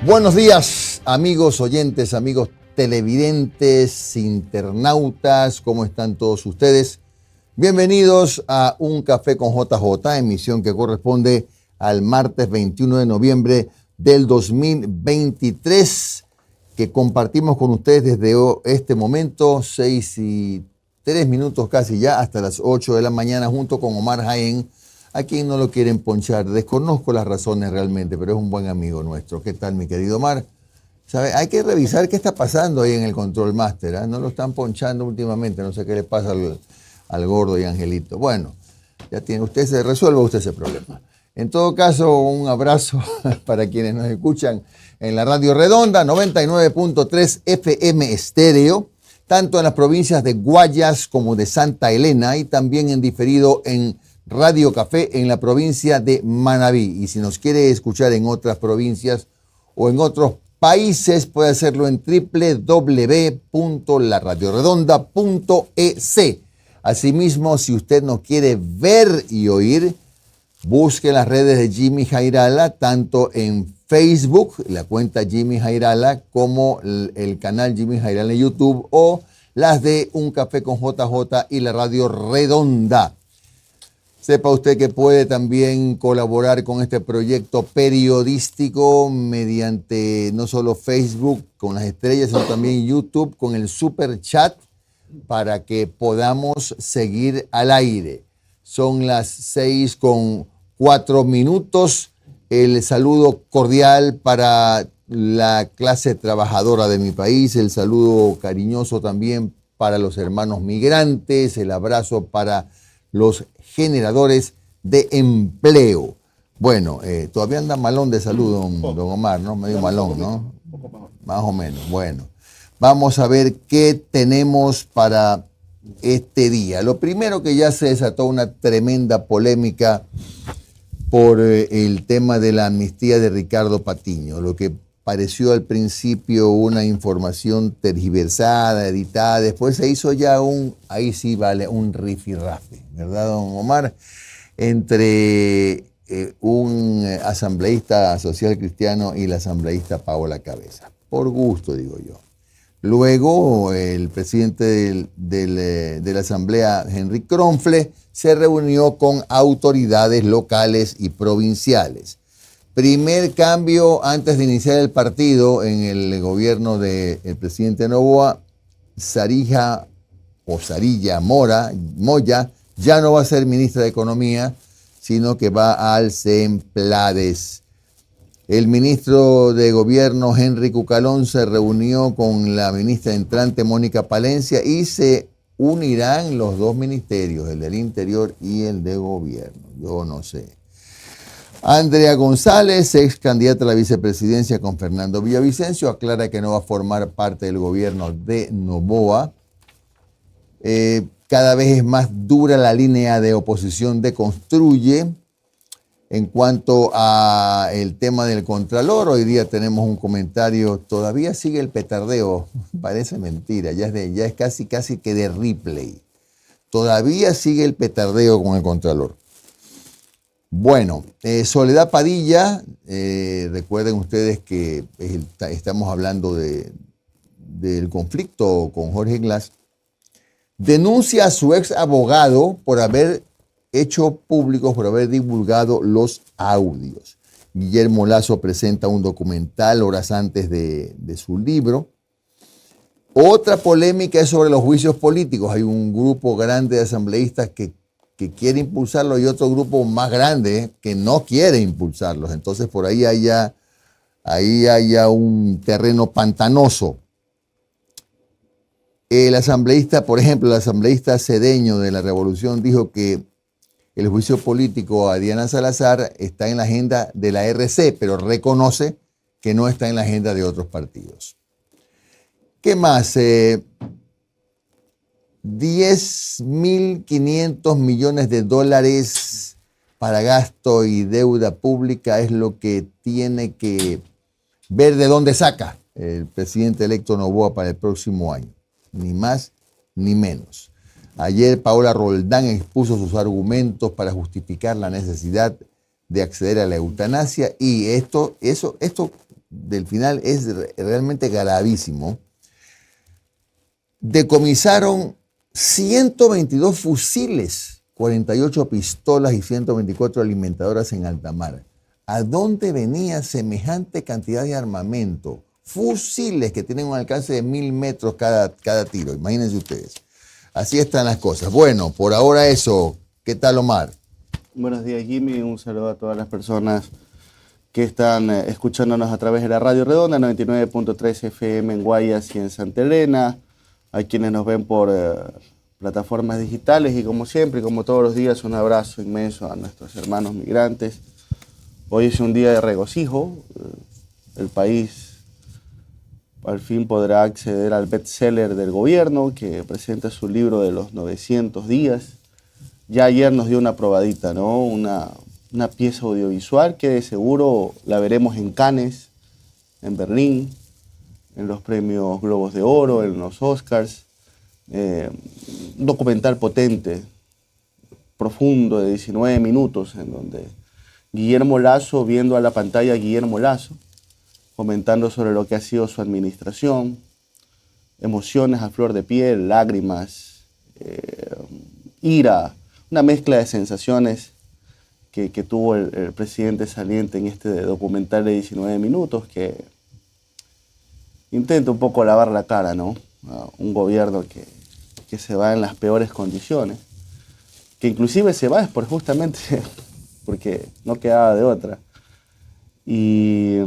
Buenos días, amigos oyentes, amigos televidentes, internautas, ¿cómo están todos ustedes? Bienvenidos a Un Café con JJ, emisión que corresponde al martes 21 de noviembre del 2023, que compartimos con ustedes desde este momento, 6:03 casi ya, hasta las 8 de la mañana, junto con Omar Jaén, a quien no lo quieren ponchar. Desconozco las razones realmente, pero es un buen amigo nuestro. ¿Qué tal, mi querido Omar? ¿Sabe? Hay que revisar qué está pasando ahí en el Control Master, ¿eh? No lo están ponchando últimamente, no sé qué le pasa al gordo y Angelito. Bueno, ya tiene, usted se resuelva usted ese problema. En todo caso, un abrazo para quienes nos escuchan en la Radio Redonda, 99.3 FM estéreo, tanto en las provincias de Guayas como de Santa Elena, y también en diferido en Radio Café en la provincia de Manabí. Y si nos quiere escuchar en otras provincias o en otros países, puede hacerlo en www.laradioredonda.es. Asimismo, si usted nos quiere ver y oír, busque las redes de Jimmy Jairala, tanto en Facebook, la cuenta Jimmy Jairala, como el canal Jimmy Jairala en YouTube, o las de Un Café con JJ y la Radio Redonda. Sepa usted que puede también colaborar con este proyecto periodístico mediante no solo Facebook con las estrellas, sino también YouTube con el super chat para que podamos seguir al aire. Son las 6:04. El saludo cordial para la clase trabajadora de mi país, el saludo cariñoso también para los hermanos migrantes, el abrazo para los generadores de empleo. Bueno, todavía anda malón de salud, don Omar, ¿no? Medio malón, ¿no? Más o menos. Bueno, vamos a ver qué tenemos para este día. Lo primero, que ya se desató una tremenda polémica por el tema de la amnistía de Ricardo Patiño, lo que pareció al principio una información tergiversada, editada, después se hizo ya ahí sí vale, un rifirrafe, ¿verdad, don Omar? Entre un asambleísta social cristiano y la asambleísta Paola Cabeza, por gusto, digo yo. Luego el presidente de la asamblea, Henry Kronfle, se reunió con autoridades locales y provinciales. Primer cambio antes de iniciar el partido en el gobierno del presidente Noboa, Sarilla Moya ya no va a ser ministra de Economía, sino que va al CEMPLADES. El ministro de Gobierno, Henry Cucalón, se reunió con la ministra entrante, Mónica Palencia, y se unirán los dos ministerios, el del Interior y el de Gobierno. Yo no sé. Andrea González, ex candidata a la vicepresidencia con Fernando Villavicencio, aclara que no va a formar parte del gobierno de Noboa. Cada vez es más dura la línea de oposición de Construye. En cuanto a el tema del Contralor, hoy día tenemos un comentario, todavía sigue el petardeo, parece mentira, ya es casi que de replay. Todavía sigue el petardeo con el Contralor. Bueno, Soledad Padilla, recuerden ustedes que estamos hablando del conflicto con Jorge Glass, denuncia a su ex abogado por haber hecho públicos, por haber divulgado los audios. Guillermo Lazo presenta un documental horas antes de su libro. Otra polémica es sobre los juicios políticos. Hay un grupo grande de asambleístas que quiere impulsarlo y otro grupo más grande que no quiere impulsarlos. Entonces por ahí haya un terreno pantanoso. El asambleísta, por ejemplo, el asambleísta Cedeño de la Revolución dijo que el juicio político a Diana Salazar está en la agenda de la RC, pero reconoce que no está en la agenda de otros partidos. ¿Qué más? 10.500 millones de dólares para gasto y deuda pública es lo que tiene que ver de dónde saca el presidente electo Noboa para el próximo año. Ni más ni menos. Ayer Paola Roldán expuso sus argumentos para justificar la necesidad de acceder a la eutanasia y esto del final es realmente gravísimo. Decomisaron 122 fusiles, 48 pistolas y 124 alimentadoras en alta mar. ¿A dónde venía semejante cantidad de armamento? Fusiles que tienen un alcance de 1000 metros cada tiro, imagínense ustedes. Así están las cosas. Bueno, por ahora eso. ¿Qué tal, Omar? Buenos días, Jimmy. Un saludo a todas las personas que están escuchándonos a través de la Radio Redonda, 99.3 FM en Guayas y en Santa Elena. Hay quienes nos ven por plataformas digitales y como siempre, como todos los días, un abrazo inmenso a nuestros hermanos migrantes. Hoy es un día de regocijo. El país al fin podrá acceder al bestseller del gobierno que presenta su libro de los 900 días. Ya ayer nos dio una probadita, ¿no? Una pieza audiovisual que de seguro la veremos en Cannes, en Berlín, en los premios Globos de Oro, en los Oscars. Un documental potente, profundo, de 19 minutos, en donde Guillermo Lasso, viendo a la pantalla a Guillermo Lasso, comentando sobre lo que ha sido su administración, emociones a flor de piel, lágrimas, ira, una mezcla de sensaciones que tuvo el presidente saliente en este documental de 19 minutos, que intenta un poco lavar la cara, ¿no? A un gobierno que se va en las peores condiciones, que inclusive se va es justamente porque no quedaba de otra. Y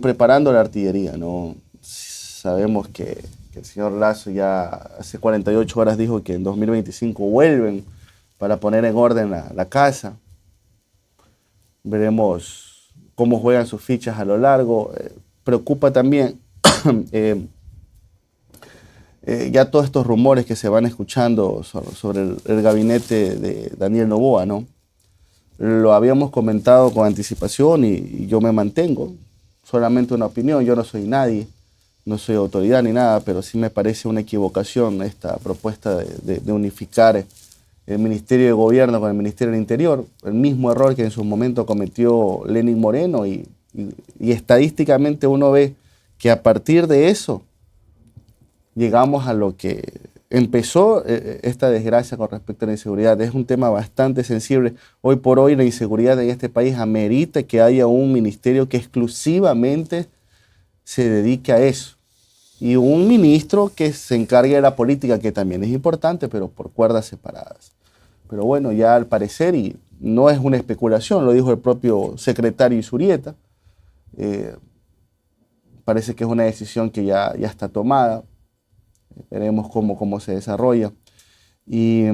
preparando la artillería, ¿no? Sabemos que el señor Lasso ya hace 48 horas dijo que en 2025 vuelven para poner en orden la casa. Veremos cómo juegan sus fichas a lo largo. Preocupa también ya todos estos rumores que se van escuchando sobre el gabinete de Daniel Noboa, ¿no? Lo habíamos comentado con anticipación y yo me mantengo. Solamente una opinión, yo no soy nadie. No soy autoridad ni nada, pero sí me parece una equivocación esta propuesta de unificar el Ministerio de Gobierno con el Ministerio del Interior. El mismo error que en su momento cometió Lenín Moreno y estadísticamente uno ve que a partir de eso llegamos a lo que empezó esta desgracia con respecto a la inseguridad. Es un tema bastante sensible. Hoy por hoy la inseguridad en este país amerita que haya un ministerio que exclusivamente se dedique a eso. Y un ministro que se encargue de la política, que también es importante, pero por cuerdas separadas. Pero bueno, ya al parecer, y no es una especulación, lo dijo el propio secretario Isurieta, parece que es una decisión que ya está tomada. Veremos cómo se desarrolla. Y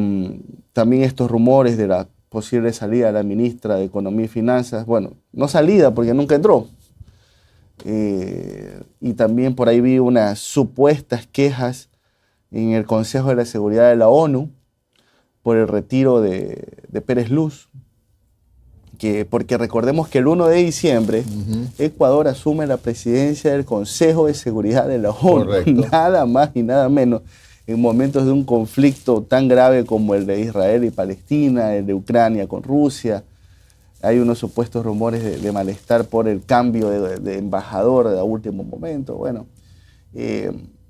también estos rumores de la posible salida de la ministra de Economía y Finanzas, bueno, no salida porque nunca entró. Y también por ahí vi unas supuestas quejas en el Consejo de la Seguridad de la ONU por el retiro de Pérez Luz, porque recordemos que el 1 de diciembre Ecuador asume la presidencia del Consejo de Seguridad de la ONU. Correcto. Nada más y nada menos, en momentos de un conflicto tan grave como el de Israel y Palestina, el de Ucrania con Rusia. Hay unos supuestos rumores de malestar por el cambio de embajador a último momento. Bueno,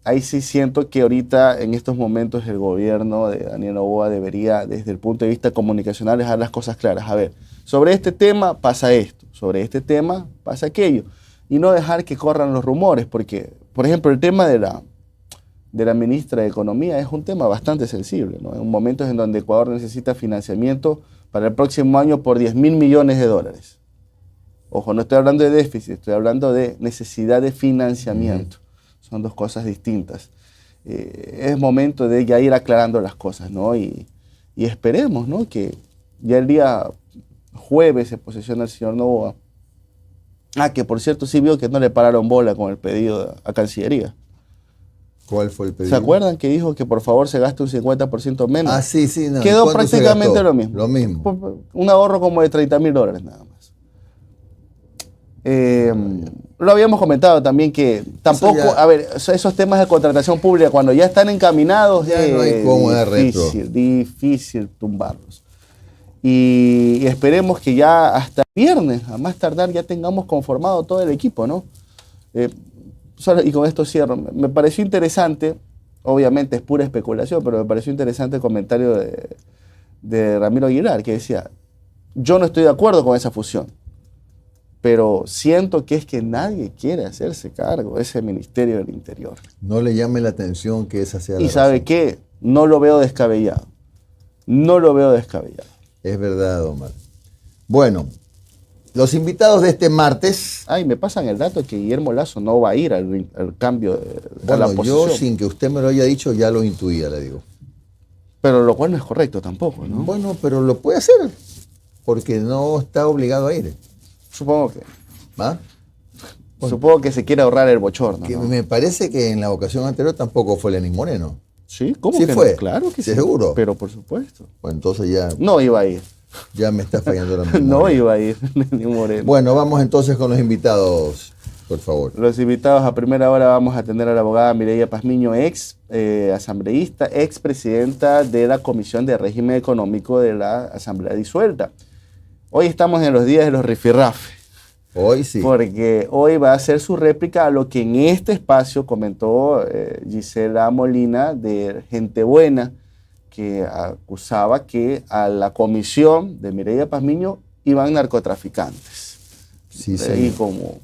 ahí sí siento que ahorita, en estos momentos, el gobierno de Daniel Noboa debería, desde el punto de vista comunicacional, dejar las cosas claras. A ver, sobre este tema pasa esto, sobre este tema pasa aquello. Y no dejar que corran los rumores, porque, por ejemplo, el tema de la ministra de Economía es un tema bastante sensible, ¿no? En momentos en donde Ecuador necesita financiamiento para el próximo año por 10.000 millones de dólares. Ojo, no estoy hablando de déficit, estoy hablando de necesidad de financiamiento. Son dos cosas distintas. Es momento de ya ir aclarando las cosas, ¿no? Y esperemos, ¿no? Que ya el día jueves se posesiona el señor Noboa. Que por cierto sí vio que no le pararon bola con el pedido a Cancillería. ¿Cuál fue el pedido? ¿Se acuerdan que dijo que por favor se gaste un 50% menos? Sí. No. Quedó prácticamente lo mismo. Lo mismo. Un ahorro como de $30.000 nada más. Lo habíamos comentado también que tampoco, a ver, esos temas de contratación pública cuando ya están encaminados, ya no hay cómo dar retro. Difícil tumbarlos. y esperemos que ya hasta viernes, a más tardar, ya tengamos conformado todo el equipo, ¿no? Y con esto cierro. Me pareció interesante, obviamente es pura especulación, pero me pareció interesante el comentario de Ramiro Aguilar, que decía, yo no estoy de acuerdo con esa fusión, pero siento que es que nadie quiere hacerse cargo de ese Ministerio del Interior. No le llame la atención que esa sea la Y ¿sabe razón. qué? No lo veo descabellado. No lo veo descabellado. Es verdad, Omar. Bueno, los invitados de este martes. Ay, me pasan el dato que Guillermo Lazo no va a ir al cambio a la Bueno, posición. yo sin que usted me lo haya dicho ya lo intuía, le digo. Pero lo cual no es correcto tampoco, ¿no? Bueno, pero lo puede hacer porque no está obligado a ir. Supongo que... ¿Va? Supongo que se quiere ahorrar el bochorno, Que ¿no? me parece que en la ocasión anterior tampoco fue Lenín Moreno. ¿Sí? ¿Cómo Sí que fue. no? Claro que sí. ¿Seguro? Pero por supuesto. Pues entonces No iba a ir. ya me está fallando la memoria. No iba a ir Lenín Moreno. Bueno, vamos entonces con los invitados, por favor. Los invitados a primera hora vamos a tener a la abogada Mireya Pazmiño, ex asambleísta, ex presidenta de la Comisión de Régimen Económico de la Asamblea Disuelta. Hoy estamos en los días de los rifirrafes. Hoy sí. Porque hoy va a hacer su réplica a lo que en este espacio comentó Gisela Molina de Gente Buena, que acusaba que a la comisión de Mireya Pazmiño iban narcotraficantes. Sí, Y sí. como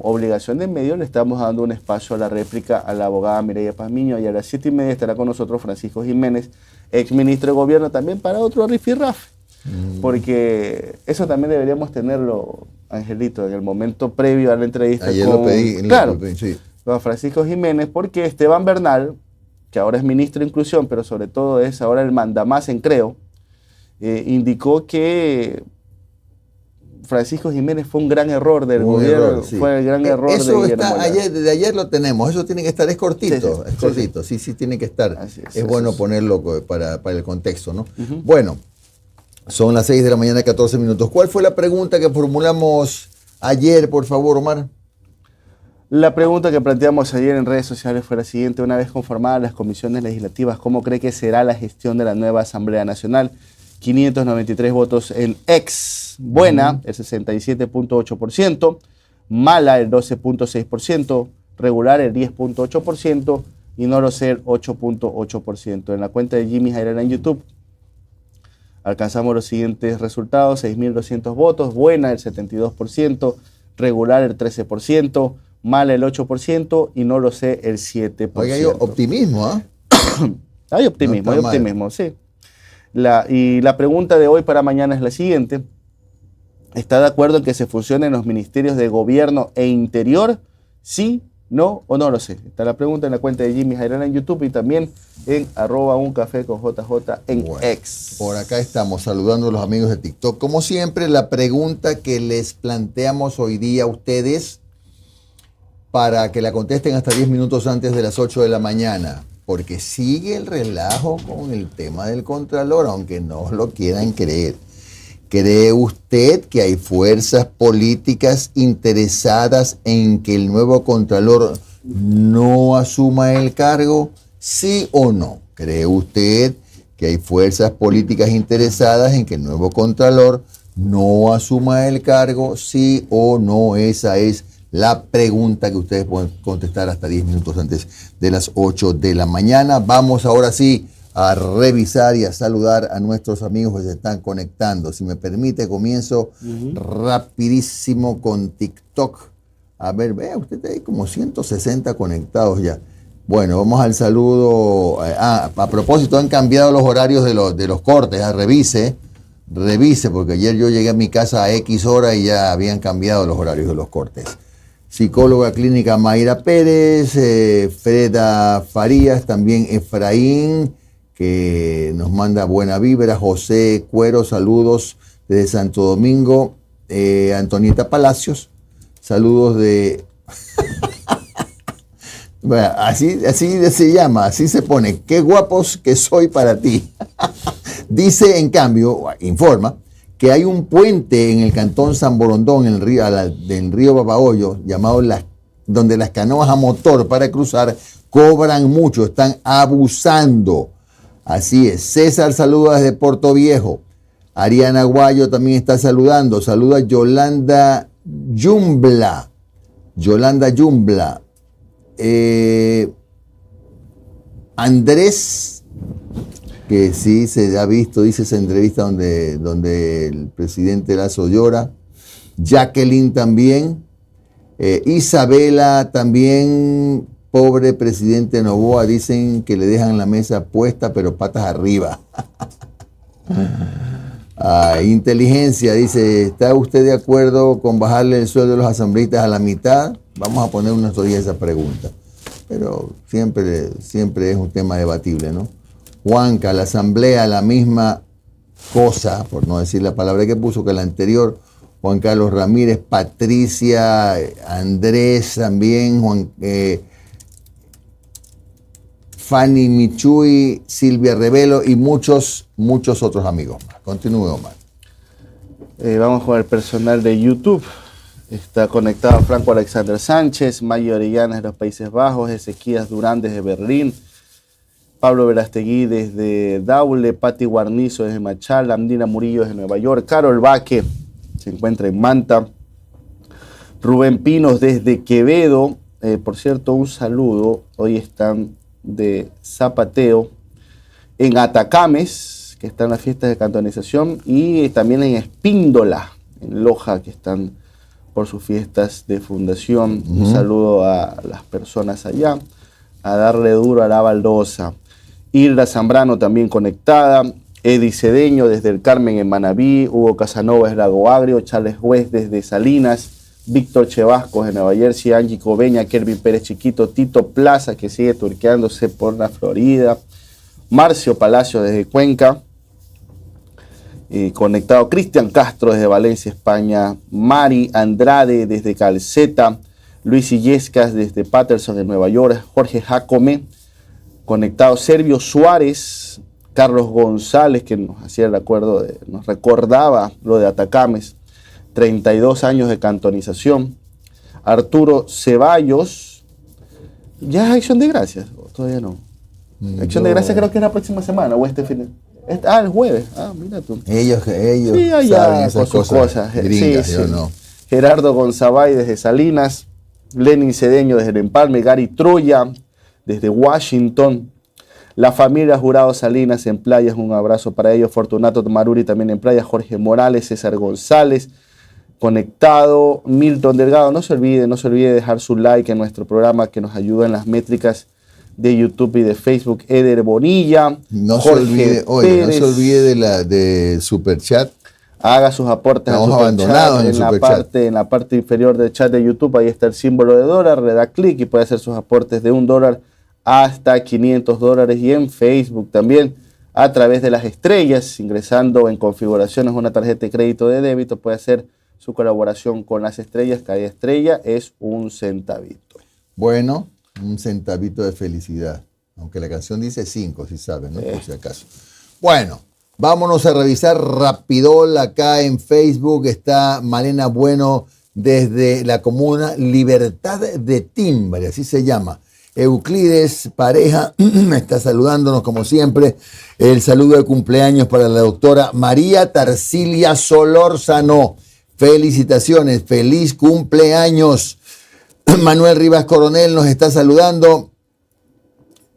obligación de medio le estamos dando un espacio a la réplica a la abogada Mireya Pazmiño, y a las 7:30 estará con nosotros Francisco Jiménez, ex ministro de Gobierno, también para otro rifirrafe. Porque eso también deberíamos tenerlo, Angelito, en el momento previo a la entrevista. Ayer con, lo pedí. claro, Lo pedí, sí. con Francisco Jiménez, porque Esteban Bernal, que ahora es ministro de Inclusión, pero sobre todo es ahora el mandamás en Creo, indicó que Francisco Jiménez fue un gran error del Un gobierno, error, sí. fue el gran error de Eso Guillermo está Lazo. ayer, de ayer lo tenemos, eso tiene que estar, es cortito, Sí, sí, es cortito, sí, tiene que estar. Así es, es así bueno es. ponerlo para el contexto, ¿no? Bueno, son las 6 de la mañana, 14 minutos. ¿Cuál fue la pregunta que formulamos ayer, por favor, Omar? La pregunta que planteamos ayer en redes sociales fue la siguiente: una vez conformadas las comisiones legislativas, ¿cómo cree que será la gestión de la nueva Asamblea Nacional? 593 votos en ex, buena, el 67.8%, mala, el 12.6%, regular, el 10.8%, y no lo sé, el 8.8%. En la cuenta de Jimmy Jairala en YouTube alcanzamos los siguientes resultados: 6.200 votos, buena, el 72%, regular, el 13%, mala, el 8%, y no lo sé, el 7%. Oiga, hay optimismo, ¿ah? Hay optimismo, No hay está mal. optimismo, sí. Y la pregunta de hoy para mañana es la siguiente: ¿está de acuerdo en que se fusionen los ministerios de Gobierno e Interior? ¿Sí, no o no lo sé? Está la pregunta en la cuenta de Jimmy Jairala en YouTube y también en @uncafé_con_JJ en Bueno, X. Por acá estamos saludando a los amigos de TikTok. Como siempre, la pregunta que les planteamos hoy día a ustedes, para que la contesten hasta 10 minutos antes de las 8 de la mañana, porque sigue el relajo con el tema del Contralor, aunque no lo quieran creer. ¿Cree usted que hay fuerzas políticas interesadas en que el nuevo Contralor no asuma el cargo? ¿Sí o no? ¿Cree usted que hay fuerzas políticas interesadas en que el nuevo Contralor no asuma el cargo? ¿Sí o no? Esa es la pregunta que ustedes pueden contestar hasta 10 minutos antes de las 8 de la mañana. Vamos ahora sí a revisar y a saludar a nuestros amigos que se están conectando. Si me permite, comienzo rapidísimo con TikTok. A ver, vea, usted hay como 160 conectados ya. Bueno, vamos al saludo. A propósito, han cambiado los horarios de los cortes. Revise, porque ayer yo llegué a mi casa a X hora y ya habían cambiado los horarios de los cortes. Psicóloga clínica Mayra Pérez, Freda Farías, también Efraín, que nos manda buena vibra, José Cuero, saludos desde Santo Domingo, Antonieta Palacios, saludos de... Bueno, así se llama, así se pone, qué guapos que soy para ti. Dice, en cambio, informa, que hay un puente en el cantón San Borondón, en el río, del río Babahoyo, llamado donde las canoas a motor para cruzar cobran mucho, están abusando. Así es. César saluda desde Puerto Viejo. Ariana Aguayo también está saludando. Saluda Yolanda Yumbla. Andrés, que sí se ha visto, dice esa entrevista donde el presidente Lazo llora. Jacqueline también. Isabela también. Pobre presidente Noboa, dicen que le dejan la mesa puesta, pero patas arriba. Inteligencia dice, ¿está usted de acuerdo con bajarle el sueldo de los asambleístas a la mitad? Vamos a poner una día esa pregunta. Pero siempre es un tema debatible, ¿no? Juanca, la asamblea, la misma cosa, por no decir la palabra que puso, que la anterior. Juan Carlos Ramírez, Patricia, Andrés también, Fanny Michui, Silvia Revelo y muchos otros amigos más. Continúe, Omar. Vamos con el personal de YouTube. Está conectado Franco Alexander Sánchez, Mayo Orellana de los Países Bajos, Ezequías Durán desde Berlín, Pablo Verastegui desde Daule, Pati Guarnizo desde Machala, Andina Murillo desde Nueva York, Carol Baque se encuentra en Manta, Rubén Pinos desde Quevedo. Por cierto, un saludo. Hoy están de zapateo en Atacames, que están las fiestas de cantonización, y también en Espíndola, en Loja, que están por sus fiestas de fundación. Un saludo a las personas allá, a darle duro a la baldosa. Hilda Zambrano también conectada, Eddie Cedeño desde el Carmen en Manabí, Hugo Casanova desde Lago Agrio, Charles West desde Salinas, Víctor Chevascos de Nueva Jersey, Angie Coveña, Kelvin Pérez Chiquito, Tito Plaza, que sigue turqueándose por la Florida, Marcio Palacio desde Cuenca, conectado Cristian Castro desde Valencia, España, Mari Andrade desde Calceta, Luis Illescas desde Patterson de Nueva York, Jorge Jacome, conectado Servio Suárez, Carlos González, que nos hacía el acuerdo, nos recordaba lo de Atacames, 32 años de cantonización. Arturo Ceballos, ¿ya es Acción de Gracias? Todavía no. Acción de Gracias creo que es la próxima semana, o este fin de... el jueves. Mira tú. Ellos sí, saben esas con sus cosas. Gringas, sí, yo sí. no. Gerardo Gonzabay desde Salinas, Lenin Cedeño desde el Empalme, Gary Troya desde Washington, la familia Jurado Salinas en Playas, un abrazo para ellos, Fortunato Maruri también en Playas, Jorge Morales, César González, conectado, Milton Delgado. No se olvide de dejar su like en nuestro programa, que nos ayuda en las métricas de YouTube y de Facebook. Eder Bonilla, No Jorge se olvide de Superchat. Haga sus aportes Estamos a abandonados en el Superchat. En la parte inferior del chat de YouTube, ahí está el símbolo de dólar, le da clic y puede hacer sus aportes de $1 hasta $500, y en Facebook también a través de las estrellas, ingresando en configuraciones una tarjeta de crédito de débito, puede hacer su colaboración con las estrellas. Cada estrella es un centavito. Bueno, un centavito de felicidad, aunque la canción dice 5, si saben, ¿no? Por si acaso. Bueno, vámonos a revisar rapidol. Acá en Facebook está Malena Bueno desde la comuna Libertad de Timbre, así se llama. Euclides Pareja está saludándonos como siempre. El saludo de cumpleaños para la doctora María Tarsilia Solórzano. Felicitaciones, feliz cumpleaños. Manuel Rivas Coronel nos está saludando.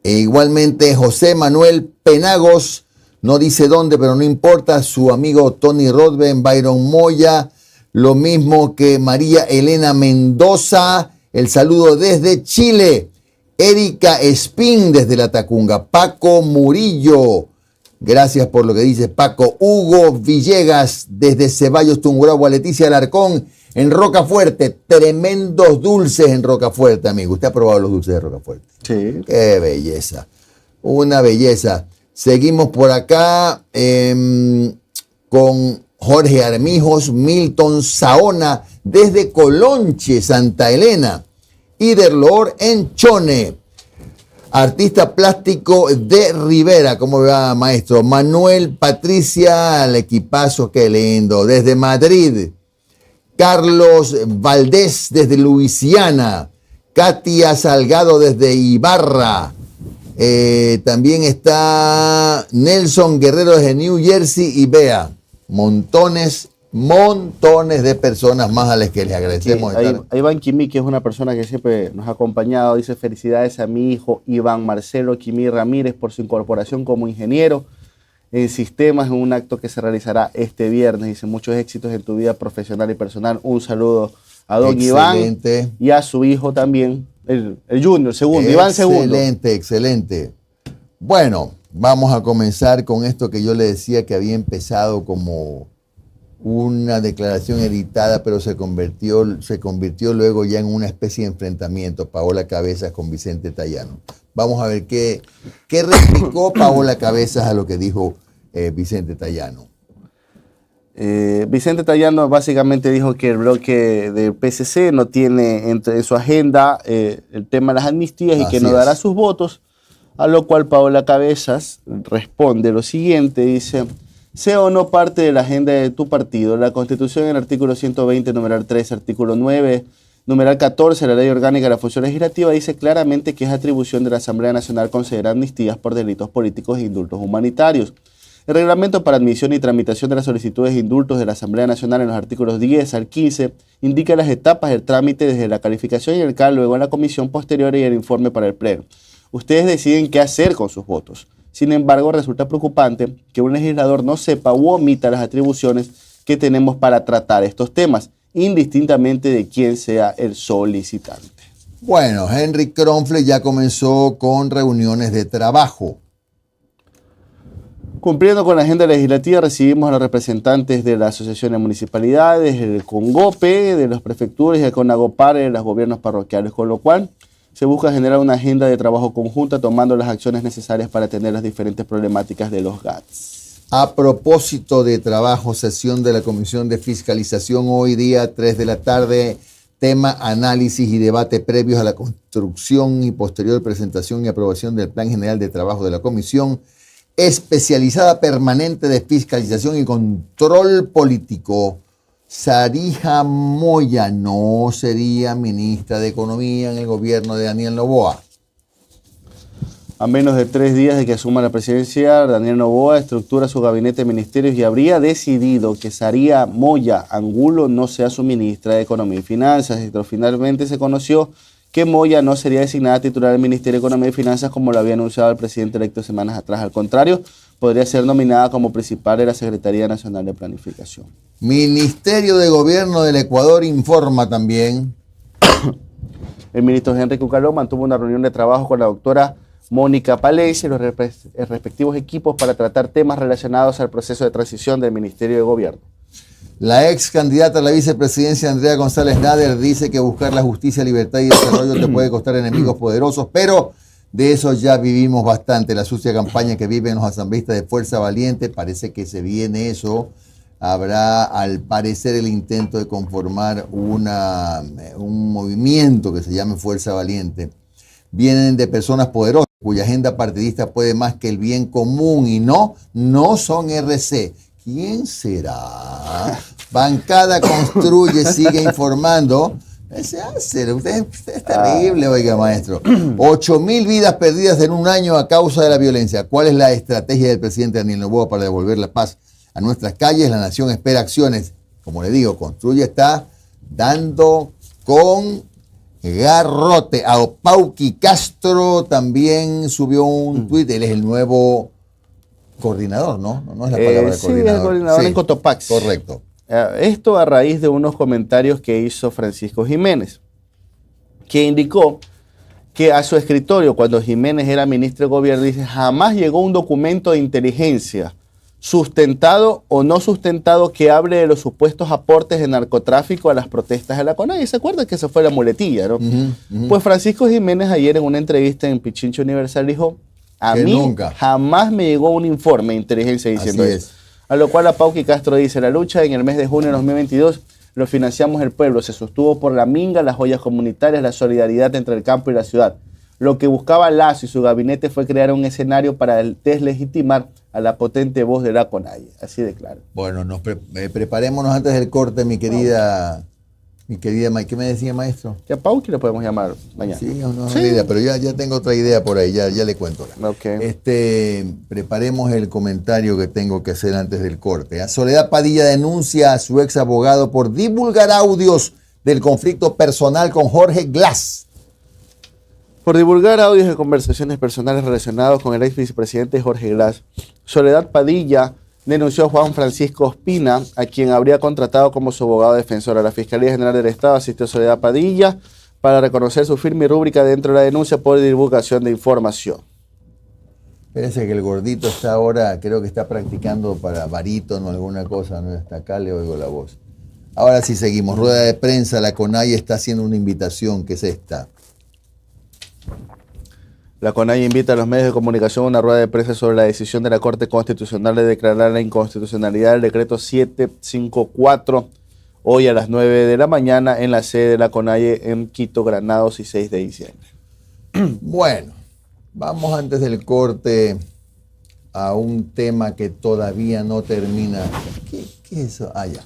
Igualmente José Manuel Penagos, no dice dónde, pero no importa. Su amigo Tony Rodben, Byron Moya, lo mismo que María Elena Mendoza. El saludo desde Chile. Erika Espín desde La Tacunga. Paco Murillo, gracias por lo que dice Paco. Hugo Villegas desde Ceballos, Tungurahua. Leticia Alarcón en Rocafuerte. Tremendos dulces en Rocafuerte, amigo. ¿Usted ha probado los dulces de Rocafuerte? Sí. Qué belleza. Una belleza. Seguimos por acá con Jorge Armijos, Milton Saona desde Colonche, Santa Elena. Iderlor en Chone. Artista plástico de Rivera, ¿cómo va, maestro? Manuel Patricia, al equipazo, qué lindo. Desde Madrid. Carlos Valdés desde Luisiana. Katia Salgado desde Ibarra. También está Nelson Guerrero desde New Jersey y Bea. montones de personas más a las que les agradecemos. A Iván Quimí, que es una persona que siempre nos ha acompañado, dice: felicidades a mi hijo Iván Marcelo Quimí Ramírez por su incorporación como ingeniero en sistemas en un acto que se realizará este viernes. Dice: muchos éxitos en tu vida profesional y personal. Un saludo a don Iván y a su hijo también, el Junior, segundo, Iván segundo. Excelente. Bueno, vamos a comenzar con esto que yo le decía que había empezado como una declaración editada, pero se convirtió luego ya en una especie de enfrentamiento, Paola Cabezas con Vicente Tayano. Vamos a ver qué replicó Paola Cabezas a lo que dijo Vicente Tayano. Vicente Tayano básicamente dijo que el bloque del PSC no tiene en su agenda el tema de las amnistías y que no dará sus votos, a lo cual Paola Cabezas responde lo siguiente, dice: sea o no parte de la agenda de tu partido, la Constitución en el artículo 120, numeral 3, artículo 9, numeral 14, la Ley Orgánica de la Función Legislativa dice claramente que es atribución de la Asamblea Nacional conceder amnistías por delitos políticos e indultos humanitarios. El reglamento para admisión y tramitación de las solicitudes de indultos de la Asamblea Nacional en los artículos 10 al 15 indica las etapas del trámite desde la calificación y el CAL, luego en la comisión posterior y el informe para el pleno. Ustedes deciden qué hacer con sus votos. Sin embargo, resulta preocupante que un legislador no sepa u omita las atribuciones que tenemos para tratar estos temas, indistintamente de quién sea el solicitante. Bueno, Henry Kronfle ya comenzó con reuniones de trabajo. Cumpliendo con la agenda legislativa, recibimos a los representantes de la Asociación de Municipalidades, el CONGOPE, de las prefecturas y el CONAGOPAR, de los gobiernos parroquiales, con lo cual se busca generar una agenda de trabajo conjunta tomando las acciones necesarias para atender las diferentes problemáticas de los GATS. A propósito de trabajo, sesión de la Comisión de Fiscalización hoy día 3 de la tarde, tema análisis y debate previos a la construcción y posterior presentación y aprobación del Plan General de Trabajo de la Comisión Especializada Permanente de Fiscalización y Control Político. Sarija Moya no sería ministra de Economía en el gobierno de Daniel Noboa. A menos de 3 días de que asuma la presidencia, Daniel Noboa estructura su gabinete de ministerios y habría decidido que Sarija Moya Angulo no sea su ministra de Economía y Finanzas. Pero finalmente se conoció que Moya no sería designada titular del Ministerio de Economía y Finanzas como lo había anunciado el presidente electo semanas atrás. Al contrario, podría ser nominada como principal de la Secretaría Nacional de Planificación. Ministerio de Gobierno del Ecuador informa también. El ministro Henry Cucaló mantuvo una reunión de trabajo con la doctora Mónica Palencia y los respectivos equipos para tratar temas relacionados al proceso de transición del Ministerio de Gobierno. La ex candidata a la vicepresidencia, Andrea González Nader, dice que buscar la justicia, libertad y desarrollo te puede costar enemigos poderosos, pero de eso ya vivimos bastante. La sucia campaña que viven los asambleístas de Fuerza Valiente, parece que se viene eso. Habrá, al parecer, el intento de conformar un movimiento que se llame Fuerza Valiente. Vienen de personas poderosas, cuya agenda partidista puede más que el bien común y no son RC. ¿Quién será? Bancada Construye sigue informando. Usted es terrible, oiga, maestro. 8.000 vidas perdidas en un año a causa de la violencia. ¿Cuál es la estrategia del presidente Daniel Noboa para devolver la paz a nuestras calles? La nación espera acciones. Como le digo, Construye está dando con garrote. A Pauqui Castro también subió un tuit. Él es el nuevo coordinador, ¿no? No es la palabra de coordinador. Sí, el coordinador en Cotopaxi. Correcto. Esto a raíz de unos comentarios que hizo Francisco Jiménez, que indicó que a su escritorio, cuando Jiménez era ministro de Gobierno, dice: jamás llegó un documento de inteligencia, sustentado o no sustentado, que hable de los supuestos aportes de narcotráfico a las protestas de la CONAIE. ¿Se acuerdan que eso fue la muletilla, no? Pues Francisco Jiménez ayer en una entrevista en Pichincha Universal dijo: a mí nunca, jamás me llegó un informe de inteligencia diciendo eso. A lo cual a Pauqui Castro dice: la lucha en el mes de junio de 2022 lo financiamos el pueblo, se sostuvo por la minga, las joyas comunitarias, la solidaridad entre el campo y la ciudad. Lo que buscaba Lazo y su gabinete fue crear un escenario para deslegitimar a la potente voz de la CONAIE. Así de claro. Bueno, preparémonos antes del corte, mi querida Mi querida Mike, ¿qué me decía, maestro? Ya Pauqui le podemos llamar mañana. Sí, una idea, pero ya tengo otra idea por ahí, ya le cuento. Okay. Preparemos el comentario que tengo que hacer antes del corte. Soledad Padilla denuncia a su ex abogado por divulgar audios del conflicto personal con Jorge Glass. Por divulgar audios de conversaciones personales relacionados con el ex vicepresidente Jorge Glass, Soledad Padilla denunció a Juan Francisco Ospina, a quien habría contratado como su abogado defensor. A la Fiscalía General del Estado asistió Soledad Padilla para reconocer su firme y rúbrica dentro de la denuncia por divulgación de información. Parece que el gordito está ahora, creo que está practicando para barítono, alguna cosa, ¿no? Hasta acá le oigo la voz. Ahora sí seguimos. Rueda de prensa, la CONAIE está haciendo una invitación, que es esta. La CONAIE invita a los medios de comunicación a una rueda de prensa sobre la decisión de la Corte Constitucional de declarar la inconstitucionalidad del decreto 754 hoy a las 9 de la mañana en la sede de la CONAIE en Quito, Granados, y 6 de diciembre. Bueno, vamos antes del corte a un tema que todavía no termina. ¿Qué es eso? Ah, ya.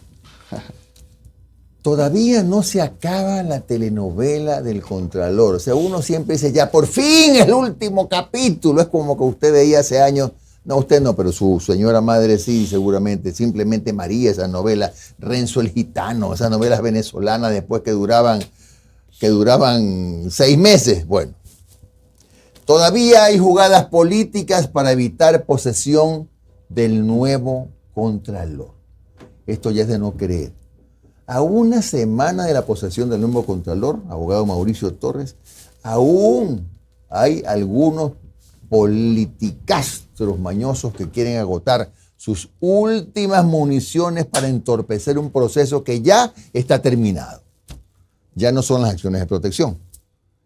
Todavía no se acaba la telenovela del Contralor. O sea, uno siempre dice, ya, por fin el último capítulo. Es como que usted veía hace años, no, usted no, pero su señora madre sí, seguramente. Simplemente María, esa novela, Renzo el Gitano, esas novelas venezolanas después que duraban 6 meses. Bueno, todavía hay jugadas políticas para evitar posesión del nuevo Contralor. Esto ya es de no creer. A una semana de la posesión del nuevo Contralor, abogado Mauricio Torres, aún hay algunos politicastros mañosos que quieren agotar sus últimas municiones para entorpecer un proceso que ya está terminado. Ya no son las acciones de protección,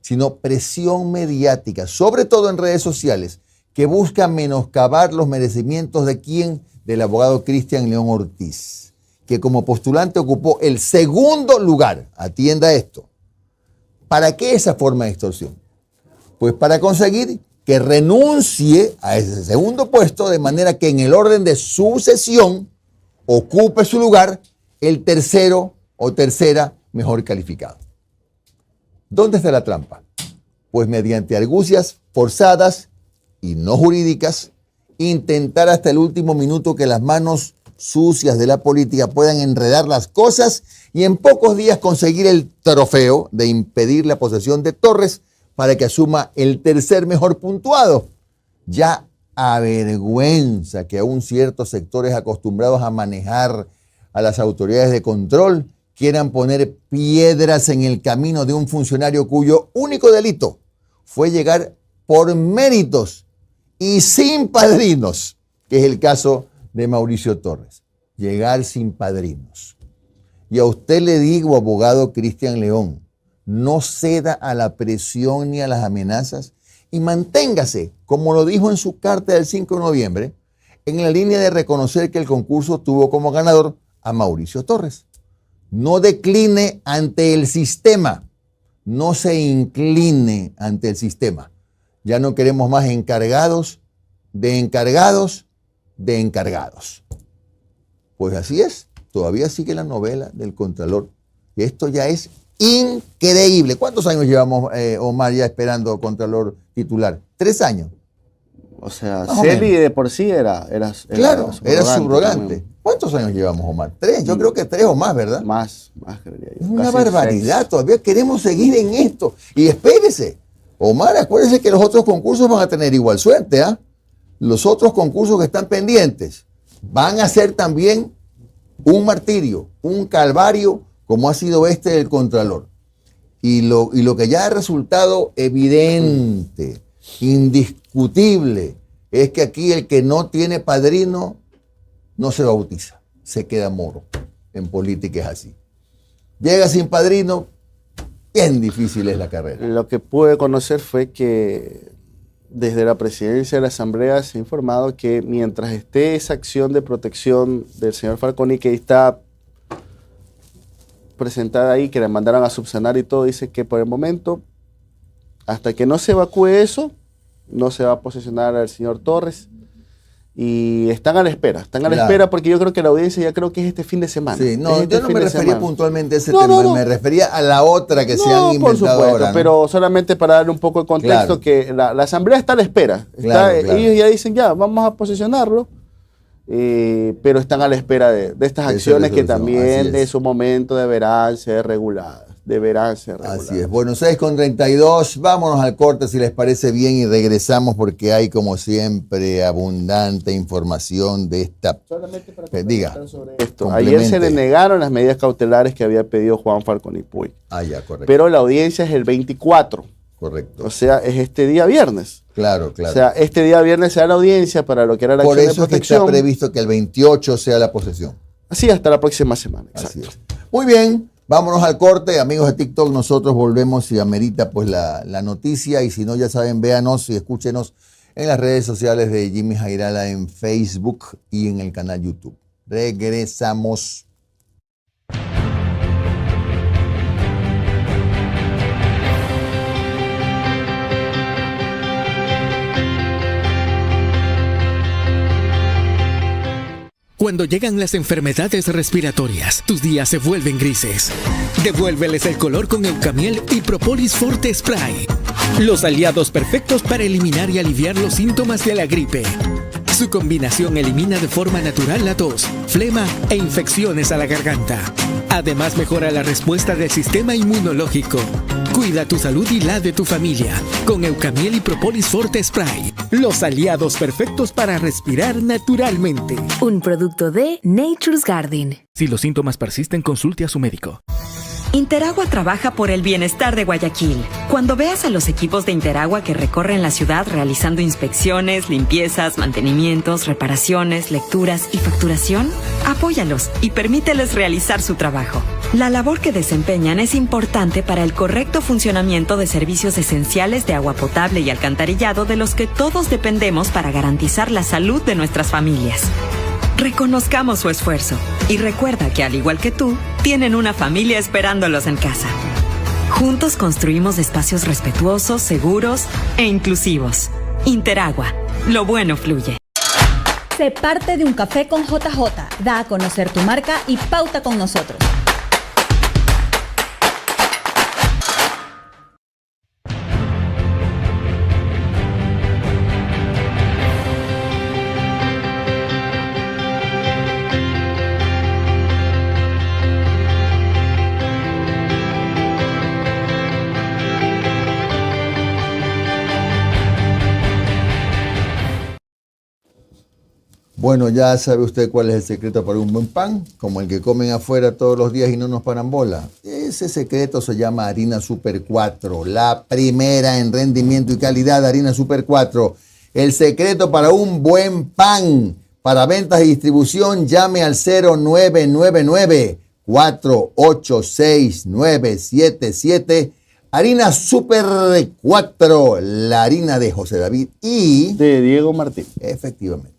sino presión mediática, sobre todo en redes sociales, que busca menoscabar los merecimientos de quién, del abogado Cristian León Ortiz, que como postulante ocupó el segundo lugar. Atienda esto. ¿Para qué esa forma de extorsión? Pues para conseguir que renuncie a ese segundo puesto, de manera que en el orden de sucesión ocupe su lugar el tercero o tercera mejor calificado. ¿Dónde está la trampa? Pues mediante argucias forzadas y no jurídicas, intentar hasta el último minuto que las manos sucias de la política puedan enredar las cosas y en pocos días conseguir el trofeo de impedir la posesión de Torres para que asuma el tercer mejor puntuado. Ya avergüenza que aún ciertos sectores acostumbrados a manejar a las autoridades de control quieran poner piedras en el camino de un funcionario cuyo único delito fue llegar por méritos y sin padrinos, que es el caso de Mauricio Torres, llegar sin padrinos. Y a usted le digo, abogado Cristian León, no ceda a la presión ni a las amenazas y manténgase, como lo dijo en su carta del 5 de noviembre, en la línea de reconocer que el concurso tuvo como ganador a Mauricio Torres. No decline ante el sistema, no se incline ante el sistema. Ya no queremos más encargados de encargados de encargados. Pues así es, todavía sigue la novela del Contralor. Esto ya es increíble. ¿Cuántos años llevamos, Omar, ya esperando Contralor titular? 3 años. O sea, Celi de por sí era claro, era subrogante. ¿Cuántos años llevamos, Omar? 3, yo creo que 3 o más, ¿verdad? Más creería yo. Es una barbaridad, 6. Todavía queremos seguir en esto. Y espérese, Omar, acuérdese que los otros concursos van a tener igual suerte, ¿ah? Los otros concursos que están pendientes van a ser también un martirio, un calvario, como ha sido este del Contralor. Y lo que ya ha resultado evidente, indiscutible, es que aquí el que no tiene padrino no se bautiza, se queda moro. En política es así. Llega sin padrino, bien difícil es la carrera. Lo que pude conocer fue que desde la presidencia de la Asamblea se ha informado que mientras esté esa acción de protección del señor Falconi, que está presentada ahí, que le mandaron a subsanar y todo, dice que por el momento, hasta que no se evacúe eso, no se va a posesionar al señor Torres Y están a la espera, Claro. porque yo creo que la audiencia ya creo que es este fin de semana. Sí, no, Es este yo no fin me de refería semana. puntualmente a ese No, tema, no, no. me refería a la otra que se No, han por inventado supuesto, ahora, ¿no? pero solamente para darle un poco de contexto, Claro. que la asamblea está a la espera. Claro, claro. Ellos ya dicen, ya, vamos a posicionarlo, pero están a la espera de estas De esa acciones que resolución, también así es. en su momento deberán ser reguladas. Así es. Bueno, 6:32, vámonos al corte si les parece bien y regresamos porque hay como siempre abundante información de esta... Solamente para diga, comentar sobre esto. Ayer se le negaron las medidas cautelares que había pedido Juan Falcón y Puig. Ah, ya, correcto. Pero la audiencia es el 24. Correcto. O sea, es este día viernes. Claro, claro. O sea, este día viernes se da la audiencia para lo que era la Por acción de eso es que protección. está previsto que el 28 sea la posesión. Así hasta la próxima semana. Así Exacto. es. Muy bien, vámonos al corte. Amigos de TikTok, nosotros volvemos si amerita pues la noticia. Y si no, ya saben, véanos y escúchenos en las redes sociales de Jimmy Jairala en Facebook y en el canal YouTube. Regresamos. Cuando llegan las enfermedades respiratorias, tus días se vuelven grises. Devuélveles el color con Eucamiel y Propolis Forte Spray. Los aliados perfectos para eliminar y aliviar los síntomas de la gripe. Su combinación elimina de forma natural la tos, flema e infecciones a la garganta. Además, mejora la respuesta del sistema inmunológico. Cuida tu salud y la de tu familia con Eucamiel y Propolis Forte Spray. Los aliados perfectos para respirar naturalmente. Un producto de Nature's Garden. Si los síntomas persisten, consulte a su médico. Interagua trabaja por el bienestar de Guayaquil. Cuando veas a los equipos de Interagua que recorren la ciudad realizando inspecciones, limpiezas, mantenimientos, reparaciones, lecturas y facturación, apóyalos y permíteles realizar su trabajo. La labor que desempeñan es importante para el correcto funcionamiento de servicios esenciales de agua potable y alcantarillado de los que todos dependemos para garantizar la salud de nuestras familias. Reconozcamos su esfuerzo y recuerda que, al igual que tú, tienen una familia esperándolos en casa. Juntos construimos espacios respetuosos, seguros e inclusivos. Interagua. Lo bueno fluye. Sé parte de Un Café con JJ. Da a conocer tu marca y pauta con nosotros. Bueno, ya sabe usted cuál es el secreto para un buen pan, como el que comen afuera todos los días y no nos paran bola. Ese secreto se llama harina Super 4, la primera en rendimiento y calidad, harina Super 4. El secreto para un buen pan. Para ventas y distribución, llame al 0999-486-977. Harina Super 4, la harina de José David y... de Diego Martín. Efectivamente.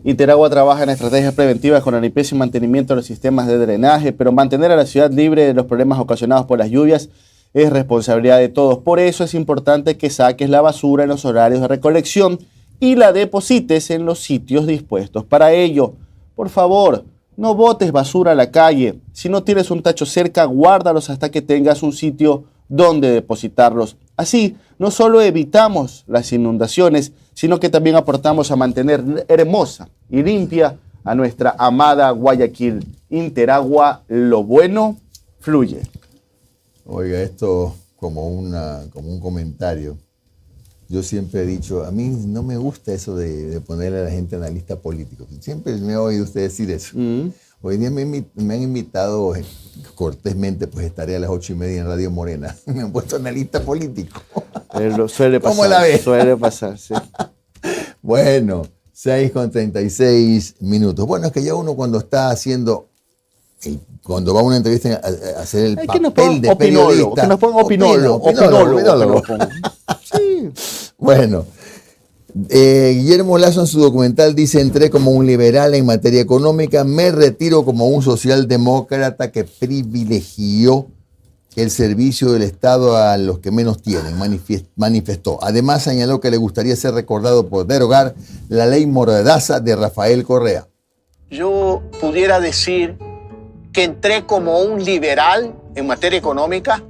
Interagua trabaja en estrategias preventivas con la limpieza y mantenimiento de los sistemas de drenaje, pero mantener a la ciudad libre de los problemas ocasionados por las lluvias es responsabilidad de todos. Por eso es importante que saques la basura en los horarios de recolección y la deposites en los sitios dispuestos para ello. Por favor, no botes basura a la calle. Si no tienes un tacho cerca, guárdalos hasta que tengas un sitio donde depositarlos. Así, no solo evitamos las inundaciones, sino que también aportamos a mantener hermosa y limpia a nuestra amada Guayaquil. Interagua, lo bueno fluye. Oiga, esto como un comentario. Yo siempre he dicho, a mí no me gusta eso de ponerle a la gente analista político. Siempre me he oído usted decir eso. Hoy día me han invitado cortésmente, pues estaré a las 8:30 en Radio Morena. Me han puesto analista político. Suele pasar. ¿Cómo la ves? Suele pasar, sí. Bueno, 6:36. Bueno, es que ya uno cuando está haciendo, cuando va a una entrevista a hacer el papel de periodista. Que nos pongan opinólogo. Sí. Bueno, Guillermo Lazo en su documental dice: entré como un liberal en materia económica, me retiro como un socialdemócrata que privilegió el servicio del Estado a los que menos tienen, manifestó. Además, señaló que le gustaría ser recordado por derogar la ley Mordaza de Rafael Correa. Yo pudiera decir que entré como un liberal en materia económica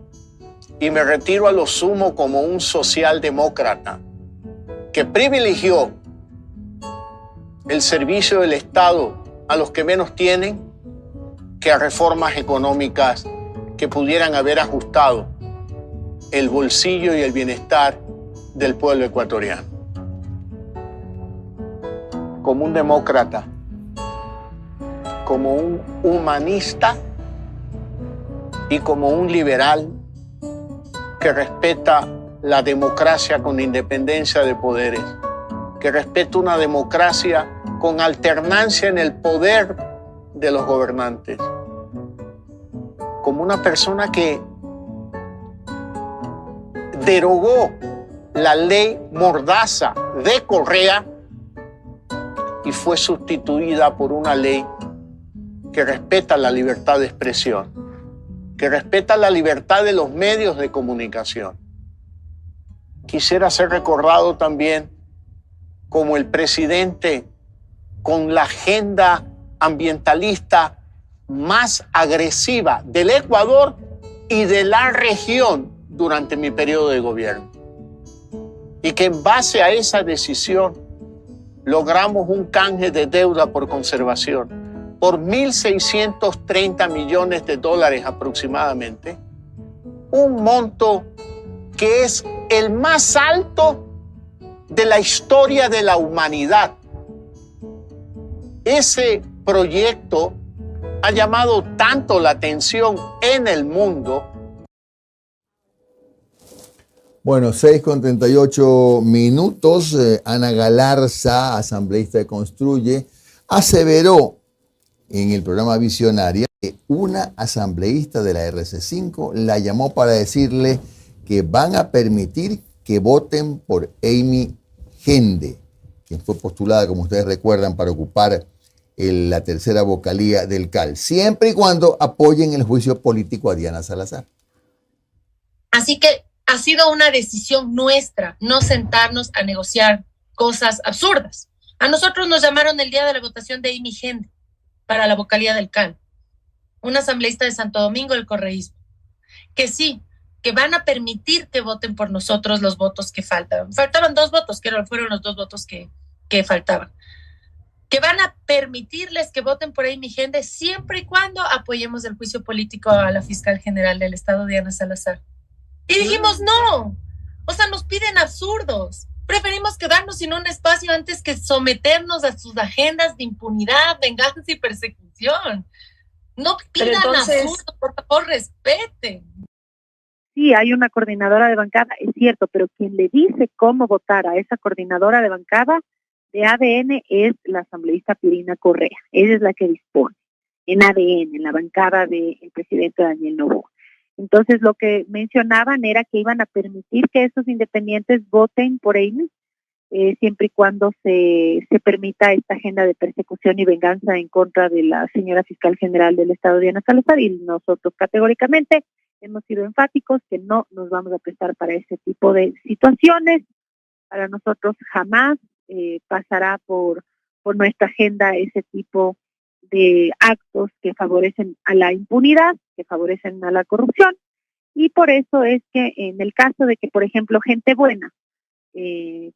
y me retiro a lo sumo como un socialdemócrata que privilegió el servicio del Estado a los que menos tienen que a reformas económicas que pudieran haber ajustado el bolsillo y el bienestar del pueblo ecuatoriano. Como un demócrata, como un humanista y como un liberal que respeta la democracia con independencia de poderes, que respeta una democracia con alternancia en el poder de los gobernantes, como una persona que derogó la ley Mordaza de Correa y fue sustituida por una ley que respeta la libertad de expresión, que respeta la libertad de los medios de comunicación. Quisiera ser recordado también como el presidente con la agenda ambientalista más agresiva del Ecuador y de la región durante mi periodo de gobierno. Y que en base a esa decisión logramos un canje de deuda por conservación por 1.630 millones de dólares aproximadamente, un monto que es el más alto de la historia de la humanidad. Ese proyecto ha llamado tanto la atención en el mundo. Bueno, 6:38. Ana Galarza, asambleísta de Construye, aseveró en el programa Visionaria que una asambleísta de la RC5 la llamó para decirle que van a permitir que voten por Amy Gende, quien fue postulada, como ustedes recuerdan, para ocupar la tercera vocalía del CAL, siempre y cuando apoyen el juicio político a Diana Salazar. Así que ha sido una decisión nuestra no sentarnos a negociar cosas absurdas. A nosotros nos llamaron el día de la votación de Amy Gende para la vocalía del CAL, una asambleísta de Santo Domingo del correísmo, que sí, que van a permitir que voten por nosotros los votos que faltan. Faltaban 2 votos, que fueron los 2 votos que faltaban. Que van a permitirles que voten por Amy Gende siempre y cuando apoyemos el juicio político a la fiscal general del Estado, Diana Salazar. Y dijimos no, o sea, nos piden absurdos. Preferimos quedarnos sin un espacio antes que someternos a sus agendas de impunidad, venganza y persecución. No pidan absurdos, por favor, respeten. Sí, hay una coordinadora de bancada, es cierto, pero quien le dice cómo votar a esa coordinadora de bancada de ADN es la asambleísta Pirina Correa. Ella es la que dispone en ADN, en la bancada del presidente Daniel Noboa. Entonces, lo que mencionaban era que iban a permitir que esos independientes voten por Amy, siempre y cuando se permita esta agenda de persecución y venganza en contra de la señora fiscal general del Estado, Diana Salazar, y nosotros categóricamente hemos sido enfáticos que no nos vamos a prestar para ese tipo de situaciones. Para nosotros jamás pasará por nuestra agenda ese tipo de actos que favorecen a la impunidad, que favorecen a la corrupción, y por eso es que en el caso de que, por ejemplo, gente buena,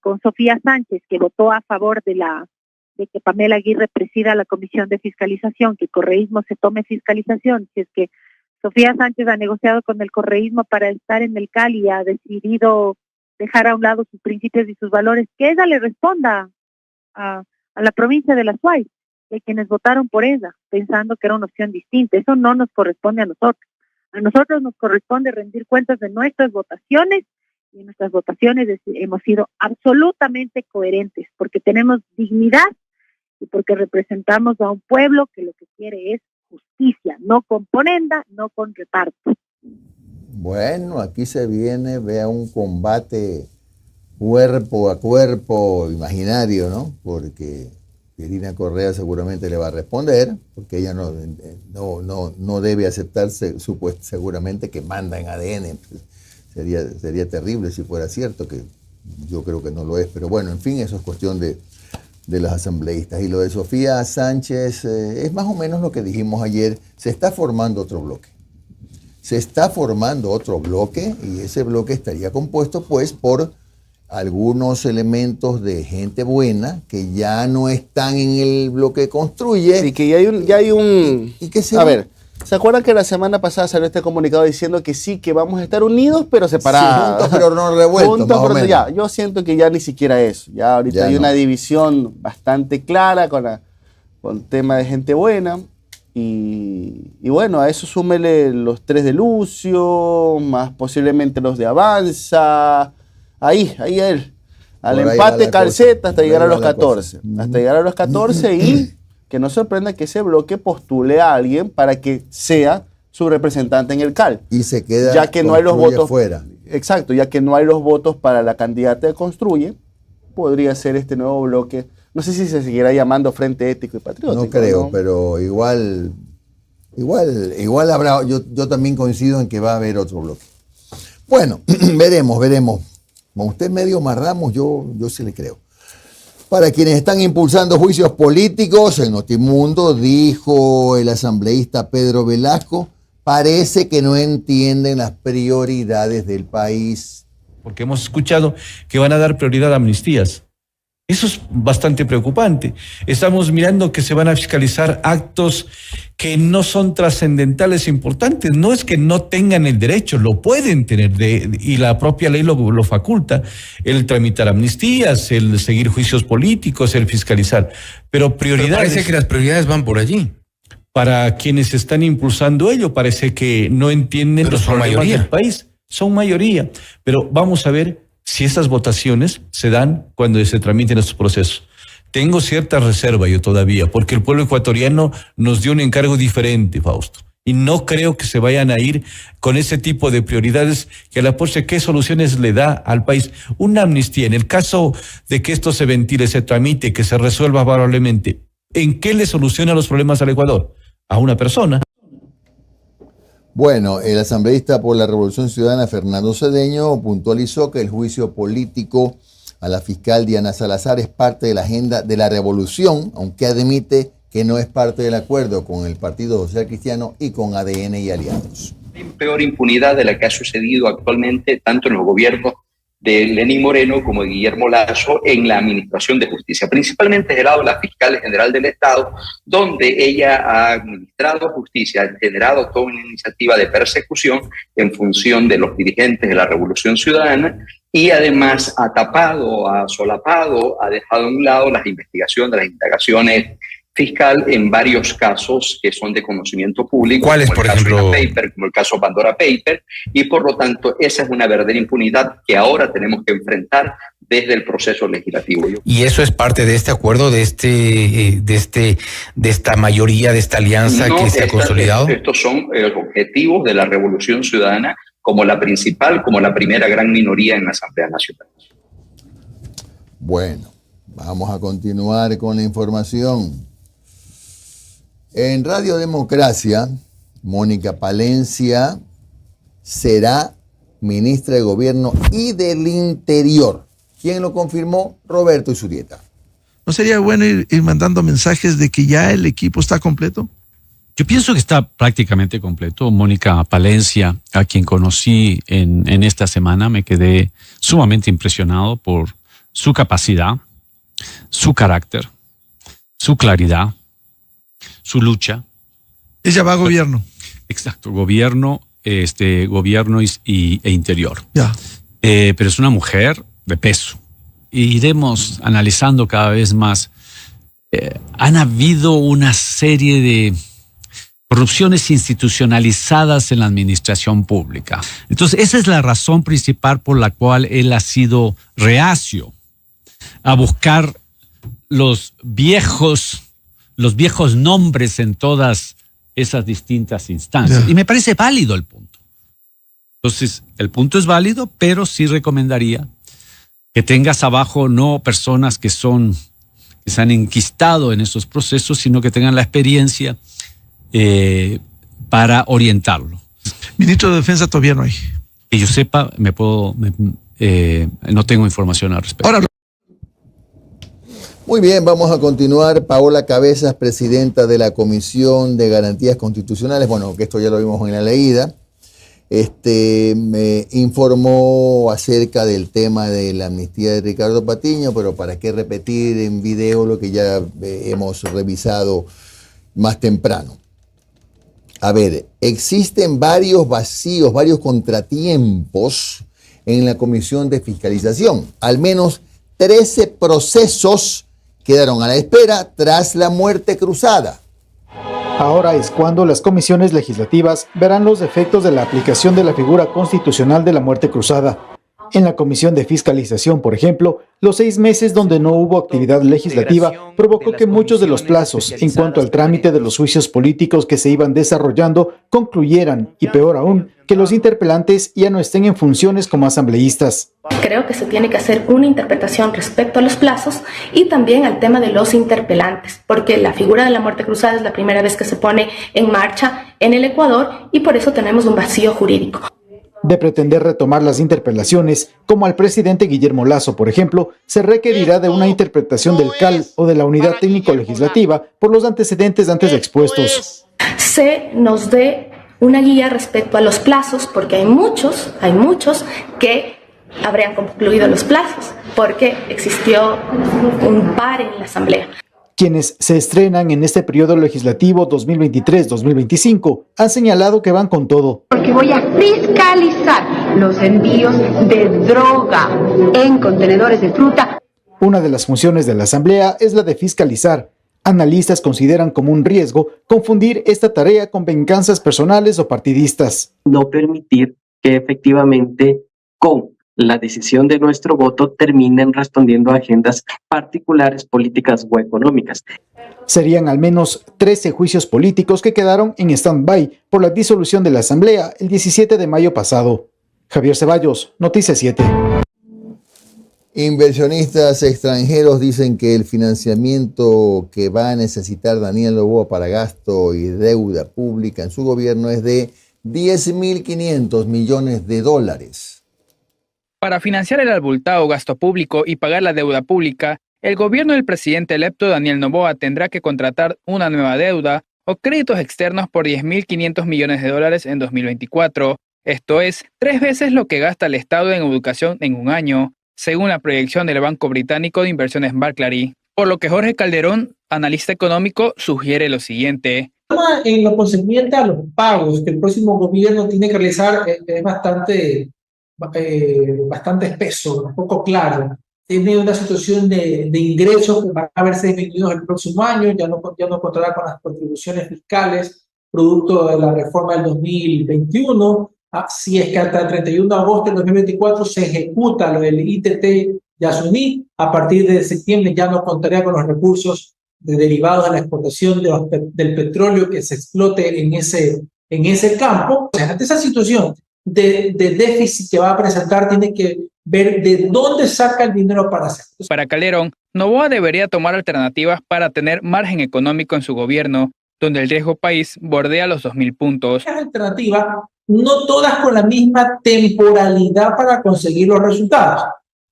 con Sofía Sánchez, que votó a favor de que Pamela Aguirre presida la Comisión de Fiscalización, que el correísmo se tome fiscalización, si es que Sofía Sánchez ha negociado con el correísmo para estar en el CAL y ha decidido dejar a un lado sus principios y sus valores, que ella le responda a la provincia de La Suay, de quienes votaron por ella, pensando que era una opción distinta. Eso no nos corresponde a nosotros. A nosotros nos corresponde rendir cuentas de nuestras votaciones, y en nuestras votaciones hemos sido absolutamente coherentes, porque tenemos dignidad y porque representamos a un pueblo que lo que quiere es justicia, no con ponenda, no con reparto. Bueno, aquí se viene, vea, un combate cuerpo a cuerpo imaginario, ¿no? Porque Irina Correa seguramente le va a responder, porque ella no debe aceptarse seguramente que manda en ADN. Sería terrible si fuera cierto, que yo creo que no lo es. Pero bueno, en fin, eso es cuestión de los asambleístas. Y lo de Sofía Sánchez es más o menos lo que dijimos ayer. Se está formando otro bloque. Y ese bloque estaría compuesto pues por algunos elementos de gente buena que ya no están en el bloque Construye. Y que ya hay un... Y que a ver, ¿se acuerdan que la semana pasada salió este comunicado diciendo que sí, que vamos a estar unidos pero separados? Sí, juntos pero no revueltos, juntos, más o menos. Ya, yo siento que ya ni siquiera eso. Ya ahorita ya hay no. una división bastante clara con tema de gente buena. Y bueno, a eso súmele los 3 de Lucio, más posiblemente los de Avanza. Ahí él. Al Por ahí empate va calceta hasta Por llegar ahí a los va la 14. cosa. Hasta llegar a los 14 y que no sorprenda que ese bloque postule a alguien para que sea su representante en el CAL. Y se queda, ya que no hay los votos fuera. Exacto, ya que no hay los votos para la candidata de Construye, podría ser este nuevo bloque. No sé si se seguirá llamando Frente Ético y Patriótico. No creo, ¿no? pero igual habrá, yo también coincido en que va a haber otro bloque. Bueno, veremos. Como usted es medio marramos, yo sí le creo. Para quienes están impulsando juicios políticos, en Notimundo dijo el asambleísta Pedro Velasco, parece que no entienden las prioridades del país. Porque hemos escuchado que van a dar prioridad a amnistías. Eso es bastante preocupante. Estamos mirando que se van a fiscalizar actos que no son trascendentales e importantes. No es que no tengan el derecho, lo pueden tener, y la propia ley lo faculta, el tramitar amnistías, el seguir juicios políticos, el fiscalizar. Pero prioridades... Pero parece que las prioridades van por allí. Para quienes están impulsando ello, parece que no entienden Pero los son problemas mayoría. del país. Son mayoría. Pero vamos a ver si estas votaciones se dan cuando se tramiten estos procesos. Tengo cierta reserva yo todavía, porque el pueblo ecuatoriano nos dio un encargo diferente, Fausto. Y no creo que se vayan a ir con ese tipo de prioridades que a la postre, ¿qué soluciones le da al país? Una amnistía, en el caso de que esto se ventile, se tramite, que se resuelva favorablemente, ¿en qué le soluciona los problemas al Ecuador? A una persona. Bueno, el asambleísta por la Revolución Ciudadana, Fernando Cedeño, puntualizó que el juicio político a la fiscal Diana Salazar es parte de la agenda de la revolución, aunque admite que no es parte del acuerdo con el Partido Social Cristiano y con ADN y aliados. Hay peor impunidad de la que ha sucedido actualmente tanto en los gobiernos de Lenín Moreno como de Guillermo Lasso en la administración de justicia, principalmente del lado de la fiscal general del Estado, donde ella ha administrado justicia, ha generado toda una iniciativa de persecución en función de los dirigentes de la Revolución Ciudadana y además ha tapado, ha solapado, ha dejado a un lado las investigaciones, las indagaciones fiscal en varios casos que son de conocimiento público, ¿cuáles, como el por caso ejemplo? Paper, como el caso Pandora Paper, y por lo tanto esa es una verdadera impunidad que ahora tenemos que enfrentar desde el proceso legislativo. Y eso es parte de este acuerdo, de esta mayoría, de esta alianza que se ha consolidado. Estos son los objetivos de la Revolución Ciudadana como la principal, como la primera gran minoría en la Asamblea Nacional. Bueno, vamos a continuar con la información. En Radio Democracia, Mónica Palencia será ministra de Gobierno y del Interior. ¿Quién lo confirmó? Roberto Isurieta. ¿No sería bueno ir mandando mensajes de que ya el equipo está completo? Yo pienso que está prácticamente completo. Mónica Palencia, a quien conocí en esta semana, me quedé sumamente impresionado por su capacidad, su carácter, su claridad, su lucha. Ella va a gobierno. Exacto, gobierno e interior. Ya. Pero es una mujer de peso. Iremos analizando cada vez más. Han habido una serie de corrupciones institucionalizadas en la administración pública. Entonces, esa es la razón principal por la cual él ha sido reacio a buscar los viejos nombres en todas esas distintas instancias. Y me parece válido el punto. Entonces, el punto es válido, pero sí recomendaría que tengas abajo no personas que son que se han enquistado en esos procesos, sino que tengan la experiencia para orientarlo. Ministro de Defensa todavía no hay. Que yo sepa, no tengo información al respecto. Ahora, muy bien, vamos a continuar. Paola Cabezas, presidenta de la Comisión de Garantías Constitucionales, bueno, que esto ya lo vimos en la leída, me informó acerca del tema de la amnistía de Ricardo Patiño, pero para qué repetir en video lo que ya hemos revisado más temprano. A ver, existen varios vacíos, varios contratiempos en la Comisión de Fiscalización. Al menos 13 procesos quedaron a la espera tras la muerte cruzada. Ahora es cuando las comisiones legislativas verán los efectos de la aplicación de la figura constitucional de la muerte cruzada. En la Comisión de Fiscalización, por ejemplo, los 6 meses donde no hubo actividad legislativa provocó que muchos de los plazos en cuanto al trámite de los juicios políticos que se iban desarrollando concluyeran y, peor aún, que los interpelantes ya no estén en funciones como asambleístas. Creo que se tiene que hacer una interpretación respecto a los plazos y también al tema de los interpelantes, porque la figura de la muerte cruzada es la primera vez que se pone en marcha en el Ecuador y por eso tenemos un vacío jurídico. De pretender retomar las interpelaciones, como al presidente Guillermo Lasso, por ejemplo, se requerirá de una interpretación del CAL o de la Unidad Técnico-Legislativa por los antecedentes antes expuestos. Se nos dé una guía respecto a los plazos, porque hay muchos que habrían concluido los plazos, porque existió un par en la Asamblea. Quienes se estrenan en este periodo legislativo 2023-2025 han señalado que van con todo. Porque voy a fiscalizar los envíos de droga en contenedores de fruta. Una de las funciones de la Asamblea es la de fiscalizar. Analistas consideran como un riesgo confundir esta tarea con venganzas personales o partidistas. No permitir que efectivamente con la decisión de nuestro voto terminen respondiendo a agendas particulares, políticas o económicas. Serían al menos 13 juicios políticos que quedaron en stand-by por la disolución de la Asamblea el 17 de mayo pasado. Javier Ceballos, Noticias 7. Inversionistas extranjeros dicen que el financiamiento que va a necesitar Daniel Noboa para gasto y deuda pública en su gobierno es de $10.500 millones. Para financiar el abultado gasto público y pagar la deuda pública, el gobierno del presidente electo Daniel Noboa tendrá que contratar una nueva deuda o créditos externos por $10.500 millones en 2024. Esto es 3 veces lo que gasta el Estado en educación en un año, según la proyección del Banco Británico de Inversiones Barclays. Por lo que Jorge Calderón, analista económico, sugiere lo siguiente. En lo concerniente a los pagos que el próximo gobierno tiene que realizar es bastante espeso, un poco claro. Tiene una situación de ingresos que van a verse disminuidos el próximo año, ya no contará con las contribuciones fiscales producto de la reforma del 2021. Si es que hasta el 31 de agosto del 2024 se ejecuta lo del ITT Yasuní, a partir de septiembre ya no contaría con los recursos derivados de la exportación del petróleo que se explote en ese campo. O sea, ante esa situación de déficit que va a presentar, tiene que ver de dónde saca el dinero para hacerlo. Para Calderón, Noboa debería tomar alternativas para tener margen económico en su gobierno, donde el riesgo país bordea los 2.000 puntos. Las alternativas, no todas con la misma temporalidad para conseguir los resultados.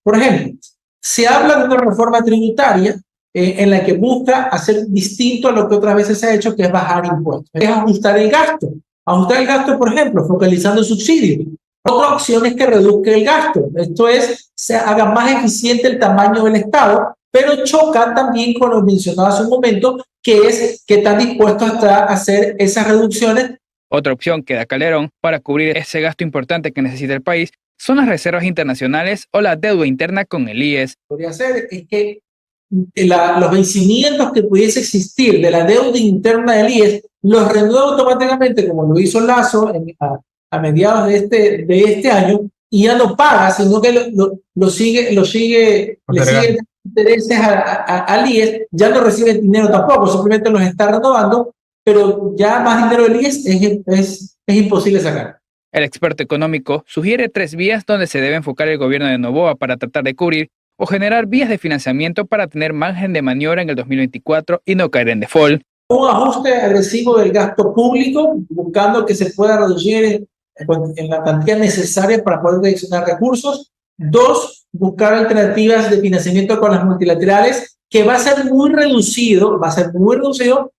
Por ejemplo, se habla de una reforma tributaria en la que busca hacer distinto a lo que otras veces se ha hecho, que es bajar impuestos. Es ajustar el gasto. Ajustar el gasto, por ejemplo, focalizando subsidios. Otra opción es que reduzca el gasto. Esto es, se haga más eficiente el tamaño del Estado, pero choca también con lo mencionado hace un momento, que es que están dispuestos a hacer esas reducciones. Otra opción que da Calderón para cubrir ese gasto importante que necesita el país son las reservas internacionales o la deuda interna con el IES. Podría ser es que los vencimientos que pudiese existir de la deuda interna del IES los renueva automáticamente, como lo hizo Lasso a mediados de este año, y ya no paga, sino que le sigue intereses al IES, ya no recibe el dinero tampoco, simplemente los está renovando, pero ya más dinero del IES es imposible sacar. El experto económico sugiere 3 vías donde se debe enfocar el gobierno de Noboa para tratar de cubrir o generar vías de financiamiento para tener margen de maniobra en el 2024 y no caer en default. Un ajuste agresivo del gasto público, buscando que se pueda reducir en la cantidad necesaria para poder direccionar recursos. 2, buscar alternativas de financiamiento con las multilaterales, que va a ser muy reducido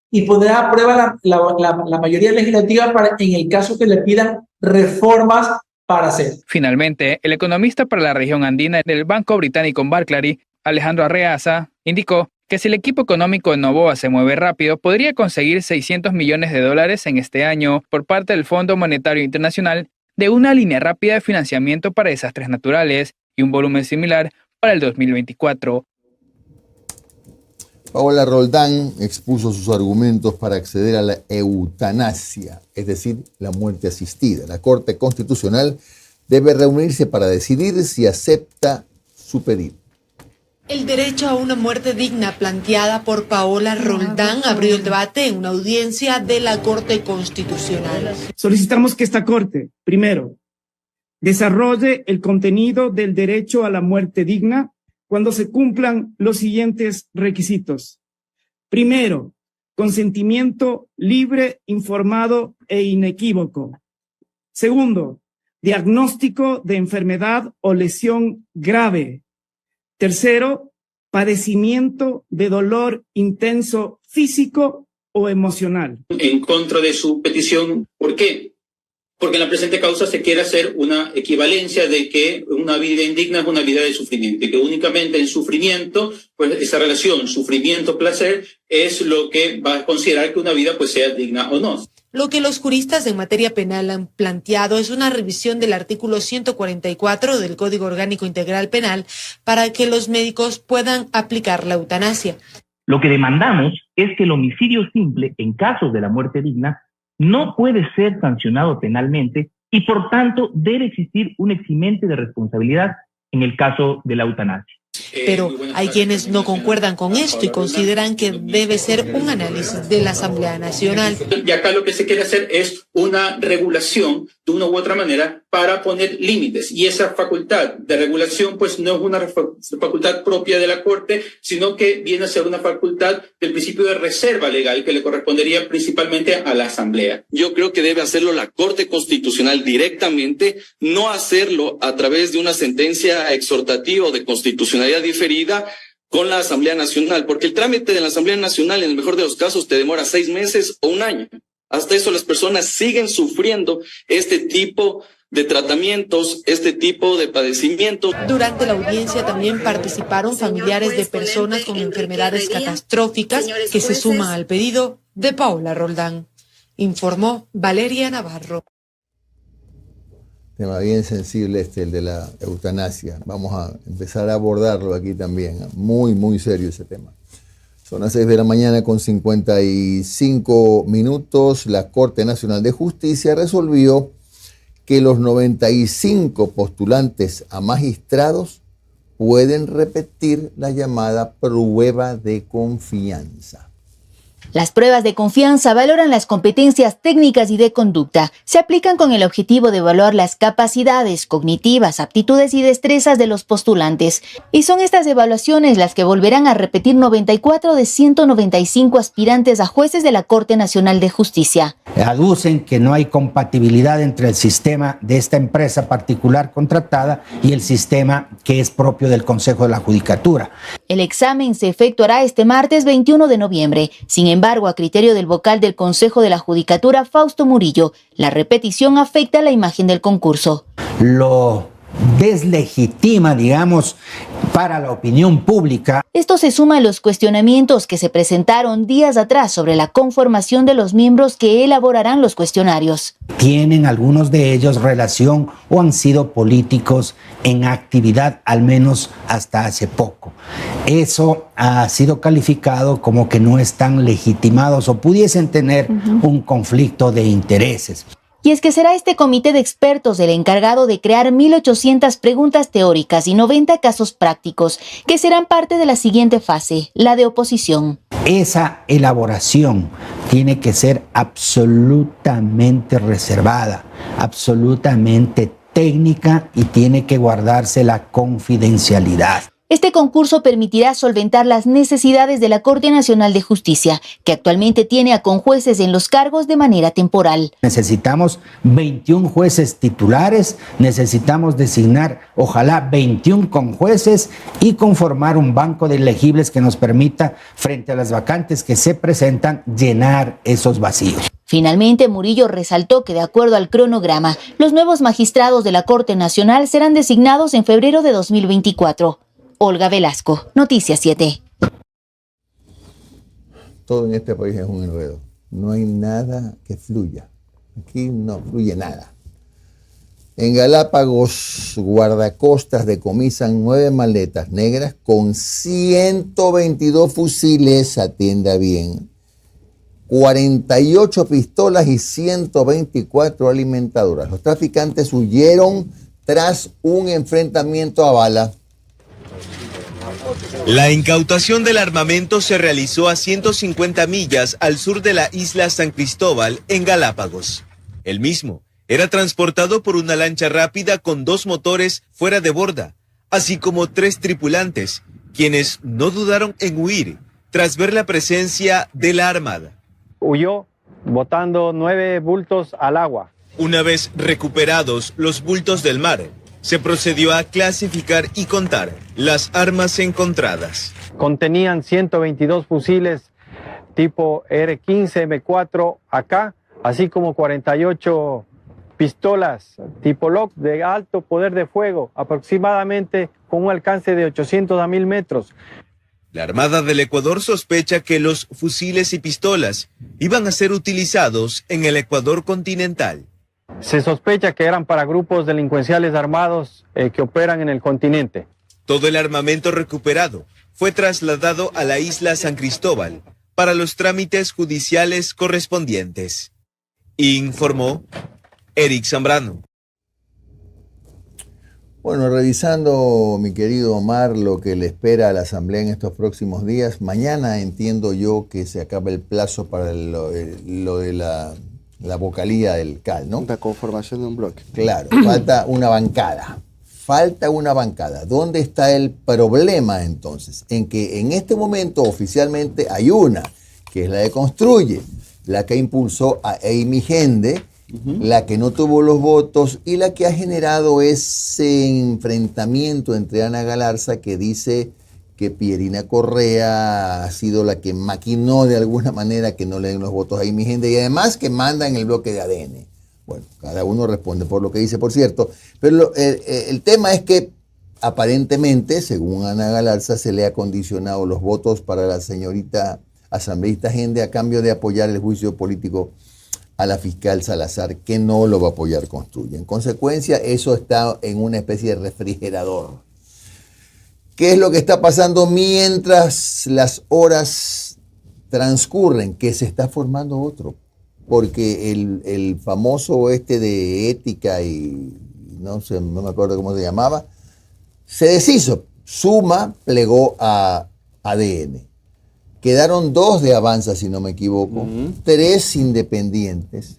y pondrá a prueba la mayoría legislativa en el caso que le pidan reformas para hacer. Finalmente, el economista para la región andina del Banco Británico Barclays, Alejandro Arreaza, indicó que si el equipo económico de Noboa se mueve rápido, podría conseguir $600 millones en este año por parte del Fondo Monetario Internacional de una línea rápida de financiamiento para desastres naturales y un volumen similar para el 2024. Paola Roldán expuso sus argumentos para acceder a la eutanasia, es decir, la muerte asistida. La Corte Constitucional debe reunirse para decidir si acepta su pedido. El derecho a una muerte digna planteada por Paola Roldán abrió el debate en una audiencia de la Corte Constitucional. Solicitamos que esta Corte, primero, desarrolle el contenido del derecho a la muerte digna cuando se cumplan los siguientes requisitos. Primero, consentimiento libre, informado e inequívoco. Segundo, diagnóstico de enfermedad o lesión grave. Tercero, padecimiento de dolor intenso físico o emocional. En contra de su petición, ¿por qué? Porque en la presente causa se quiere hacer una equivalencia de que una vida indigna es una vida de sufrimiento, y que únicamente en sufrimiento, pues esa relación sufrimiento-placer es lo que va a considerar que una vida pues sea digna o no. Lo que los juristas en materia penal han planteado es una revisión del artículo 144 del Código Orgánico Integral Penal para que los médicos puedan aplicar la eutanasia. Lo que demandamos es que el homicidio simple, en casos de la muerte digna, no puede ser sancionado penalmente y por tanto debe existir un eximente de responsabilidad en el caso de la eutanasia. Pero hay quienes no concuerdan con esto y consideran que debe ser un análisis de la Asamblea Nacional. Y acá lo que se quiere hacer es una regulación de una u otra manera para poner límites. Y esa facultad de regulación pues no es una facultad propia de la Corte, sino que viene a ser una facultad del principio de reserva legal que le correspondería principalmente a la Asamblea. Yo creo que debe hacerlo la Corte Constitucional directamente, no hacerlo a través de una sentencia exhortativa o de constitucionalidad diferida con la Asamblea Nacional, porque el trámite de la Asamblea Nacional en el mejor de los casos te demora 6 meses o 1 año. Hasta eso las personas siguen sufriendo este tipo de tratamientos, este tipo de padecimientos. Durante la audiencia también participaron familiares de personas con enfermedades catastróficas que se suman al pedido de Paola Roldán. Informó Valeria Navarro. Tema bien sensible el de la eutanasia. Vamos a empezar a abordarlo aquí también. Muy, muy serio ese tema. Son las 6 de la mañana con 55 minutos. La Corte Nacional de Justicia resolvió que los 95 postulantes a magistrados pueden repetir la llamada prueba de confianza. Las pruebas de confianza valoran las competencias técnicas y de conducta. Se aplican con el objetivo de evaluar las capacidades cognitivas, aptitudes y destrezas de los postulantes. Y son estas evaluaciones las que volverán a repetir 94 de 195 aspirantes a jueces de la Corte Nacional de Justicia. Aducen que no hay compatibilidad entre el sistema de esta empresa particular contratada y el sistema que es propio del Consejo de la Judicatura. El examen se efectuará este martes 21 de noviembre. Sin embargo, a criterio del vocal del Consejo de la Judicatura, Fausto Murillo, la repetición afecta la imagen del concurso. Lo deslegitima, digamos, para la opinión pública. Esto se suma a los cuestionamientos que se presentaron días atrás sobre la conformación de los miembros que elaborarán los cuestionarios. Tienen algunos de ellos relación o han sido políticos en actividad, al menos hasta hace poco. Eso ha sido calificado como que no están legitimados o pudiesen tener un conflicto de intereses. Y es que será este comité de expertos el encargado de crear 1.800 preguntas teóricas y 90 casos prácticos, que serán parte de la siguiente fase, la de oposición. Esa elaboración tiene que ser absolutamente reservada, absolutamente técnica y tiene que guardarse la confidencialidad. Este concurso permitirá solventar las necesidades de la Corte Nacional de Justicia, que actualmente tiene a conjueces en los cargos de manera temporal. Necesitamos 21 jueces titulares, necesitamos designar ojalá 21 conjueces y conformar un banco de elegibles que nos permita, frente a las vacantes que se presentan, llenar esos vacíos. Finalmente, Murillo resaltó que, de acuerdo al cronograma, los nuevos magistrados de la Corte Nacional serán designados en febrero de 2024. Olga Velasco, Noticias 7. Todo en este país es un enredo. No hay nada que fluya. Aquí no fluye nada. En Galápagos, guardacostas decomisan 9 maletas negras con 122 fusiles, atienda bien, 48 pistolas y 124 alimentadoras. Los traficantes huyeron tras un enfrentamiento a bala. La incautación del armamento se realizó a 150 millas al sur de la isla San Cristóbal, en Galápagos. El mismo era transportado por una lancha rápida con 2 motores fuera de borda, así como 3 tripulantes, quienes no dudaron en huir tras ver la presencia de la Armada. Huyó botando 9 bultos al agua. Una vez recuperados los bultos del mar, se procedió a clasificar y contar las armas encontradas. Contenían 122 fusiles tipo R15 M4 AK, así como 48 pistolas tipo Glock de alto poder de fuego, aproximadamente con un alcance de 800 a 1000 metros. La Armada del Ecuador sospecha que los fusiles y pistolas iban a ser utilizados en el Ecuador continental. Se sospecha que eran para grupos delincuenciales armados que operan en el continente. Todo el armamento recuperado fue trasladado a la isla San Cristóbal para los trámites judiciales correspondientes. Informó Eric Zambrano. Bueno, revisando, mi querido Omar, lo que le espera a la Asamblea en estos próximos días, mañana entiendo yo que se acaba el plazo para lo de la vocalía del CAL, ¿no? La conformación de un bloque. Claro, falta una bancada. Falta una bancada. ¿Dónde está el problema entonces? En que en este momento oficialmente hay una, que es la de Construye, la que impulsó a Amy Gende, la que no tuvo los votos y la que ha generado ese enfrentamiento entre Ana Galarza, que dice que Pierina Correa ha sido la que maquinó de alguna manera que no le den los votos a Amy Gende y además que manda en el bloque de ADN. Bueno, cada uno responde por lo que dice, por cierto, pero el tema es que aparentemente, según Ana Galarza, se le ha condicionado los votos para la señorita asambleísta Gende a cambio de apoyar el juicio político a la fiscal Salazar, que no lo va a apoyar Construye. En consecuencia, eso está en una especie de refrigerador. ¿Qué es lo que está pasando mientras las horas transcurren? Que se está formando otro. Porque el famoso de ética y no me acuerdo cómo se llamaba, se deshizo. Suma plegó a ADN. Quedaron 2 de Avanza, si no me equivoco, 3 independientes.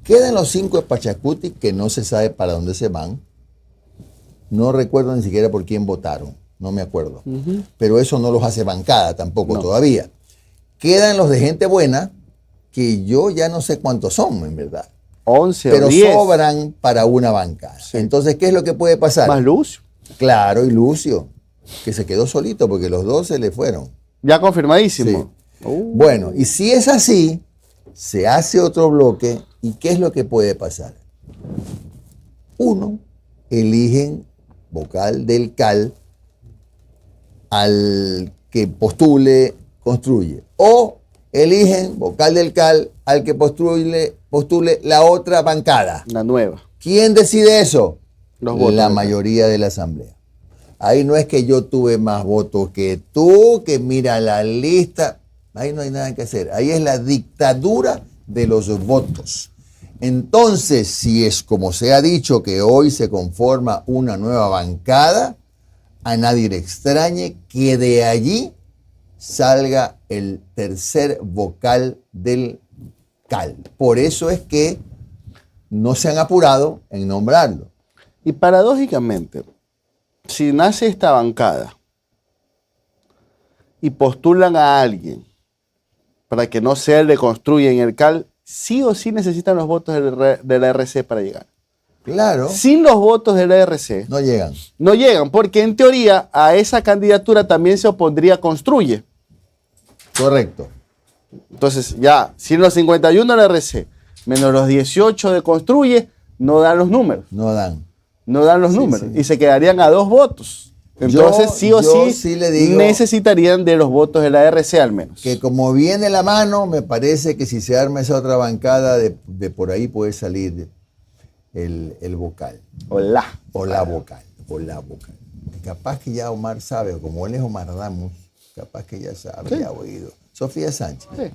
Quedan los 5 de Pachacuti, que no se sabe para dónde se van. No recuerdo ni siquiera por quién votaron, no me acuerdo. Pero eso no los hace bancada tampoco todavía. Quedan los de Gente Buena, que yo ya no sé cuántos son, en verdad. 11 pero o 10. Sobran para una bancada. Sí. Entonces, ¿qué es lo que puede pasar? Más Lucio. Claro, y Lucio, que se quedó solito porque los 2 se le fueron. Ya confirmadísimo. Sí. Bueno, y si es así, se hace otro bloque, ¿y qué es lo que puede pasar? 1, eligen vocal del CAL al que postule Construye. O eligen vocal del CAL al que postule la otra bancada. La nueva. ¿Quién decide eso? Los votos. La mayoría de la Asamblea. Ahí no es que yo tuve más votos que tú, que mira la lista. Ahí no hay nada que hacer. Ahí es la dictadura de los votos. Entonces, si es como se ha dicho que hoy se conforma una nueva bancada, a nadie le extrañe que de allí salga el tercer vocal del CAL. Por eso es que no se han apurado en nombrarlo. Y paradójicamente, si nace esta bancada y postulan a alguien para que no se reconstruya en el CAL, sí o sí necesitan los votos de la RC para llegar. Claro. Sin los votos de la RC. No llegan. No llegan, porque en teoría a esa candidatura también se opondría Construye. Correcto. Entonces ya, sin los 51 de la RC, menos los 18 de Construye, no dan los números. No dan. No dan los números. Sí. Y se quedarían a 2 votos. Entonces sí o sí le digo necesitarían de los votos de la RC al menos. Que como viene la mano, me parece que si se arma esa otra bancada de por ahí puede salir el vocal. O la vocal. Capaz que ya Omar sabe, como él es Omar Ramos, capaz que ya sabe, ya ha oído. Sofía Sánchez. Sí.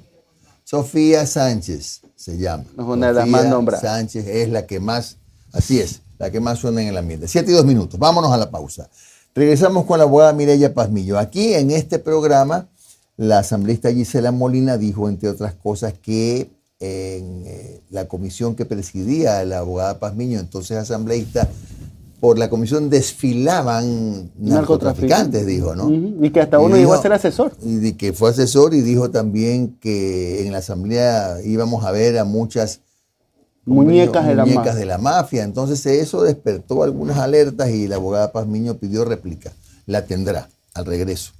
Sofía Sánchez se llama. Es una de las más nombradas. Sánchez es la que más, así es, la que más suena en el ambiente. 7:02. Vámonos a la pausa. Regresamos con la abogada Mireya Pazmiño. Aquí en este programa, la asambleísta Gisela Molina dijo, entre otras cosas, que en la comisión que presidía la abogada Pazmiño, entonces asambleísta, por la comisión desfilaban narcotraficantes, dijo, ¿no? Y que hasta uno llegó a ser asesor. Y que fue asesor, y dijo también que en la asamblea íbamos a ver a muchas muñecas de la mafia. Entonces eso despertó algunas alertas y la abogada Pazmiño pidió réplica. La tendrá al regreso.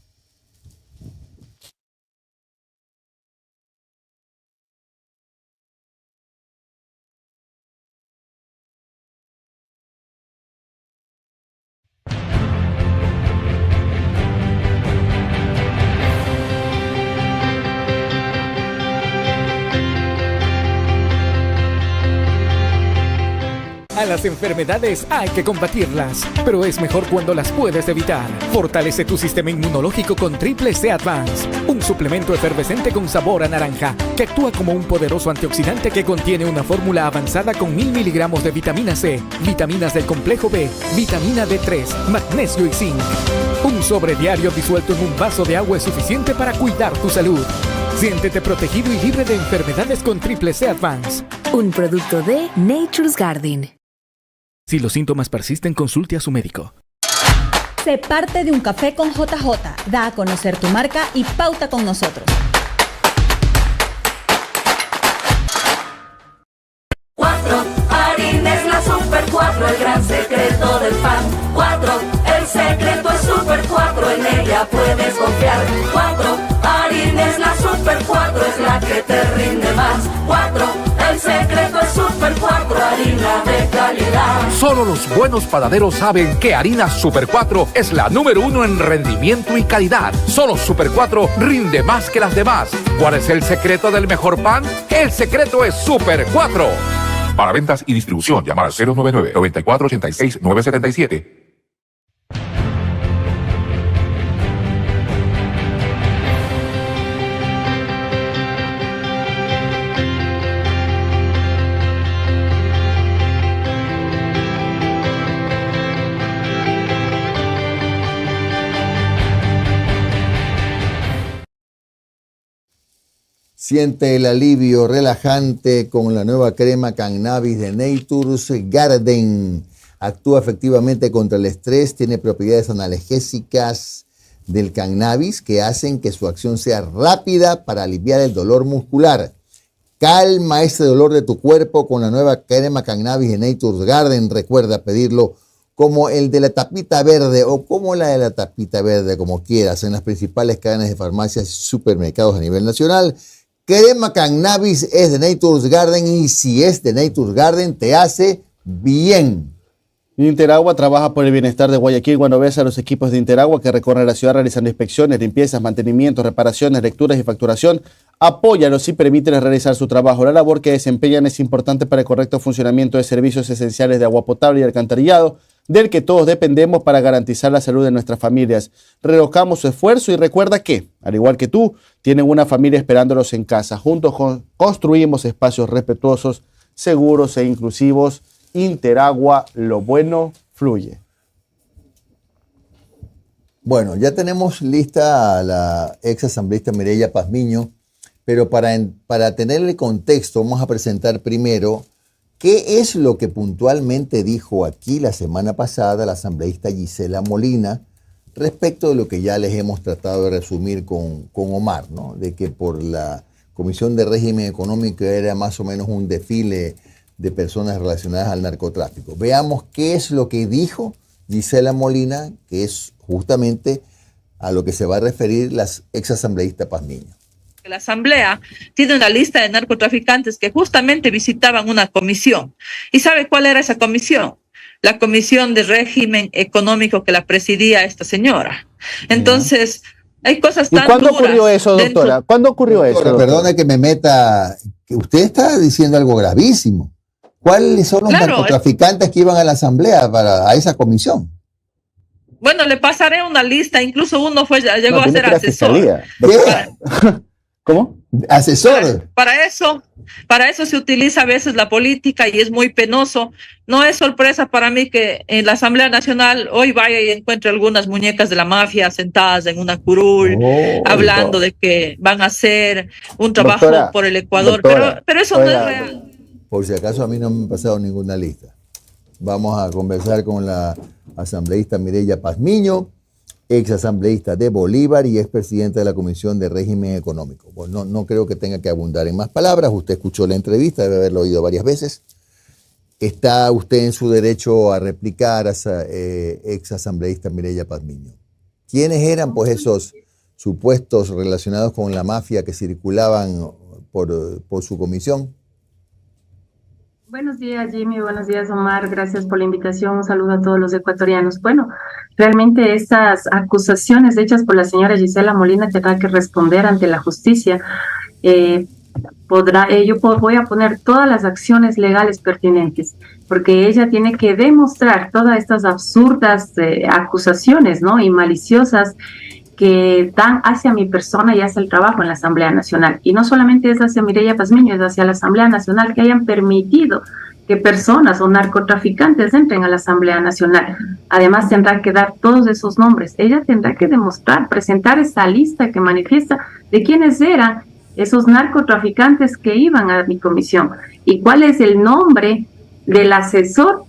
A las enfermedades hay que combatirlas, pero es mejor cuando las puedes evitar. Fortalece tu sistema inmunológico con Triple C Advance, un suplemento efervescente con sabor a naranja, que actúa como un poderoso antioxidante que contiene una fórmula avanzada con 1000 miligramos de vitamina C, vitaminas del complejo B, vitamina D3, magnesio y zinc. Un sobre diario disuelto en un vaso de agua es suficiente para cuidar tu salud. Siéntete protegido y libre de enfermedades con Triple C Advance. Un producto de Nature's Garden. Si los síntomas persisten, consulte a su médico. Sé parte de un café con JJ. Da a conocer tu marca y pauta con nosotros. 4, harina es la Super 4, el gran secreto del pan. 4, el secreto es Super 4, en ella puedes confiar. 4, harina es la Super 4, es la que te rinde más. 4, el secreto es Super 4, harina de calidad. Solo los buenos panaderos saben que harina Super 4 es la número 1 en rendimiento y calidad. Solo Super 4 rinde más que las demás. ¿Cuál es el secreto del mejor pan? El secreto es Super 4. Para ventas y distribución, llamar al 099-9486-977. Siente el alivio relajante con la nueva crema Cannabis de Nature's Garden. Actúa efectivamente contra el estrés, tiene propiedades analgésicas del cannabis que hacen que su acción sea rápida para aliviar el dolor muscular. Calma ese dolor de tu cuerpo con la nueva crema Cannabis de Nature's Garden. Recuerda pedirlo como el de la tapita verde o como la de la tapita verde, como quieras, en las principales cadenas de farmacias y supermercados a nivel nacional. Crema Cannabis es de Nature's Garden y si es de Nature's Garden te hace bien. Interagua trabaja por el bienestar de Guayaquil cuando ves a los equipos de Interagua que recorren la ciudad realizando inspecciones, limpiezas, mantenimientos, reparaciones, lecturas y facturación. Apóyalos y permíteles realizar su trabajo. La labor que desempeñan es importante para el correcto funcionamiento de servicios esenciales de agua potable y alcantarillado, del que todos dependemos para garantizar la salud de nuestras familias. Relojamos su esfuerzo y recuerda que, al igual que tú, tienen una familia esperándolos en casa. Juntos construimos espacios respetuosos, seguros e inclusivos. Interagua, lo bueno fluye. Bueno, ya tenemos lista a la ex asambleísta Mireya Pazmiño, pero para tenerle contexto vamos a presentar primero qué es lo que puntualmente dijo aquí la semana pasada la asambleísta Gisela Molina respecto de lo que ya les hemos tratado de resumir con Omar, ¿no? De que por la Comisión de Régimen Económico era más o menos un desfile de personas relacionadas al narcotráfico. Veamos qué es lo que dijo Gisela Molina, que es justamente a lo que se va a referir la exasambleísta Pazmiño. La Asamblea tiene una lista de narcotraficantes que justamente visitaban una comisión. ¿Y sabe cuál era esa comisión? La Comisión de Régimen Económico que la presidía esta señora. Entonces, hay cosas tan duras. ¿Y cuándo ocurrió eso, doctora? ¿Cuándo ocurrió eso? Perdona que me meta, que usted está diciendo algo gravísimo. ¿Cuáles son los narcotraficantes que iban a la Asamblea, a esa comisión? Bueno, le pasaré una lista, incluso uno llegó a ser asesor. ¿Cómo? Asesor. Para eso se utiliza a veces la política y es muy penoso. No es sorpresa para mí que en la Asamblea Nacional hoy vaya y encuentre algunas muñecas de la mafia sentadas en una curul, hablando de que van a hacer un trabajo por el Ecuador, pero eso no es real. Por si acaso a mí no me han pasado ninguna lista. Vamos a conversar con la asambleísta Mireya Pazmiño, ex asambleísta de Bolívar y ex presidenta de la Comisión de Régimen Económico. Bueno, no creo que tenga que abundar en más palabras. Usted escuchó la entrevista, debe haberlo oído varias veces. Está usted en su derecho a replicar a esa ex asambleísta Mireya Pazmiño. ¿Quiénes eran pues esos supuestos relacionados con la mafia que circulaban por su comisión? Buenos días, Jimmy. Buenos días, Omar. Gracias por la invitación. Un saludo a todos los ecuatorianos. Bueno, realmente estas acusaciones hechas por la señora Gisela Molina tendrá que responder ante la justicia. Voy a poner todas las acciones legales pertinentes, porque ella tiene que demostrar todas estas absurdas acusaciones, ¿no? Y maliciosas que dan hacia mi persona y hacia el trabajo en la Asamblea Nacional. Y no solamente es hacia Mireya Pazmiño, es hacia la Asamblea Nacional, que hayan permitido que personas o narcotraficantes entren a la Asamblea Nacional. Además tendrá que dar todos esos nombres. Ella tendrá que demostrar, presentar esa lista que manifiesta de quiénes eran esos narcotraficantes que iban a mi comisión y cuál es el nombre del asesor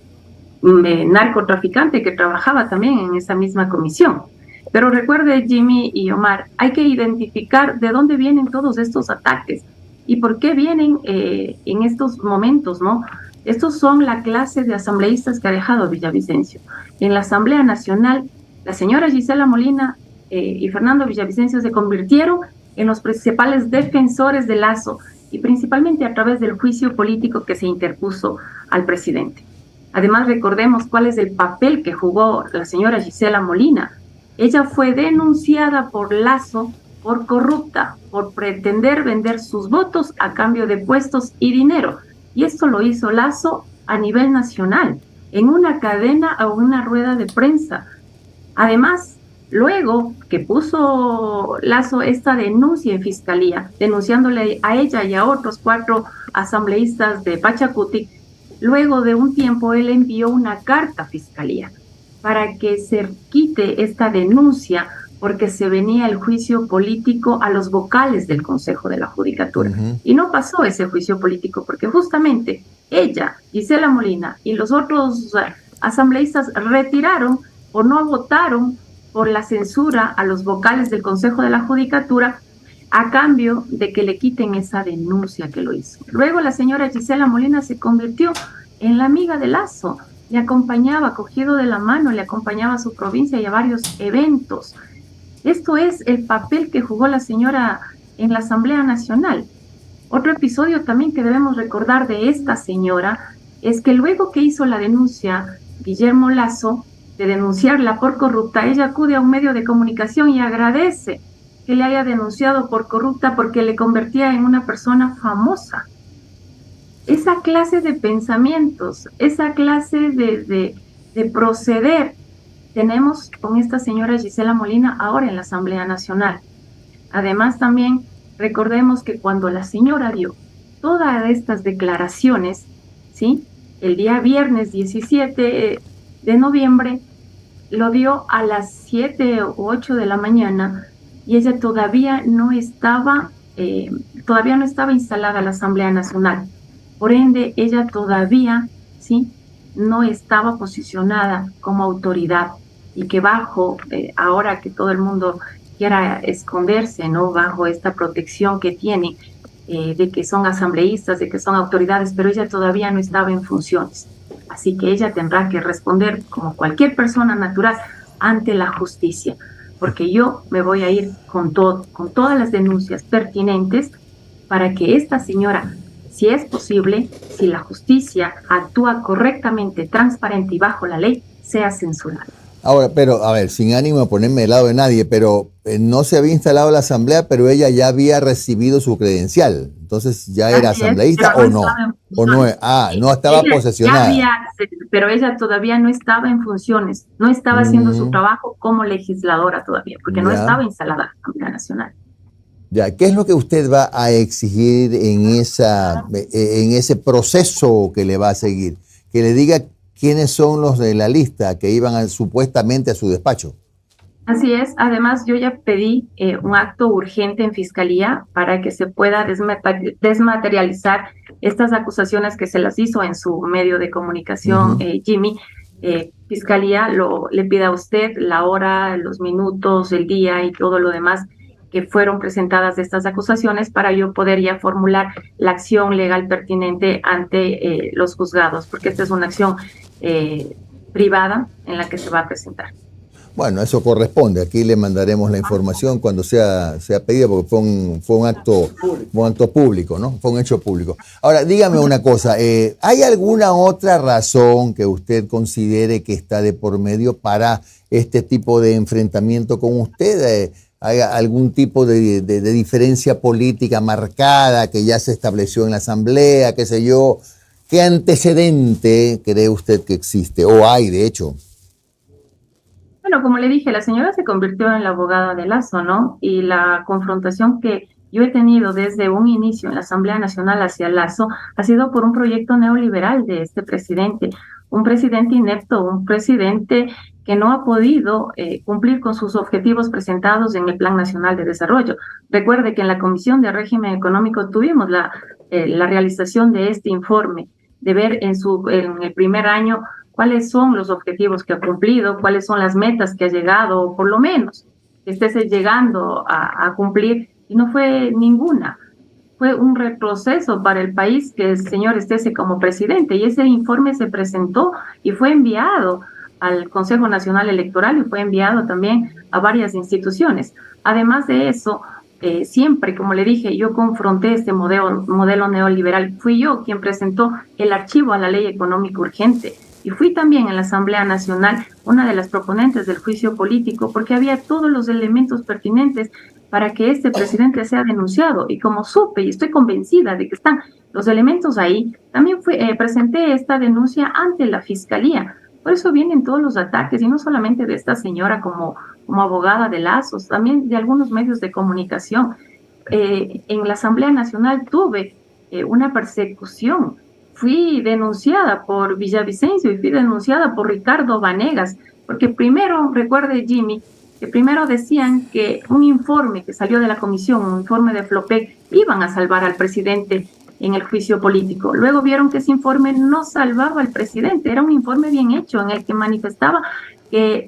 narcotraficante que trabajaba también en esa misma comisión. Pero recuerde, Jimmy y Omar, hay que identificar de dónde vienen todos estos ataques y por qué vienen en estos momentos, ¿no? Estos son la clase de asambleístas que ha dejado Villavicencio. En la Asamblea Nacional, la señora Gisela Molina y Fernando Villavicencio se convirtieron en los principales defensores de Lazo y principalmente a través del juicio político que se interpuso al presidente. Además, recordemos cuál es el papel que jugó la señora Gisela Molina. Ella fue denunciada por Lazo por corrupta, por pretender vender sus votos a cambio de puestos y dinero. Y esto lo hizo Lazo a nivel nacional, en una cadena o una rueda de prensa. Además, luego que puso Lazo esta denuncia en fiscalía, denunciándole a ella y a otros 4 asambleístas de Pachacutic, luego de un tiempo él envió una carta a fiscalía para que se quite esta denuncia porque se venía el juicio político a los vocales del Consejo de la Judicatura. Y no pasó ese juicio político porque justamente ella, Gisela Molina y los otros asambleístas retiraron o no votaron por la censura a los vocales del Consejo de la Judicatura a cambio de que le quiten esa denuncia que lo hizo. Luego la señora Gisela Molina se convirtió en la amiga de Lazo, le acompañaba, cogido de la mano, le acompañaba a su provincia y a varios eventos. Esto es el papel que jugó la señora en la Asamblea Nacional. Otro episodio también que debemos recordar de esta señora es que luego que hizo la denuncia Guillermo Lazo, de denunciarla por corrupta, ella acude a un medio de comunicación y agradece que le haya denunciado por corrupta porque le convertía en una persona famosa. Esa clase de pensamientos, esa clase de proceder tenemos con esta señora Gisela Molina ahora en la Asamblea Nacional. Además también recordemos que cuando la señora dio todas estas declaraciones, ¿sí? El día viernes 17 de noviembre, lo dio a las 7 o 8 de la mañana y ella todavía no estaba instalada en la Asamblea Nacional. Por ende, ella todavía, ¿sí?, no estaba posicionada como autoridad. y que bajo, ahora que todo el mundo quiera esconderse, ¿no? Bajo esta protección que tiene, de que son asambleístas, de que son autoridades, pero ella todavía no estaba en funciones. Así que ella tendrá que responder como cualquier persona natural ante la justicia, porque yo me voy a ir con todas las denuncias pertinentes para que esta señora, si es posible, si la justicia actúa correctamente, transparente y bajo la ley, sea censurada. Ahora, pero, a ver, sin ánimo de ponerme del lado de nadie, pero no se había instalado la asamblea, pero ella ya había recibido su credencial. Entonces, ¿ya era asambleísta o no? ¿O no? No estaba posesionada. Pero ella todavía no estaba en funciones, no estaba haciendo su trabajo como legisladora todavía, porque no estaba instalada la Asamblea Nacional. Ya, ¿qué es lo que usted va a exigir en ese proceso que le va a seguir? Que le diga quiénes son los de la lista que iban supuestamente a su despacho. Así es. Además, yo ya pedí un acto urgente en Fiscalía para que se pueda desmaterializar estas acusaciones que se las hizo en su medio de comunicación, Jimmy. Fiscalía le pide a usted la hora, los minutos, el día y todo lo demás que fueron presentadas de estas acusaciones para yo poder ya formular la acción legal pertinente ante los juzgados, porque esta es una acción privada en la que se va a presentar. Bueno, eso corresponde. Aquí le mandaremos la información cuando sea pedida, porque fue un acto público, ¿no? Fue un hecho público. Ahora, dígame una cosa. ¿Hay alguna otra razón que usted considere que está de por medio para este tipo de enfrentamiento con usted? ¿Hay algún tipo de diferencia política marcada que ya se estableció en la Asamblea, qué sé yo? ¿Qué antecedente cree usted que existe o hay, de hecho? Bueno, como le dije, la señora se convirtió en la abogada de Lazo, ¿no? Y la confrontación que yo he tenido desde un inicio en la Asamblea Nacional hacia Lazo ha sido por un proyecto neoliberal de este presidente, un presidente inepto, un presidente que no ha podido cumplir con sus objetivos presentados en el Plan Nacional de Desarrollo. Recuerde que en la Comisión de Régimen Económico tuvimos la realización de este informe, de ver en el primer año cuáles son los objetivos que ha cumplido, cuáles son las metas que ha llegado, o por lo menos que esté llegando a cumplir, y no fue ninguna. Fue un retroceso para el país que el señor esté como presidente, y ese informe se presentó y fue enviado al Consejo Nacional Electoral y fue enviado también a varias instituciones. Además de eso, siempre, como le dije, yo confronté este modelo neoliberal. Fui yo quien presentó el archivo a la ley económica urgente y fui también en la Asamblea Nacional una de las proponentes del juicio político porque había todos los elementos pertinentes para que este presidente sea denunciado. Y como supe y estoy convencida de que están los elementos ahí, también presenté esta denuncia ante la Fiscalía. Por eso vienen todos los ataques, y no solamente de esta señora como abogada de Lazos, también de algunos medios de comunicación. En la Asamblea Nacional tuve una persecución. Fui denunciada por Villavicencio y fui denunciada por Ricardo Vanegas, porque primero, recuerde Jimmy, que primero decían que un informe que salió de la comisión, un informe de Flopec, iban a salvar al presidente en el juicio político. Luego vieron que ese informe no salvaba al presidente, era un informe bien hecho en el que manifestaba que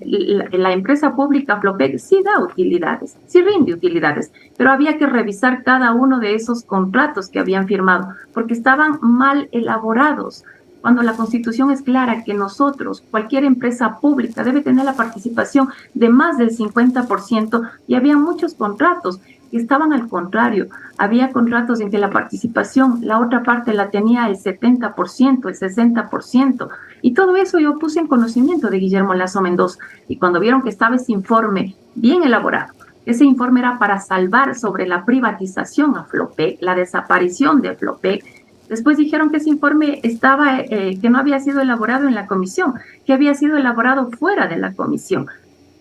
la empresa pública Flopec sí da utilidades, sí rinde utilidades, pero había que revisar cada uno de esos contratos que habían firmado, porque estaban mal elaborados. Cuando la Constitución es clara que nosotros, cualquier empresa pública, debe tener la participación de más del 50%, y había muchos contratos que estaban al contrario. Había contratos en que la participación, la otra parte la tenía el 70%, el 60%, y todo eso yo puse en conocimiento de Guillermo Lasso Mendoza, y cuando vieron que estaba ese informe bien elaborado, ese informe era para salvar sobre la privatización a Flopec, la desaparición de Flopec. Después dijeron que ese informe estaba, que no había sido elaborado en la comisión, que había sido elaborado fuera de la comisión.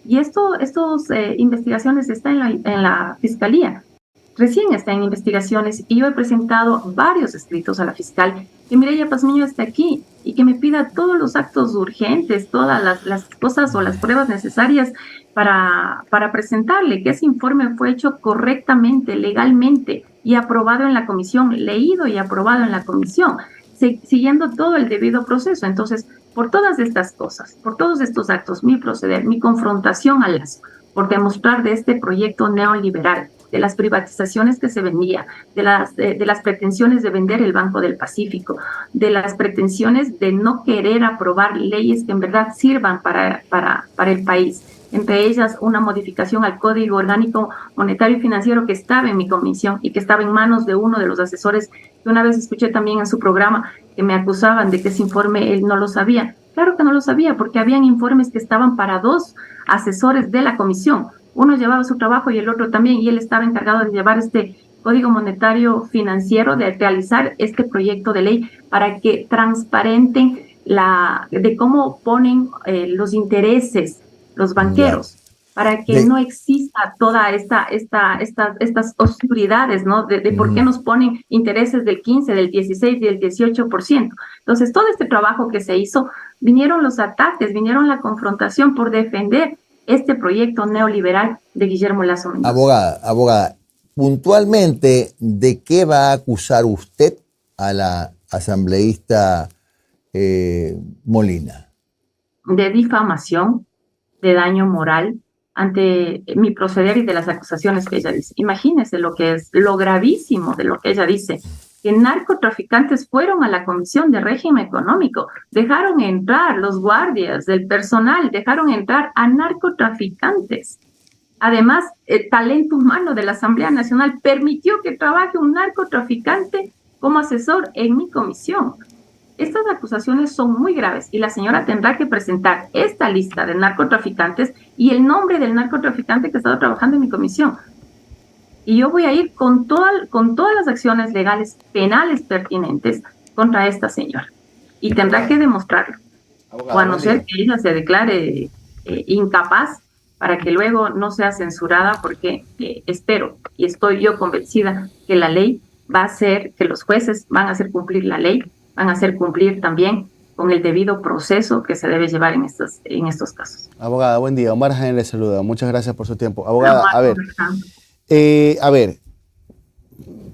Y estas investigaciones están en la Fiscalía. Recién está en investigaciones y yo he presentado varios escritos a la fiscal, que Mireya Pazmiño esté aquí y que me pida todos los actos urgentes, todas las cosas o las pruebas necesarias para presentarle que ese informe fue hecho correctamente, legalmente y aprobado en la comisión, leído y aprobado en la comisión, siguiendo todo el debido proceso. Entonces, Por todas estas cosas, por todos estos actos, mi proceder, mi confrontación al Lazo, por demostrar de este proyecto neoliberal, de las privatizaciones que se vendía, de las pretensiones de vender el Banco del Pacífico, de las pretensiones de no querer aprobar leyes que en verdad sirvan para el país, entre ellas una modificación al Código Orgánico Monetario y Financiero que estaba en mi comisión y que estaba en manos de uno de los asesores que una vez escuché también en su programa que me acusaban de que ese informe él no lo sabía. Claro que no lo sabía, porque habían informes que estaban para 2 asesores de la comisión. Uno llevaba su trabajo y el otro también, y él estaba encargado de llevar este Código Monetario Financiero, de realizar este proyecto de ley para que transparenten de cómo ponen los intereses los banqueros, para que no exista toda estas oscuridades, ¿no? De por qué nos ponen intereses del 15, del 16 y del 18%. Entonces, todo este trabajo que se hizo, vinieron los ataques, vinieron la confrontación por defender este proyecto neoliberal de Guillermo Lazo Mendoza. Abogada, puntualmente, ¿de qué va a acusar usted a la asambleísta Molina? De difamación, de daño moral ante mi proceder y de las acusaciones que ella dice. Imagínese lo que es, lo gravísimo de lo que ella dice, que narcotraficantes fueron a la Comisión de Régimen Económico, dejaron entrar los guardias del personal, dejaron entrar a narcotraficantes. Además, el talento humano de la Asamblea Nacional permitió que trabaje un narcotraficante como asesor en mi comisión. Estas acusaciones son muy graves y la señora tendrá que presentar esta lista de narcotraficantes y el nombre del narcotraficante que ha estado trabajando en mi comisión. Y yo voy a ir con todas las acciones legales, penales pertinentes contra esta señora. Y tendrá que demostrarlo. O a no ser que ella se declare incapaz para que luego no sea censurada, porque espero y estoy yo convencida que la ley va a hacer, que los jueces van a hacer cumplir la ley, van a hacer cumplir también con el debido proceso que se debe llevar en estos casos. Abogada, buen día. Omar Jaén le saluda. Muchas gracias por su tiempo. Abogada, a ver,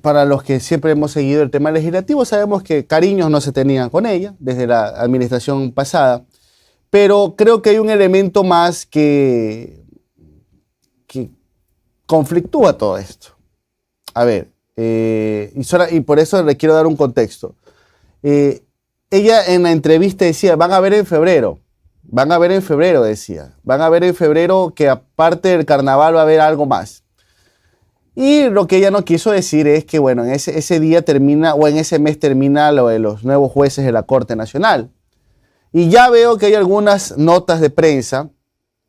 para los que siempre hemos seguido el tema legislativo, sabemos que cariños no se tenían con ella desde la administración pasada, pero creo que hay un elemento más que conflictúa todo esto. A ver, y por eso le quiero dar un contexto. Ella en la entrevista decía, van a ver en febrero, decía. Van a ver en febrero que aparte del carnaval va a haber algo más. Y lo que ella no quiso decir es que, bueno, en ese día termina, o en ese mes termina lo de los nuevos jueces de la Corte Nacional. Y ya veo que hay algunas notas de prensa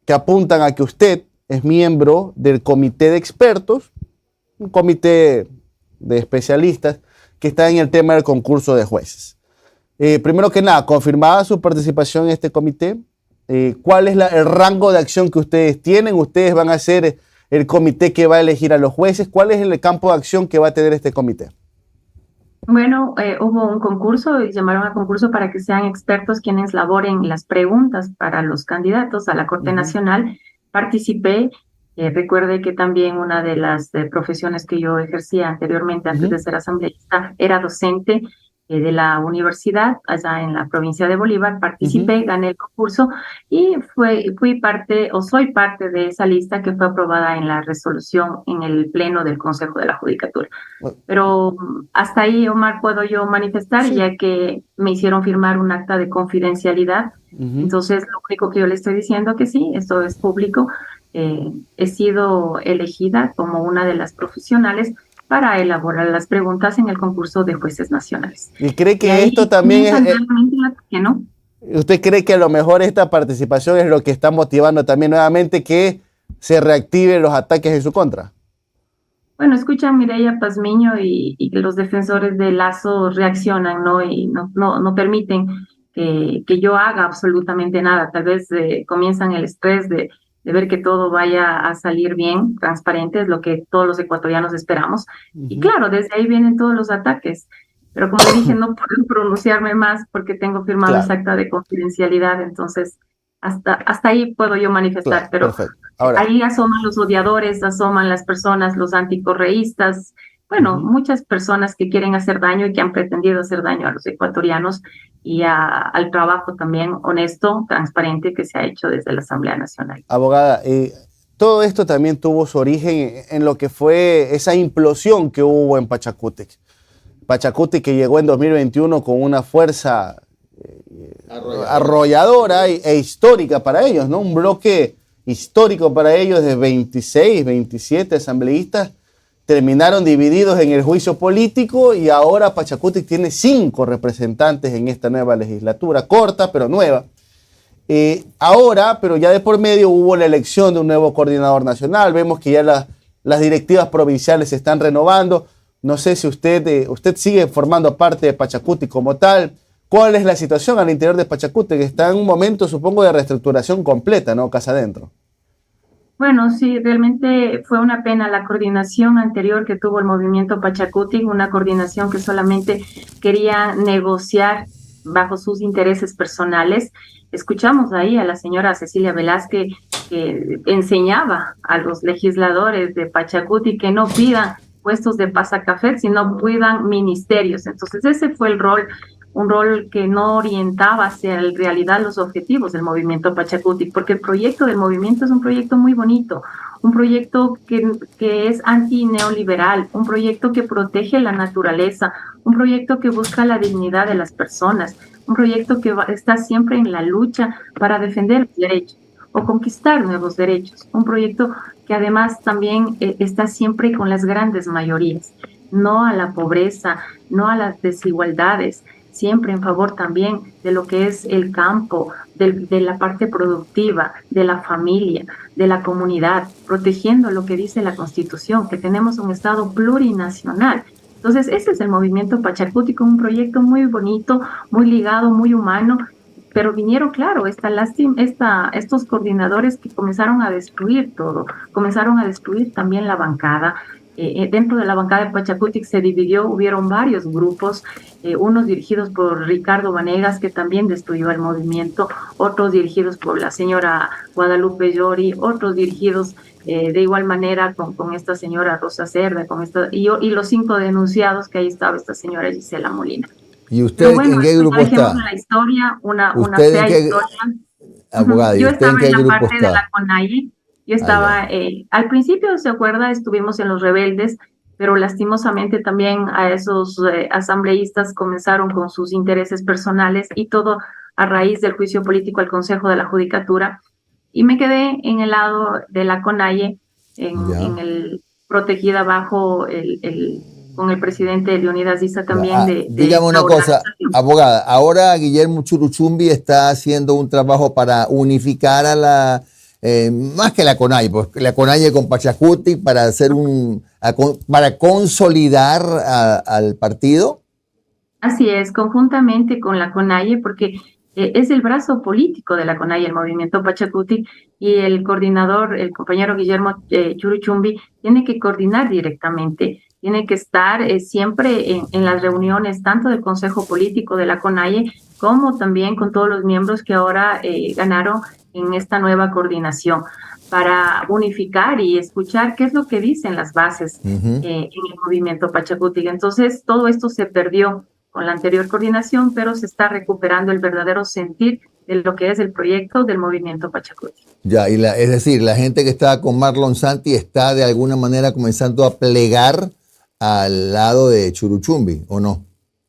que apuntan a que usted es miembro del comité de expertos, un comité de especialistas que está en el tema del concurso de jueces. Primero que nada, confirmada su participación en este comité. ¿Cuál es el rango de acción que ustedes tienen? ¿Ustedes van a ser el comité que va a elegir a los jueces? ¿Cuál es el campo de acción que va a tener este comité? Bueno, hubo un concurso, llamaron a concurso para que sean expertos quienes laboren las preguntas para los candidatos a la Corte Nacional. Participé. Recuerde que también una de las profesiones que yo ejercía anteriormente, antes de ser asambleísta, era docente de la universidad allá en la provincia de Bolívar. Participé, gané el concurso y fui parte, o soy parte de esa lista que fue aprobada en la resolución en el pleno del Consejo de la Judicatura. Pero hasta ahí, Omar, puedo yo manifestar, ya que me hicieron firmar un acta de confidencialidad. Entonces, lo único que yo le estoy diciendo que sí, esto es público. He sido elegida como una de las profesionales para elaborar las preguntas en el concurso de jueces nacionales. ¿Y cree que esto también es... que no? ¿Usted cree que a lo mejor esta participación es lo que está motivando también nuevamente que se reactiven los ataques en su contra? Bueno, escuchan Mireya Pazmiño y los defensores de Lazo reaccionan, ¿no? Y no permiten que yo haga absolutamente nada. Tal vez comienzan el estrés de ver que todo vaya a salir bien, transparente, es lo que todos los ecuatorianos esperamos. Y claro, desde ahí vienen todos los ataques. Pero como le dije, no puedo pronunciarme más porque tengo firmado esa acta de confidencialidad, entonces hasta ahí puedo yo manifestar. Pero ahora, ahí asoman los odiadores, asoman las personas, los anticorreístas, bueno, muchas personas que quieren hacer daño y que han pretendido hacer daño a los ecuatorianos y al trabajo también honesto, transparente que se ha hecho desde la Asamblea Nacional. Abogada, todo esto también tuvo su origen en lo que fue esa implosión que hubo en Pachacútec. Pachacútec que llegó en 2021 con una fuerza arrolladora e histórica para ellos, ¿no? Un bloque histórico para ellos de 26, 27 asambleístas terminaron divididos en el juicio político y ahora Pachacútec tiene 5 representantes en esta nueva legislatura, corta pero nueva. Ahora, pero ya de por medio hubo la elección de un nuevo coordinador nacional, vemos que ya las directivas provinciales se están renovando. No sé si usted sigue formando parte de Pachacútec como tal. ¿Cuál es la situación al interior de Pachacútec? Está en un momento, supongo, de reestructuración completa, ¿no? Casa adentro. Bueno, sí, realmente fue una pena la coordinación anterior que tuvo el movimiento Pachacútec, una coordinación que solamente quería negociar bajo sus intereses personales. Escuchamos ahí a la señora Cecilia Velázquez que enseñaba a los legisladores de Pachacútec que no pidan puestos de pasacafé, sino pidan ministerios. Entonces ese fue el rol, un rol que no orientaba hacia en realidad los objetivos del movimiento Pachacútec, porque el proyecto del movimiento es un proyecto muy bonito, un proyecto que es antineoliberal, un proyecto que protege la naturaleza, un proyecto que busca la dignidad de las personas, un proyecto que está siempre en la lucha para defender los derechos o conquistar nuevos derechos, un proyecto que además también está siempre con las grandes mayorías, no a la pobreza, no a las desigualdades, siempre en favor también de lo que es el campo, de la parte productiva, de la familia, de la comunidad, protegiendo lo que dice la Constitución, que tenemos un Estado plurinacional. Entonces, ese es el movimiento Pachacútec, un proyecto muy bonito, muy ligado, muy humano, pero vinieron, claro, estos coordinadores que comenzaron a destruir todo, comenzaron a destruir también la bancada. Dentro de la bancada de Pachacútec se dividió, hubieron varios grupos, unos dirigidos por Ricardo Vanegas, que también destruyó el movimiento, otros dirigidos por la señora Guadalupe Llori, otros dirigidos de igual manera con esta señora Rosa Cerda, y los 5 denunciados, que ahí estaba esta señora Gisela Molina. ¿Y usted en qué grupo está? La historia, una ¿Usted fea historia. Abogada, ¿y Yo usted en estaba qué en la grupo parte está? de la CONAIE. Yo estaba, al principio, ¿se acuerda? Estuvimos en los rebeldes, pero lastimosamente también a esos asambleístas comenzaron con sus intereses personales y todo a raíz del juicio político al Consejo de la Judicatura. Y me quedé en el lado de la CONAIE, protegida bajo con el presidente Leonidas Issa también. Dígame una cosa, abogada, ahora Guillermo Churuchumbi está haciendo un trabajo para unificar a la... más que la CONAIE, pues la CONAIE con Pachacútec para hacer para consolidar al partido. Así es, conjuntamente con la CONAIE, porque es el brazo político de la CONAIE, el movimiento Pachacútec, y el coordinador, el compañero Guillermo Churuchumbi, tiene que coordinar directamente, tiene que estar siempre en las reuniones tanto del Consejo Político de la CONAIE como también con todos los miembros que ahora ganaron en esta nueva coordinación, para unificar y escuchar qué es lo que dicen las bases en el movimiento Pachacútec. Entonces, todo esto se perdió con la anterior coordinación, pero se está recuperando el verdadero sentir de lo que es el proyecto del movimiento Pachacútec. Ya, es decir, la gente que estaba con Marlon Santi está de alguna manera comenzando a plegar al lado de Churuchumbi, ¿o no?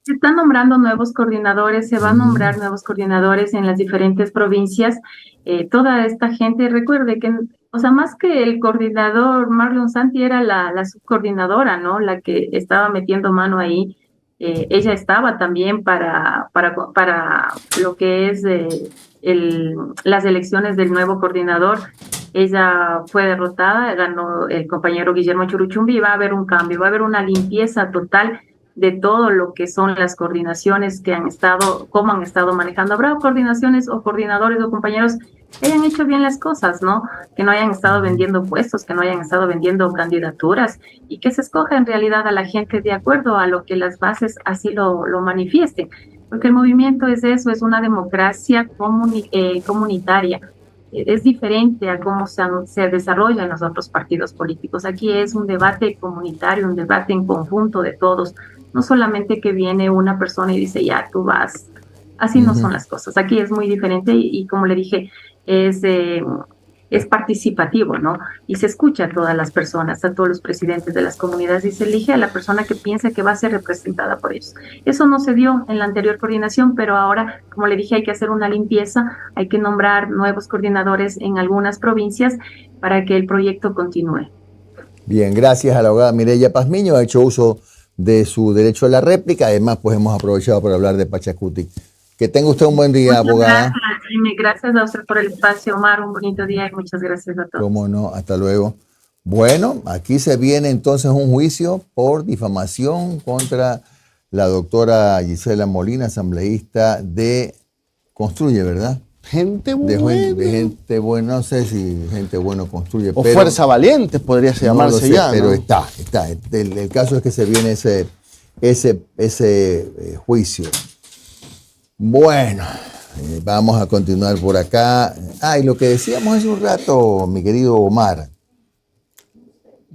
Se están nombrando nuevos coordinadores, se van a nombrar nuevos coordinadores en las diferentes provincias. Toda esta gente, recuerde que, o sea, más que el coordinador Marlon Santi era la subcoordinadora, ¿no? La que estaba metiendo mano ahí. Ella estaba también para lo que es las elecciones del nuevo coordinador. Ella fue derrotada, ganó el compañero Guillermo Churuchumbi, y va a haber un cambio, va a haber una limpieza total de todo lo que son las coordinaciones que han estado, cómo han estado manejando. Habrá coordinaciones o coordinadores o compañeros que hayan hecho bien las cosas, ¿no? Que no hayan estado vendiendo puestos, que no hayan estado vendiendo candidaturas, y que se escoja en realidad a la gente de acuerdo a lo que las bases así lo manifiesten. Porque el movimiento es eso, es una democracia comunitaria. es diferente a cómo se desarrollan los otros partidos políticos. Aquí es un debate comunitario, un debate en conjunto de todos, no solamente que viene una persona y dice, ya, tú vas. Así no son las cosas. Aquí es muy diferente y como le dije, es participativo, ¿no? Y se escucha a todas las personas, a todos los presidentes de las comunidades y se elige a la persona que piensa que va a ser representada por ellos. Eso no se dio en la anterior coordinación, pero ahora, como le dije, hay que hacer una limpieza, hay que nombrar nuevos coordinadores en algunas provincias para que el proyecto continúe. Bien, gracias a la abogada Mireya Pazmiño, ha hecho uso de su derecho a la réplica, además pues hemos aprovechado para hablar de Pachacutic. Que tenga usted un buen día, Muchas abogada. Gracias, Jimmy. Gracias a usted por el espacio, Omar. Un bonito día y muchas gracias a todos. Cómo no, hasta luego. Bueno, aquí se viene entonces un juicio por difamación contra la doctora Gisela Molina, asambleísta de Construye, ¿verdad? Gente buena. De gente buena, no sé si gente buena construye. O pero, Fuerza Valiente podría llamarse no lo sé, ya. pero ¿no? está. El caso es que se viene ese juicio. Bueno, vamos a continuar por acá. Y lo que decíamos hace un rato, mi querido Omar,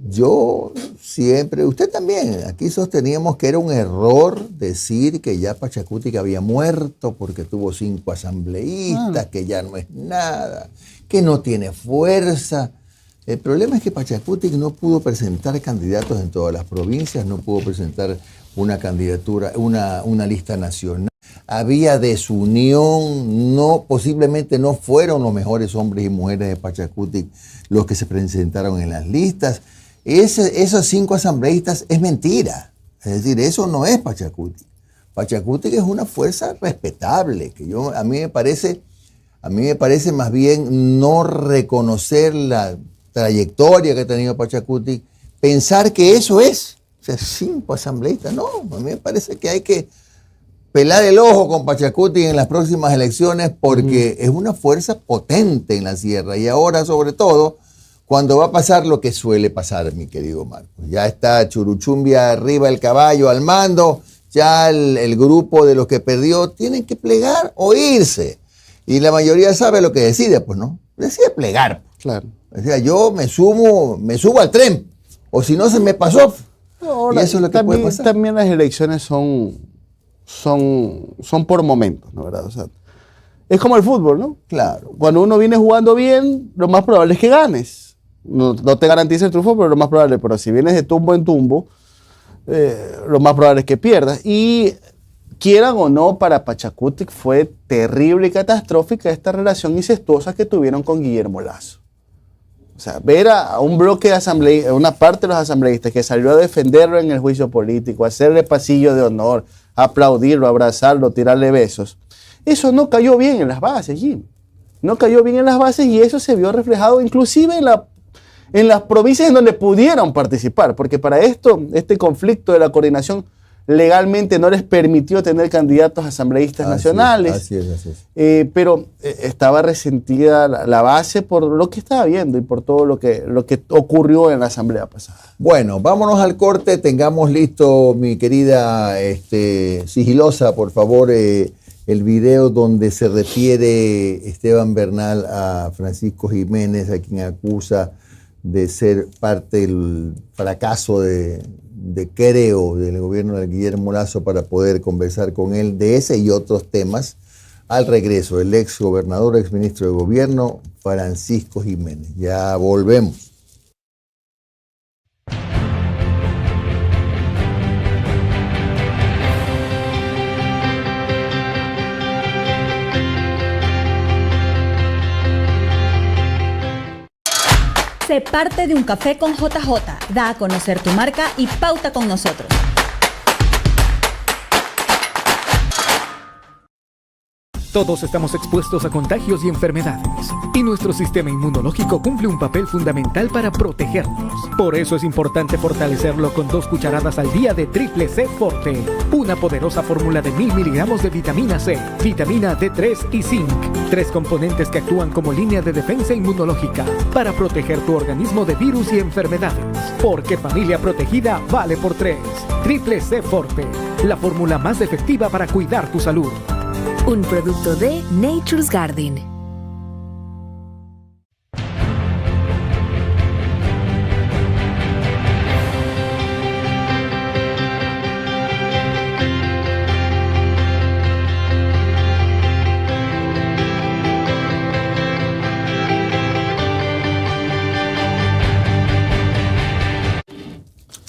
yo siempre, usted también, aquí sosteníamos que era un error decir que ya Pachacutic había muerto porque tuvo 5 asambleístas, que ya no es nada, que no tiene fuerza. El problema es que Pachacutic no pudo presentar candidatos en todas las provincias, no pudo presentar una candidatura, una lista nacional. Había desunión, posiblemente no fueron los mejores hombres y mujeres de Pachacutic los que se presentaron en las listas. Esos 5 asambleístas es mentira. Es decir, eso no es Pachacutic. Pachacutic es una fuerza respetable, que a mí me parece más bien no reconocer la trayectoria que ha tenido Pachacutic, pensar que eso es. O sea, 5 asambleístas, no, a mí me parece que hay que pelar el ojo con Pachacutic en las próximas elecciones porque es una fuerza potente en la sierra y ahora sobre todo cuando va a pasar lo que suele pasar, mi querido Marcos. Ya está Churuchumbia arriba el caballo al mando, ya el grupo de los que perdió tienen que plegar o irse. Y la mayoría sabe lo que decide, pues no, decide plegar. Claro. O sea, yo me subo al tren o si no se me pasó. Ahora, y eso es lo que puede pasar. También las elecciones son por momentos, ¿no? ¿Verdad? O sea, es como el fútbol, ¿no? Claro. Cuando uno viene jugando bien, lo más probable es que ganes. No te garantiza el triunfo, pero lo más probable. Pero si vienes de tumbo en tumbo, lo más probable es que pierdas. Y quieran o no, para Pachacutic fue terrible y catastrófica esta relación incestuosa que tuvieron con Guillermo Lasso. O sea, ver a un bloque de asambleístas, una parte de los asambleístas que salió a defenderlo en el juicio político, a hacerle pasillo de honor, a aplaudirlo, a abrazarlo, tirarle besos. Eso no cayó bien en las bases, Jim. No cayó bien en las bases y eso se vio reflejado inclusive en las provincias en donde pudieron participar, porque para este conflicto de la coordinación legalmente no les permitió tener candidatos asambleístas nacionales. Así es. Pero estaba resentida la base por lo que estaba viendo y por todo lo que ocurrió en la asamblea pasada. Bueno, vámonos al corte, tengamos listo, mi querida sigilosa, por favor, el video donde se refiere Esteban Bernal a Francisco Jiménez, a quien acusa de ser parte del fracaso del gobierno de Guillermo Lasso para poder conversar con él de ese y otros temas al regreso del ex gobernador, ex ministro de gobierno, Francisco Jiménez. Ya volvemos. Sé parte de un café con JJ. Da a conocer tu marca y pauta con nosotros. Todos estamos expuestos a contagios y enfermedades, y nuestro sistema inmunológico cumple un papel fundamental para protegernos. Por eso es importante fortalecerlo con 2 cucharadas al día de Triple C Forte, una poderosa fórmula de 1000 miligramos de vitamina C, vitamina D3 y zinc, 3 componentes que actúan como línea de defensa inmunológica para proteger tu organismo de virus y enfermedades. Porque familia protegida vale por 3. Triple C Forte, la fórmula más efectiva para cuidar tu salud. Un producto de Nature's Garden.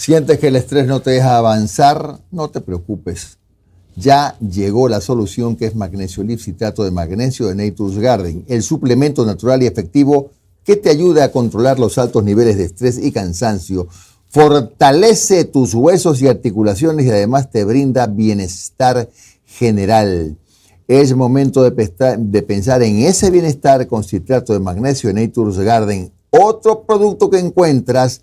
¿Sientes que el estrés no te deja avanzar? No te preocupes. Ya llegó la solución, que es Magnesio Lift Citrato de Magnesio de Nature's Garden, el suplemento natural y efectivo que te ayuda a controlar los altos niveles de estrés y cansancio, fortalece tus huesos y articulaciones y además te brinda bienestar general. Es momento de pensar en ese bienestar con citrato de magnesio de Nature's Garden, otro producto que encuentras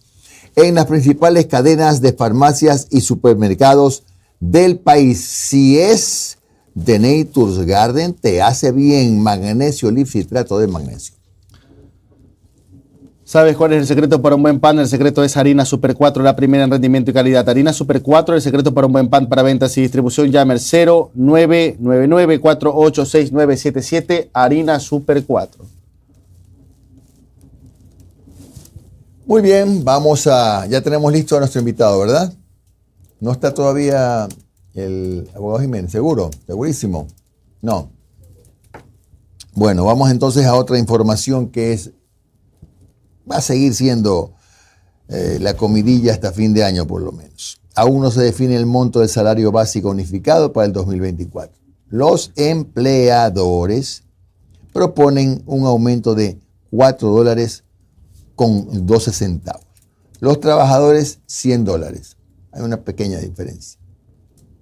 en las principales cadenas de farmacias y supermercados del país. Si es de Nature's Garden, te hace bien. Magnesio Lift Citrato de Magnesio. ¿Sabes cuál es el secreto para un buen pan? El secreto es Harina Super 4, la primera en rendimiento y calidad. Harina Super 4, el secreto para un buen pan. Para ventas y distribución, llame al 0999-486977, Harina Super 4. Muy bien, ya tenemos listo a nuestro invitado, ¿verdad? No está todavía el abogado Jiménez, ¿seguro? ¿Segurísimo? No. Bueno, vamos entonces a otra información que va a seguir siendo la comidilla hasta fin de año por lo menos. Aún no se define el monto del salario básico unificado para el 2024. Los empleadores proponen un aumento de $4 con 12 centavos. Los trabajadores, $100. Hay una pequeña diferencia.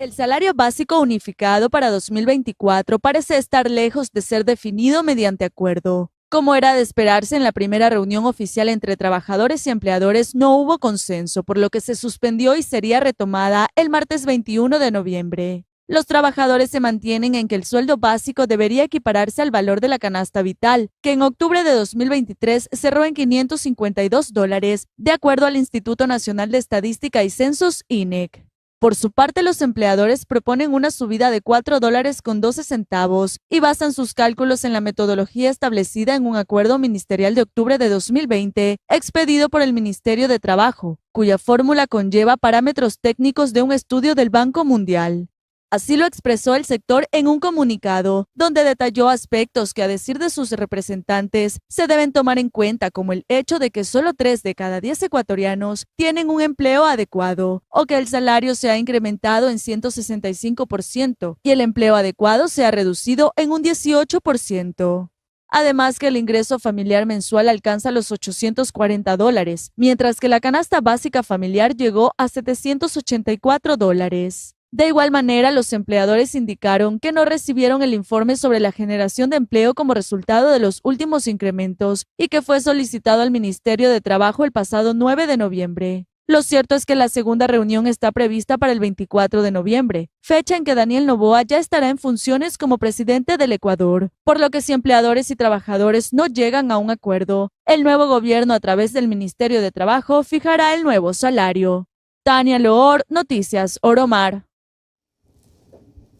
El salario básico unificado para 2024 parece estar lejos de ser definido mediante acuerdo. Como era de esperarse, en la primera reunión oficial entre trabajadores y empleadores no hubo consenso, por lo que se suspendió y sería retomada el martes 21 de noviembre. Los trabajadores se mantienen en que el sueldo básico debería equipararse al valor de la canasta vital, que en octubre de 2023 cerró en $552, de acuerdo al Instituto Nacional de Estadística y Censos, INEC. Por su parte, los empleadores proponen una subida de $4 con 12 centavos y basan sus cálculos en la metodología establecida en un acuerdo ministerial de octubre de 2020, expedido por el Ministerio de Trabajo, cuya fórmula conlleva parámetros técnicos de un estudio del Banco Mundial. Así lo expresó el sector en un comunicado, donde detalló aspectos que, a decir de sus representantes, se deben tomar en cuenta, como el hecho de que solo 3 de cada 10 ecuatorianos tienen un empleo adecuado, o que el salario se ha incrementado en 165% y el empleo adecuado se ha reducido en un 18%. Además, que el ingreso familiar mensual alcanza los $840, mientras que la canasta básica familiar llegó a $784. De igual manera, los empleadores indicaron que no recibieron el informe sobre la generación de empleo como resultado de los últimos incrementos y que fue solicitado al Ministerio de Trabajo el pasado 9 de noviembre. Lo cierto es que la segunda reunión está prevista para el 24 de noviembre, fecha en que Daniel Noboa ya estará en funciones como presidente del Ecuador, por lo que si empleadores y trabajadores no llegan a un acuerdo, el nuevo gobierno a través del Ministerio de Trabajo fijará el nuevo salario. Tania Loor, Noticias Oromar.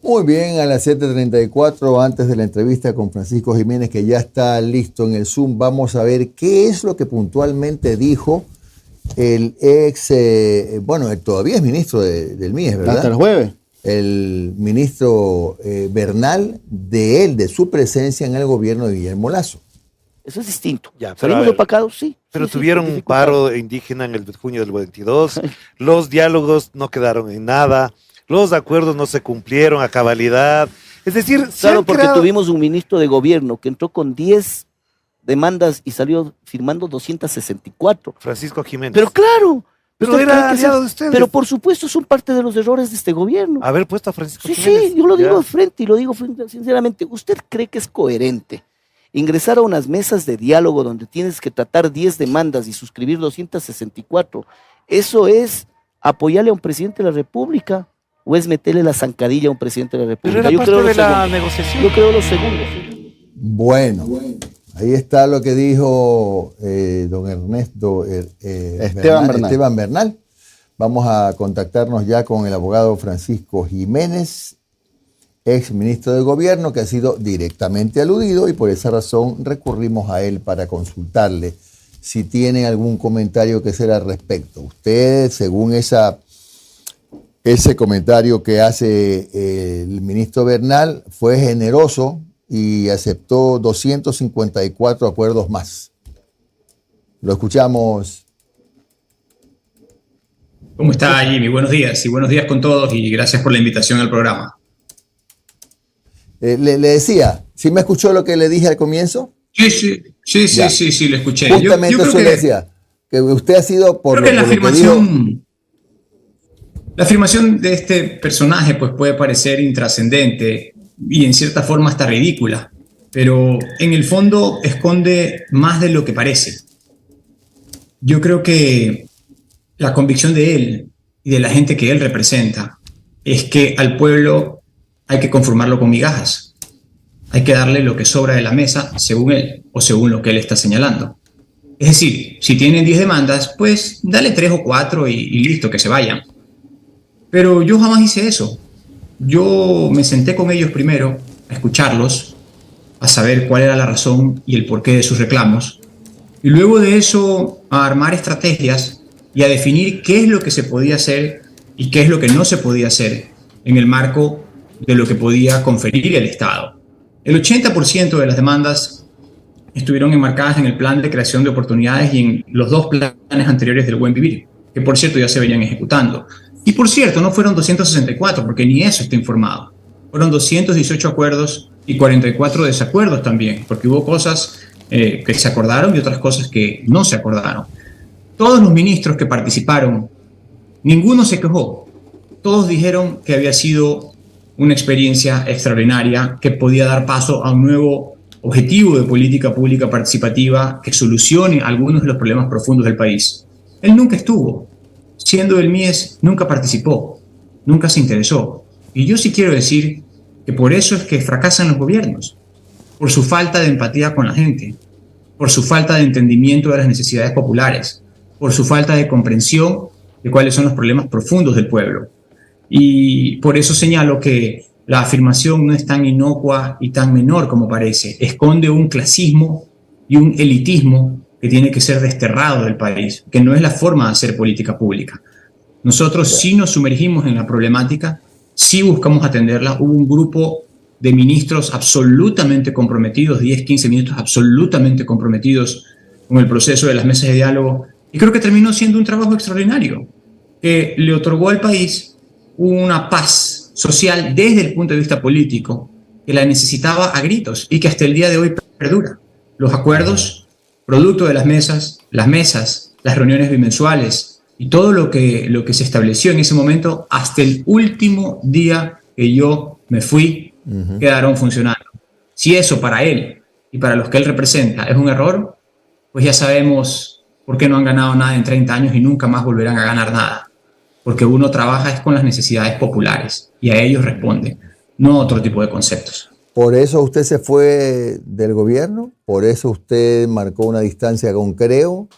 Muy bien, a las 7:34, antes de la entrevista con Francisco Jiménez, que ya está listo en el Zoom, vamos a ver qué es lo que puntualmente dijo el él todavía es ministro del MIES, ¿verdad? Hasta el jueves. El ministro Bernal, de su presencia en el gobierno de Guillermo Lasso. Eso es distinto. Ya, ¿Salimos opacados? Sí. Pero sí, tuvieron un paro indígena en el junio del 22, los diálogos no quedaron en nada, los acuerdos no se cumplieron a cabalidad. Es decir, claro, porque tuvimos un ministro de gobierno que entró con 10 demandas y salió firmando 264. Francisco Jiménez. Pero claro. Pero era aliado de ustedes. Pero por supuesto son parte de los errores de este gobierno. Haber puesto a Francisco sí, Jiménez. Sí, yo lo digo de frente y lo digo sinceramente. ¿Usted cree que es coherente ingresar a unas mesas de diálogo donde tienes que tratar 10 demandas y suscribir 264? ¿Eso es apoyarle a un presidente de la República o es meterle la zancadilla a un presidente de la República? Pero era parte de la negociación. Yo creo lo segundo. Bueno, ahí está lo que dijo don Ernesto Esteban Bernal. Vamos a contactarnos ya con el abogado Francisco Jiménez, ex ministro de Gobierno, que ha sido directamente aludido y por esa razón recurrimos a él para consultarle si tiene algún comentario que hacer al respecto. Usted, según ese comentario que hace el ministro Bernal, fue generoso y aceptó 254 acuerdos más. Lo escuchamos. ¿Cómo está, Jimmy? Buenos días y buenos días con todos y gracias por la invitación al programa. Le decía, ¿sí me escuchó lo que le dije al comienzo? Sí, lo escuché. Justamente yo creo eso le decía, que usted ha sido por creo lo que que dijo. La afirmación de este personaje pues, puede parecer intrascendente y en cierta forma hasta ridícula, pero en el fondo esconde más de lo que parece. Yo creo que la convicción de él y de la gente que él representa es que al pueblo hay que conformarlo con migajas. Hay que darle lo que sobra de la mesa según él o según lo que él está señalando. Es decir, si tienen 10 demandas, pues dale 3 o 4 y listo, que se vayan. Pero yo jamás hice eso. Yo me senté con ellos primero a escucharlos, a saber cuál era la razón y el porqué de sus reclamos, y luego de eso a armar estrategias y a definir qué es lo que se podía hacer y qué es lo que no se podía hacer en el marco de lo que podía conferir el Estado. El 80% de las demandas estuvieron enmarcadas en el plan de creación de oportunidades y en los 2 planes anteriores del Buen Vivir, que por cierto ya se venían ejecutando. Y por cierto, no fueron 264, porque ni eso está informado. Fueron 218 acuerdos y 44 desacuerdos también, porque hubo cosas que se acordaron y otras cosas que no se acordaron. Todos los ministros que participaron, ninguno se quejó. Todos dijeron que había sido una experiencia extraordinaria que podía dar paso a un nuevo objetivo de política pública participativa que solucione algunos de los problemas profundos del país. Él nunca estuvo. Siendo del MIES, nunca participó, nunca se interesó. Y yo sí quiero decir que por eso es que fracasan los gobiernos, por su falta de empatía con la gente, por su falta de entendimiento de las necesidades populares, por su falta de comprensión de cuáles son los problemas profundos del pueblo. Y por eso señalo que la afirmación no es tan inocua y tan menor como parece. Esconde un clasismo y un elitismo que tiene que ser desterrado del país, que no es la forma de hacer política pública. Nosotros sí nos sumergimos en la problemática, sí buscamos atenderla. Hubo un grupo de ministros absolutamente comprometidos, 10, 15 ministros absolutamente comprometidos con el proceso de las mesas de diálogo, y creo que terminó siendo un trabajo extraordinario, que le otorgó al país una paz social desde el punto de vista político, que la necesitaba a gritos y que hasta el día de hoy perdura. Los acuerdos, producto de las mesas, las reuniones bimensuales y todo lo que se estableció en ese momento, hasta el último día que yo me fui, quedaron funcionando. Si eso para él y para los que él representa es un error, pues ya sabemos por qué no han ganado nada en 30 años y nunca más volverán a ganar nada. Porque uno trabaja es con las necesidades populares y a ellos responde, no otro tipo de conceptos. ¿Por eso usted se fue del gobierno? ¿Por eso usted marcó una distancia con Creo?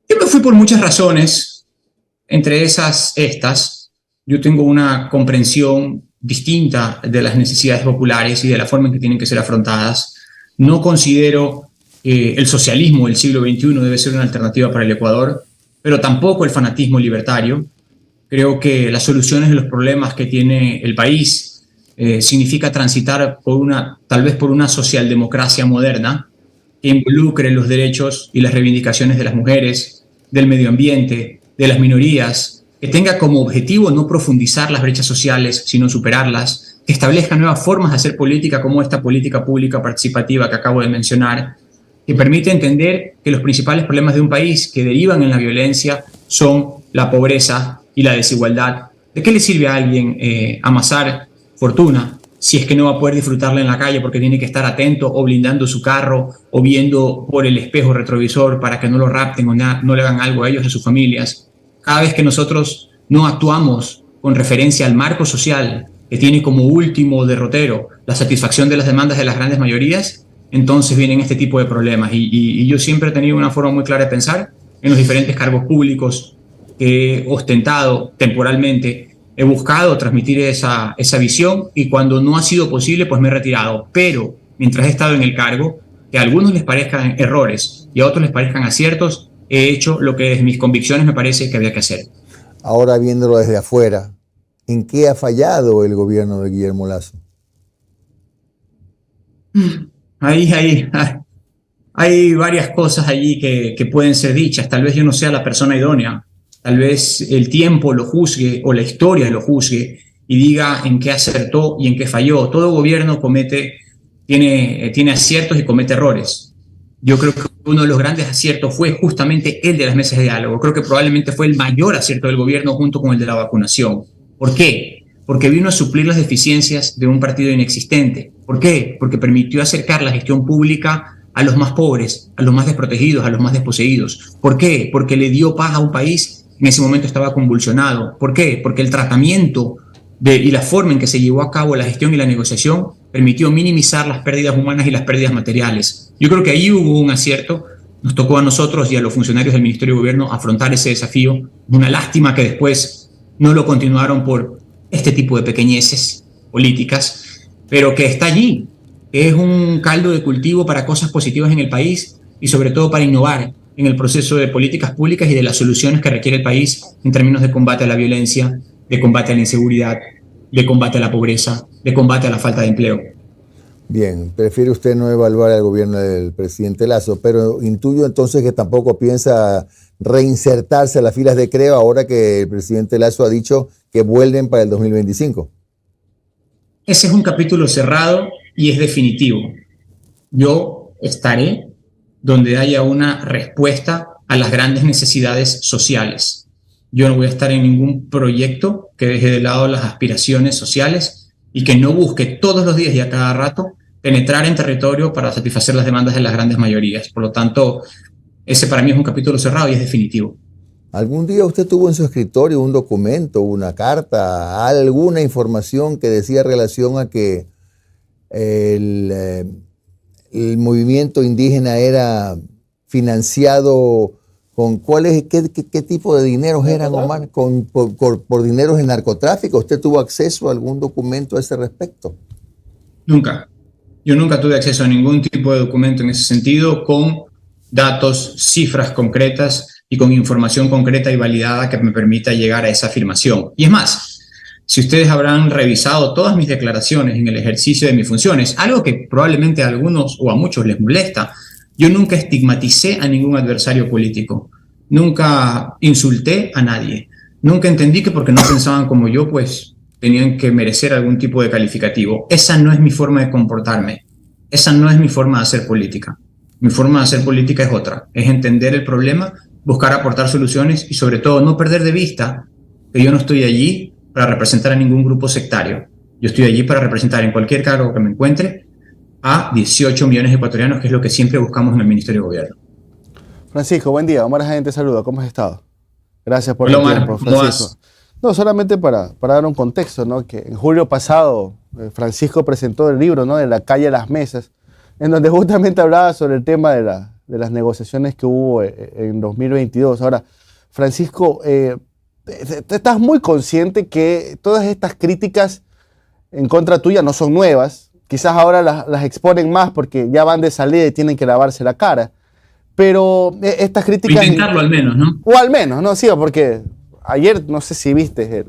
Yo me fui por muchas razones, entre estas. Yo tengo una comprensión distinta de las necesidades populares y de la forma en que tienen que ser afrontadas. No considero que el socialismo del siglo XXI debe ser una alternativa para el Ecuador, pero tampoco el fanatismo libertario. Creo que las soluciones de los problemas que tiene el país significa transitar tal vez por una socialdemocracia moderna que involucre los derechos y las reivindicaciones de las mujeres, del medio ambiente, de las minorías, que tenga como objetivo no profundizar las brechas sociales, sino superarlas, que establezca nuevas formas de hacer política como esta política pública participativa que acabo de mencionar, que permite entender que los principales problemas de un país que derivan en la violencia son la pobreza y la desigualdad. ¿De qué le sirve a alguien amasar fortuna si es que no va a poder disfrutarla en la calle porque tiene que estar atento o blindando su carro o viendo por el espejo retrovisor para que no lo rapten o no le hagan algo a ellos y a sus familias? Cada vez que nosotros no actuamos con referencia al marco social que tiene como último derrotero la satisfacción de las demandas de las grandes mayorías, entonces vienen este tipo de problemas. Y yo siempre he tenido una forma muy clara de pensar en los diferentes cargos públicos que he ostentado temporalmente. He buscado transmitir esa visión y cuando no ha sido posible, pues me he retirado. Pero mientras he estado en el cargo, que a algunos les parezcan errores y a otros les parezcan aciertos, he hecho lo que desde mis convicciones me parece que había que hacer. Ahora, viéndolo desde afuera, ¿en qué ha fallado el gobierno de Guillermo Lasso? Ahí. hay varias cosas allí que pueden ser dichas. Tal vez yo no sea la persona idónea, tal vez el tiempo lo juzgue o la historia lo juzgue y diga en qué acertó y en qué falló. Todo gobierno tiene aciertos y comete errores. Yo creo que uno de los grandes aciertos fue justamente el de las mesas de diálogo. Creo que probablemente fue el mayor acierto del gobierno junto con el de la vacunación. ¿Por qué? Porque vino a suplir las deficiencias de un partido inexistente. ¿Por qué? Porque permitió acercar la gestión pública a los más pobres, a los más desprotegidos, a los más desposeídos. ¿Por qué? Porque le dio paz a un país que en ese momento estaba convulsionado. ¿Por qué? Porque el tratamiento y la forma en que se llevó a cabo la gestión y la negociación permitió minimizar las pérdidas humanas y las pérdidas materiales. Yo creo que ahí hubo un acierto. Nos tocó a nosotros y a los funcionarios del Ministerio de Gobierno afrontar ese desafío. Una lástima que después no lo continuaron por este tipo de pequeñeces políticas, pero que está allí, que es un caldo de cultivo para cosas positivas en el país y sobre todo para innovar en el proceso de políticas públicas y de las soluciones que requiere el país en términos de combate a la violencia, de combate a la inseguridad, de combate a la pobreza, de combate a la falta de empleo. Bien, prefiere usted no evaluar al gobierno del presidente Lasso, pero intuyo entonces que tampoco piensa reinsertarse a las filas de Creo ahora que el presidente Lasso ha dicho que vuelven para el 2025. Ese es un capítulo cerrado y es definitivo. Yo estaré donde haya una respuesta a las grandes necesidades sociales. Yo no voy a estar en ningún proyecto que deje de lado las aspiraciones sociales y que no busque todos los días y a cada rato penetrar en territorio para satisfacer las demandas de las grandes mayorías. Por lo tanto, ese para mí es un capítulo cerrado y es definitivo. ¿Algún día usted tuvo en su escritorio un documento, una carta, alguna información que decía relación a que el movimiento indígena era financiado con qué tipo de dineros eran, Omar? ¿Por dineros en narcotráfico? ¿Usted tuvo acceso a algún documento a ese respecto? Nunca. Yo nunca tuve acceso a ningún tipo de documento en ese sentido con datos, cifras concretas y con información concreta y validada que me permita llegar a esa afirmación. Y es más, si ustedes habrán revisado todas mis declaraciones en el ejercicio de mis funciones, algo que probablemente a algunos o a muchos les molesta, yo nunca estigmaticé a ningún adversario político, nunca insulté a nadie, nunca entendí que porque no pensaban como yo, pues tenían que merecer algún tipo de calificativo. Esa no es mi forma de comportarme, esa no es mi forma de hacer política. Mi forma de hacer política es otra, es entender el problema, buscar aportar soluciones y sobre todo no perder de vista que yo no estoy allí para representar a ningún grupo sectario. Yo estoy allí para representar en cualquier cargo que me encuentre a 18 millones de ecuatorianos, que es lo que siempre buscamos en el Ministerio de Gobierno. Francisco, buen día. Omar Jaén te saluda. ¿Cómo has estado? Gracias por el tiempo, Francisco. No, solamente para dar un contexto, ¿no? Que en julio pasado Francisco presentó el libro, ¿no? De la calle a las mesas, en donde justamente hablaba sobre el tema de las negociaciones que hubo en 2022. Ahora, Francisco, estás muy consciente que todas estas críticas en contra tuya no son nuevas. Quizás ahora las exponen más porque ya van de salida y tienen que lavarse la cara. Pero estas críticas... Intentarlo al menos, ¿no? O al menos, ¿no? Sí, porque ayer, no sé si viste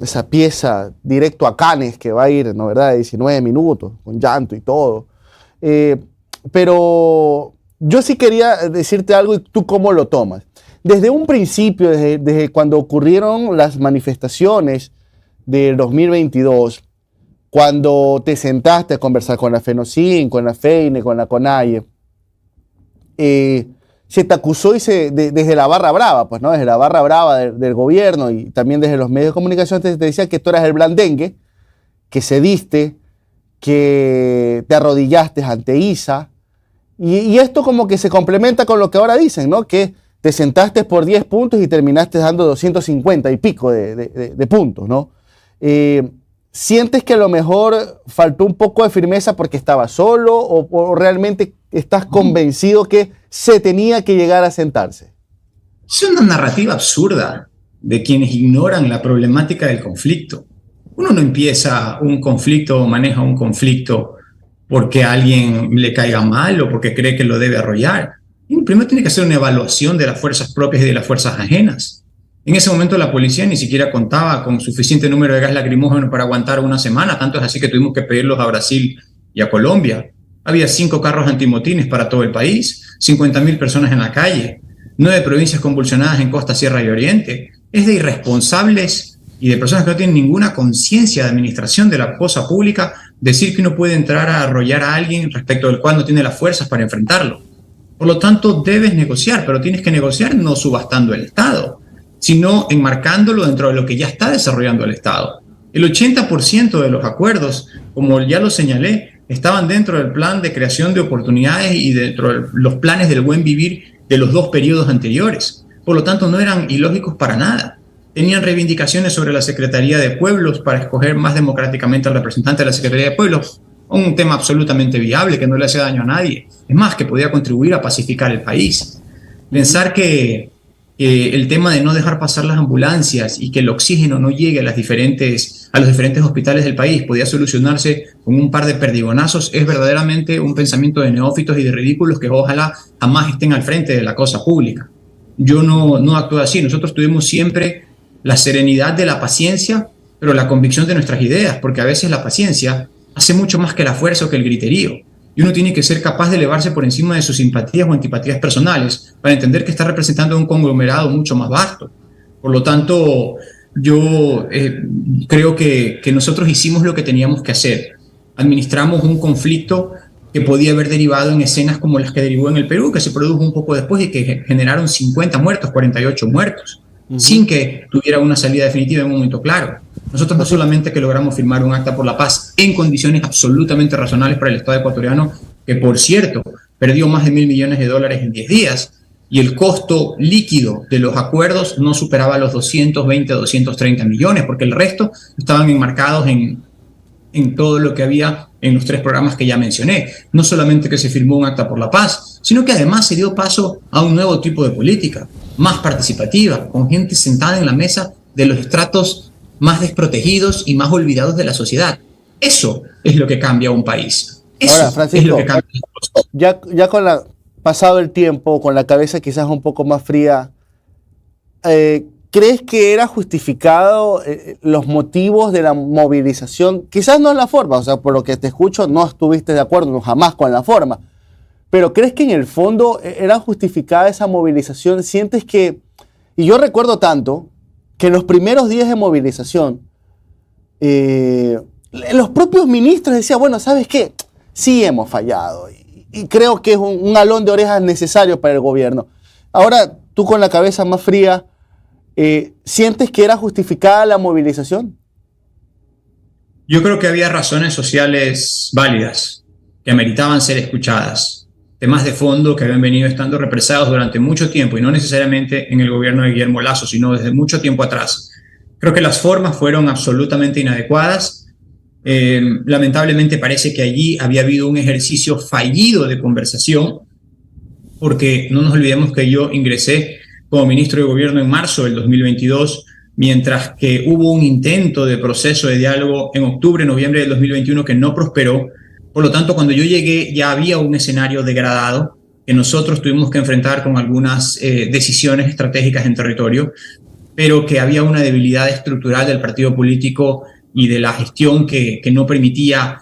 esa pieza directo a Cannes que va a ir, ¿no? ¿Verdad? De 19 minutos, con llanto y todo. Pero yo sí quería decirte algo y tú cómo lo tomas. Desde un principio, desde cuando ocurrieron las manifestaciones del 2022, cuando te sentaste a conversar con la FENOCIN, con la FEINE, con la CONAIE, se te acusó desde la barra brava, pues, ¿no? Desde la barra brava del gobierno y también desde los medios de comunicación te decían que tú eras el blandengue, que cediste, que te arrodillaste ante ISA. Y esto como que se complementa con lo que ahora dicen, ¿no? Que te sentaste por 10 puntos y terminaste dando 250 y pico de puntos, ¿no? ¿Sientes que a lo mejor faltó un poco de firmeza porque estabas solo o realmente estás convencido que se tenía que llegar a sentarse? Es una narrativa absurda de quienes ignoran la problemática del conflicto. Uno no empieza un conflicto o maneja un conflicto porque a alguien le caiga mal o porque cree que lo debe arrollar. Y primero tiene que hacer una evaluación de las fuerzas propias y de las fuerzas ajenas. En ese momento la policía ni siquiera contaba con suficiente número de gas lacrimógeno para aguantar una semana, tanto es así que tuvimos que pedirlos a Brasil y a Colombia. Había 5 carros antimotines para todo el país, 50.000 personas en la calle, 9 provincias convulsionadas en costa, sierra y oriente. Es de irresponsables y de personas que no tienen ninguna conciencia de administración de la cosa pública decir que uno puede entrar a arrollar a alguien respecto del cual no tiene las fuerzas para enfrentarlo. Por lo tanto, debes negociar, pero tienes que negociar no subastando el Estado, sino enmarcándolo dentro de lo que ya está desarrollando el Estado. El 80% de los acuerdos, como ya lo señalé, estaban dentro del plan de creación de oportunidades y dentro de los planes del buen vivir de los 2 periodos anteriores. Por lo tanto, no eran ilógicos para nada. Tenían reivindicaciones sobre la Secretaría de Pueblos para escoger más democráticamente al representante de la Secretaría de Pueblos, un tema absolutamente viable que no le hace daño a nadie. Es más, que podía contribuir a pacificar el país. Pensar que el tema de no dejar pasar las ambulancias y que el oxígeno no llegue a los diferentes hospitales del país podía solucionarse con un par de perdigonazos es verdaderamente un pensamiento de neófitos y de ridículos que ojalá jamás estén al frente de la cosa pública. Yo no actúo así. Nosotros tuvimos siempre la serenidad de la paciencia, pero la convicción de nuestras ideas, porque a veces la paciencia hace mucho más que la fuerza o que el griterío. Y uno tiene que ser capaz de elevarse por encima de sus simpatías o antipatías personales para entender que está representando un conglomerado mucho más vasto. Por lo tanto, yo creo que nosotros hicimos lo que teníamos que hacer. Administramos un conflicto que podía haber derivado en escenas como las que derivó en el Perú, que se produjo un poco después y que generaron 50 muertos, 48 muertos, sin que tuviera una salida definitiva en un momento claro. Nosotros no solamente que logramos firmar un acta por la paz en condiciones absolutamente razonables para el Estado ecuatoriano, que por cierto perdió más de $1.000 millones en 10 días, y el costo líquido de los acuerdos no superaba los 220 a 230 millones, porque el resto estaban enmarcados en todo lo que había en los 3 programas que ya mencioné. No solamente que se firmó un acta por la paz, sino que además se dio paso a un nuevo tipo de política, más participativa, con gente sentada en la mesa de los estratos más desprotegidos y más olvidados de la sociedad. Eso es lo que cambia a un país. Eso Ahora, Francisco, es lo que cambia. Ya pasado el tiempo, con la cabeza quizás un poco más fría, ¿crees que era justificado los motivos de la movilización? Quizás no la forma, o sea, por lo que te escucho, no estuviste de acuerdo, no, jamás con la forma. Pero ¿crees que en el fondo era justificada esa movilización? ¿Sientes que, y yo recuerdo tanto, que en los primeros días de movilización, los propios ministros decían, bueno, ¿sabes qué? Sí hemos fallado y creo que es un jalón de orejas necesario para el gobierno. Ahora, tú con la cabeza más fría, ¿sientes que era justificada la movilización? Yo creo que había razones sociales válidas que ameritaban ser escuchadas. Temas de fondo que habían venido estando represados durante mucho tiempo y no necesariamente en el gobierno de Guillermo Lasso, sino desde mucho tiempo atrás. Creo que las formas fueron absolutamente inadecuadas. Lamentablemente parece que allí había habido un ejercicio fallido de conversación, porque no nos olvidemos que yo ingresé como ministro de Gobierno en marzo del 2022, mientras que hubo un intento de proceso de diálogo en octubre, noviembre del 2021 que no prosperó. Por lo tanto, cuando yo llegué ya había un escenario degradado que nosotros tuvimos que enfrentar con algunas decisiones estratégicas en territorio, pero que había una debilidad estructural del partido político y de la gestión que no permitía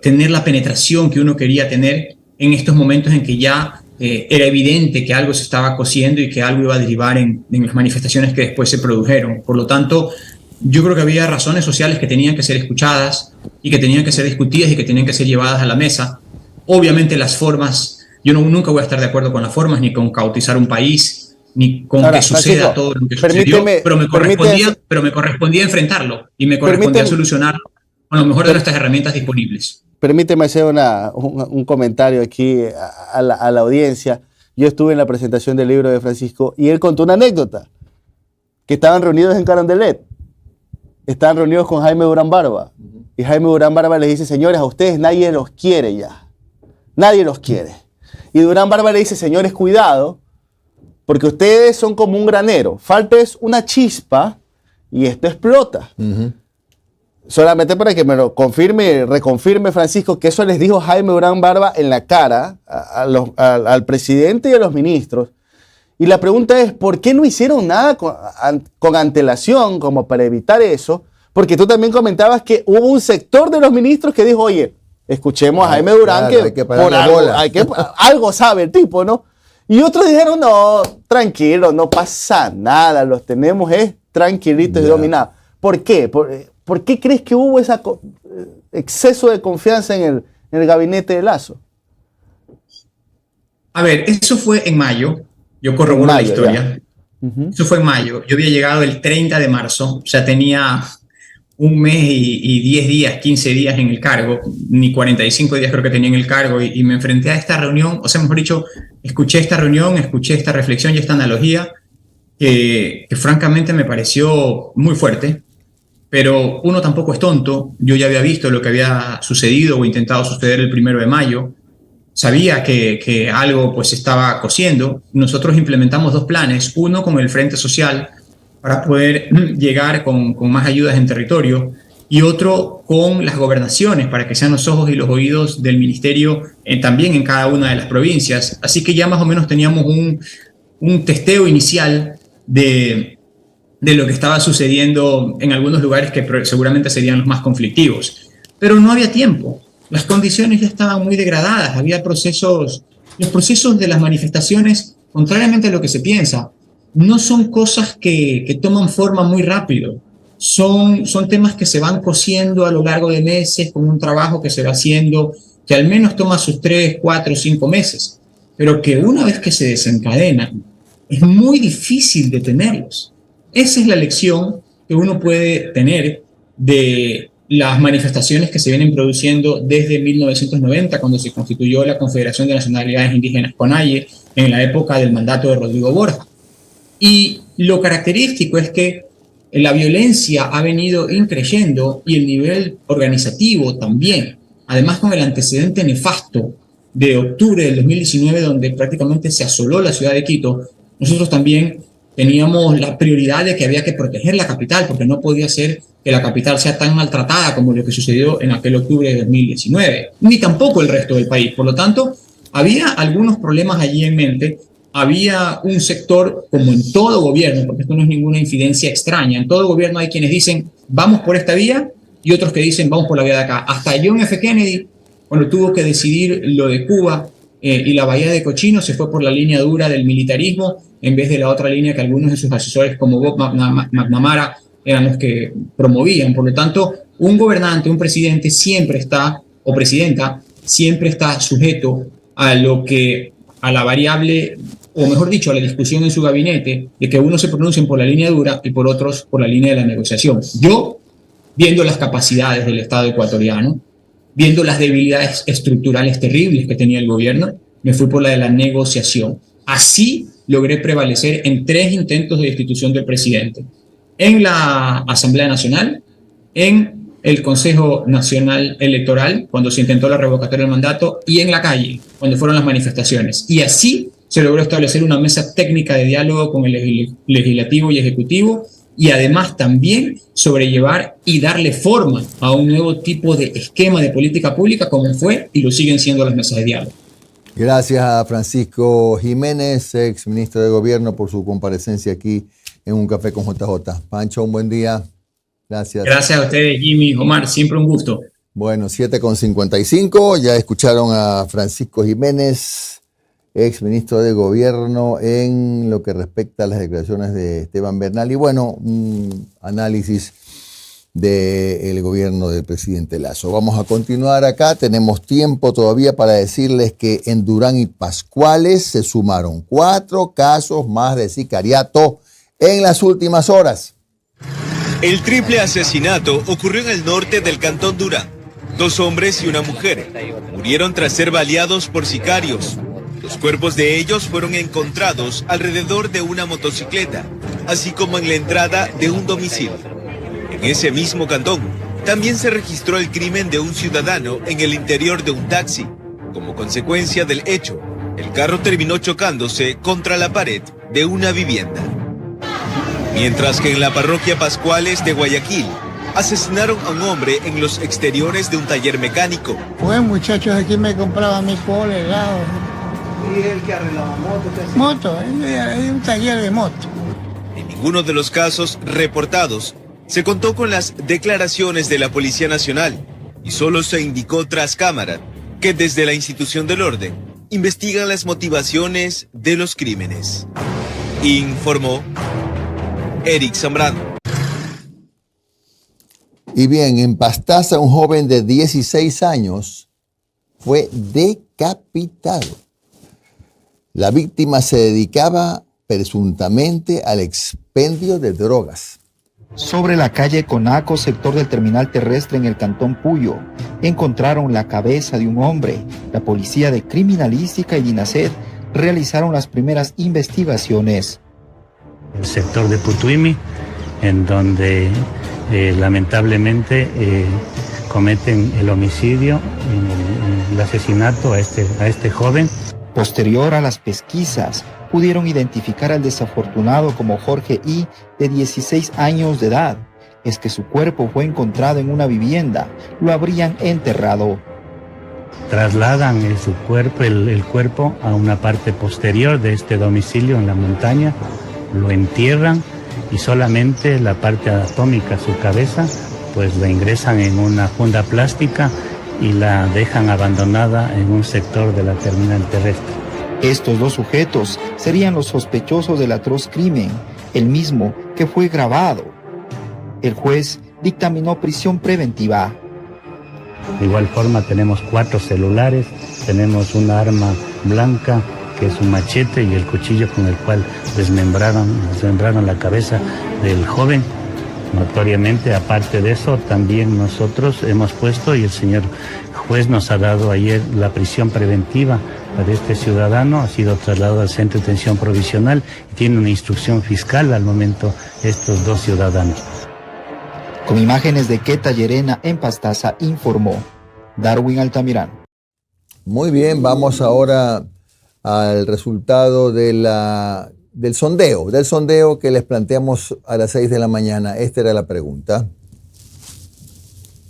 tener la penetración que uno quería tener en estos momentos en que ya era evidente que algo se estaba cociendo y que algo iba a derivar en las manifestaciones que después se produjeron. Por lo tanto, yo creo que había razones sociales que tenían que ser escuchadas y que tenían que ser discutidas y que tenían que ser llevadas a la mesa. Obviamente las formas, yo nunca voy a estar de acuerdo con las formas, ni con cautizar un país, ni con que suceda todo lo que sucedió, pero me correspondía enfrentarlo y me correspondía solucionarlo con lo mejor de nuestras herramientas disponibles. Permíteme hacer un comentario aquí a la audiencia. Yo estuve en la presentación del libro de Francisco y él contó una anécdota, que estaban reunidos en Carondelet. Estaban reunidos con Jaime Durán Barba. Y Jaime Durán Barba les dice, señores, a ustedes nadie los quiere ya. Nadie los quiere. Y Durán Barba le dice, señores, cuidado, porque ustedes son como un granero. Falta es una chispa y esto explota. Solamente para que me lo reconfirme Francisco, que eso les dijo Jaime Durán Barba en la cara al presidente y a los ministros. Y la pregunta es, ¿por qué no hicieron nada con antelación como para evitar eso? Porque tú también comentabas que hubo un sector de los ministros que dijo, oye, Escuchemos a Jaime Durán, claro, que por algo sabe el tipo, ¿no? Y otros dijeron, no, tranquilo, no pasa nada, los tenemos tranquilitos y dominados. ¿Por qué? ¿Por qué crees que hubo ese exceso de confianza en el gabinete de Lasso? A ver, eso fue en mayo. Yo corroboro la historia. Eso fue en mayo. Yo había llegado el 30 de marzo. O sea, tenía un mes y 10 días, 15 días en el cargo. Ni 45 días creo que tenía en el cargo. Y me enfrenté a esta reunión. O sea, mejor dicho, escuché esta reunión, escuché esta reflexión y esta analogía que francamente me pareció muy fuerte. Pero uno tampoco es tonto. Yo ya había visto lo que había sucedido o intentado suceder el 1 de mayo. Sabía que algo pues estaba cociendo. Nosotros implementamos 2 planes, uno con el Frente Social para poder llegar con más ayudas en territorio y otro con las gobernaciones para que sean los ojos y los oídos del ministerio también en cada una de las provincias. Así que ya más o menos teníamos un testeo inicial de lo que estaba sucediendo en algunos lugares que seguramente serían los más conflictivos. Pero no había tiempo. Las condiciones ya estaban muy degradadas, había los procesos de las manifestaciones, contrariamente a lo que se piensa, no son cosas que toman forma muy rápido, son temas que se van cociendo a lo largo de meses, con un trabajo que se va haciendo, que al menos toma sus 3, 4, 5 meses, pero que una vez que se desencadenan, es muy difícil detenerlos. Esa es la lección que uno puede tener de las manifestaciones que se vienen produciendo desde 1990, cuando se constituyó la Confederación de Nacionalidades Indígenas CONAIE, en la época del mandato de Rodrigo Borja. Y lo característico es que la violencia ha venido increyendo y el nivel organizativo también, además con el antecedente nefasto de octubre del 2019, donde prácticamente se asoló la ciudad de Quito. Nosotros también teníamos la prioridad de que había que proteger la capital, porque no podía ser que la capital sea tan maltratada como lo que sucedió en aquel octubre de 2019, ni tampoco el resto del país. Por lo tanto, había algunos problemas allí en mente. Había un sector, como en todo gobierno, porque esto no es ninguna incidencia extraña, en todo gobierno hay quienes dicen, vamos por esta vía, y otros que dicen, vamos por la vía de acá. Hasta John F. Kennedy, cuando tuvo que decidir lo de Cuba y la bahía de Cochino, se fue por la línea dura del militarismo, en vez de la otra línea que algunos de sus asesores, como Bob McNamara, eran los que promovían. Por lo tanto, un gobernante, un presidente siempre está, o presidenta, siempre está sujeto a la variable, o mejor dicho, a la discusión en su gabinete, de que unos se pronuncien por la línea dura y por otros por la línea de la negociación. Yo, viendo las capacidades del Estado ecuatoriano, viendo las debilidades estructurales terribles que tenía el gobierno, me fui por la de la negociación. Así logré prevalecer en 3 intentos de destitución del presidente. En la Asamblea Nacional, en el Consejo Nacional Electoral, cuando se intentó la revocatoria del mandato, y en la calle, cuando fueron las manifestaciones. Y así se logró establecer una mesa técnica de diálogo con el legislativo y ejecutivo, y además también sobrellevar y darle forma a un nuevo tipo de esquema de política pública, como fue y lo siguen siendo las mesas de diálogo. Gracias a Francisco Jiménez, ex ministro de Gobierno, por su comparecencia aquí en Un Café con JJ. Pancho, un buen día. Gracias. Gracias a ustedes, Jimmy, Omar, siempre un gusto. Bueno, 7:55, ya escucharon a Francisco Jiménez, ex ministro de Gobierno, en lo que respecta a las declaraciones de Esteban Bernal. Y bueno, un análisis del gobierno del presidente Lasso. Vamos a continuar acá, tenemos tiempo todavía para decirles que en Durán y Pascuales se sumaron 4 casos más de sicariato en las últimas horas. El triple asesinato ocurrió en el norte del cantón Durán. 2 hombres y una mujer murieron tras ser baleados por sicarios. Los cuerpos de ellos fueron encontrados alrededor de una motocicleta, así como en la entrada de un domicilio. En ese mismo cantón, también se registró el crimen de un ciudadano en el interior de un taxi. Como consecuencia del hecho, el carro terminó chocándose contra la pared de una vivienda. Mientras que en la parroquia Pascuales de Guayaquil, asesinaron a un hombre en los exteriores de un taller mecánico. Pues muchachos, aquí me compraba mi cola, helado. ¿Y el que arreglaba motos? Moto, hay un taller de moto. En ninguno de los casos reportados se contó con las declaraciones de la Policía Nacional y solo se indicó tras cámara que desde la institución del orden investigan las motivaciones de los crímenes. Informó Eric Zambrano. Y bien, en Pastaza, un joven de 16 años fue decapitado. La víctima se dedicaba presuntamente al expendio de drogas. Sobre la calle Conaco, sector del terminal terrestre en el cantón Puyo, encontraron la cabeza de un hombre. La policía de criminalística y DINASED realizaron las primeras investigaciones. El sector de Putuimi, en donde lamentablemente cometen el homicidio, el asesinato a este joven. Posterior a las pesquisas, pudieron identificar al desafortunado como Jorge I, de 16 años de edad. Es que su cuerpo fue encontrado en una vivienda, lo habrían enterrado. Trasladan su cuerpo, el cuerpo a una parte posterior de este domicilio en la montaña, lo entierran y solamente la parte anatómica, su cabeza, pues la ingresan en una funda plástica y la dejan abandonada en un sector de la terminal terrestre. Estos dos sujetos serían los sospechosos del atroz crimen, el mismo que fue grabado. El juez dictaminó prisión preventiva. De igual forma tenemos 4 celulares, tenemos una arma blanca que es un machete y el cuchillo con el cual desmembraron la cabeza del joven. Notoriamente, aparte de eso, también nosotros hemos puesto, y el señor juez nos ha dado ayer la prisión preventiva de este ciudadano, ha sido trasladado al centro de detención provisional y tiene una instrucción fiscal al momento estos 2 ciudadanos. Con imágenes de Queta Llerena en Pastaza, informó Darwin Altamirano. Muy bien, vamos ahora al resultado del sondeo que les planteamos a las 6 de la mañana. Esta era la pregunta.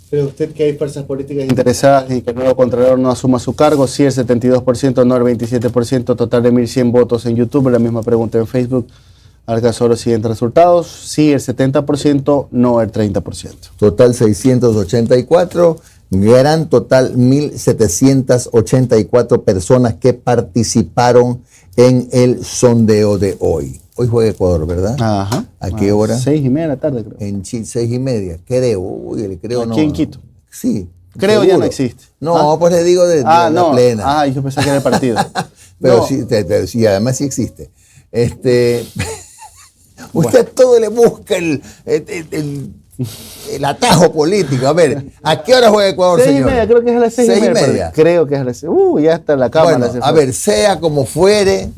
¿Cree usted que hay fuerzas políticas interesadas y que el nuevo Contralor no asuma su cargo? Sí, el 72%, no el 27%, total de 1.100 votos en YouTube. La misma pregunta en Facebook. Al caso los siguientes resultados. Sí, el 70%, no el 30%. Total 684, gran total 1.784 personas que participaron en el sondeo de hoy. Hoy juega Ecuador, ¿verdad? Ajá. ¿A qué hora? 6:30 de la tarde, creo. En Chile, 6:30. Creo. Uy, creo no. Aquí en Quito. Sí. Creo seguro. Ya no existe. No, pues le digo de la plena. Yo pensé que era el partido. Pero no. Sí, además sí existe. Usted todo le busca el atajo político. A ver, ¿a qué hora juega Ecuador, 6:30, señor? creo que es a las 6:30. Creo que es a las 6. Ya está la cámara. Bueno, a ver, sea como fuere,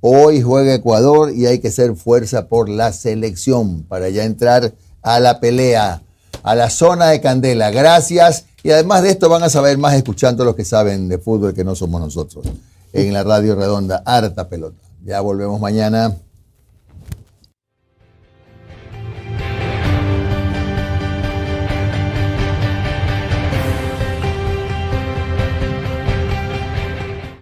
hoy juega Ecuador y hay que hacer fuerza por la selección para ya entrar a la pelea, a la zona de candela. Gracias. Y además de esto van a saber más escuchando los que saben de fútbol que no somos nosotros. En la Radio Redonda, harta pelota. Ya volvemos mañana.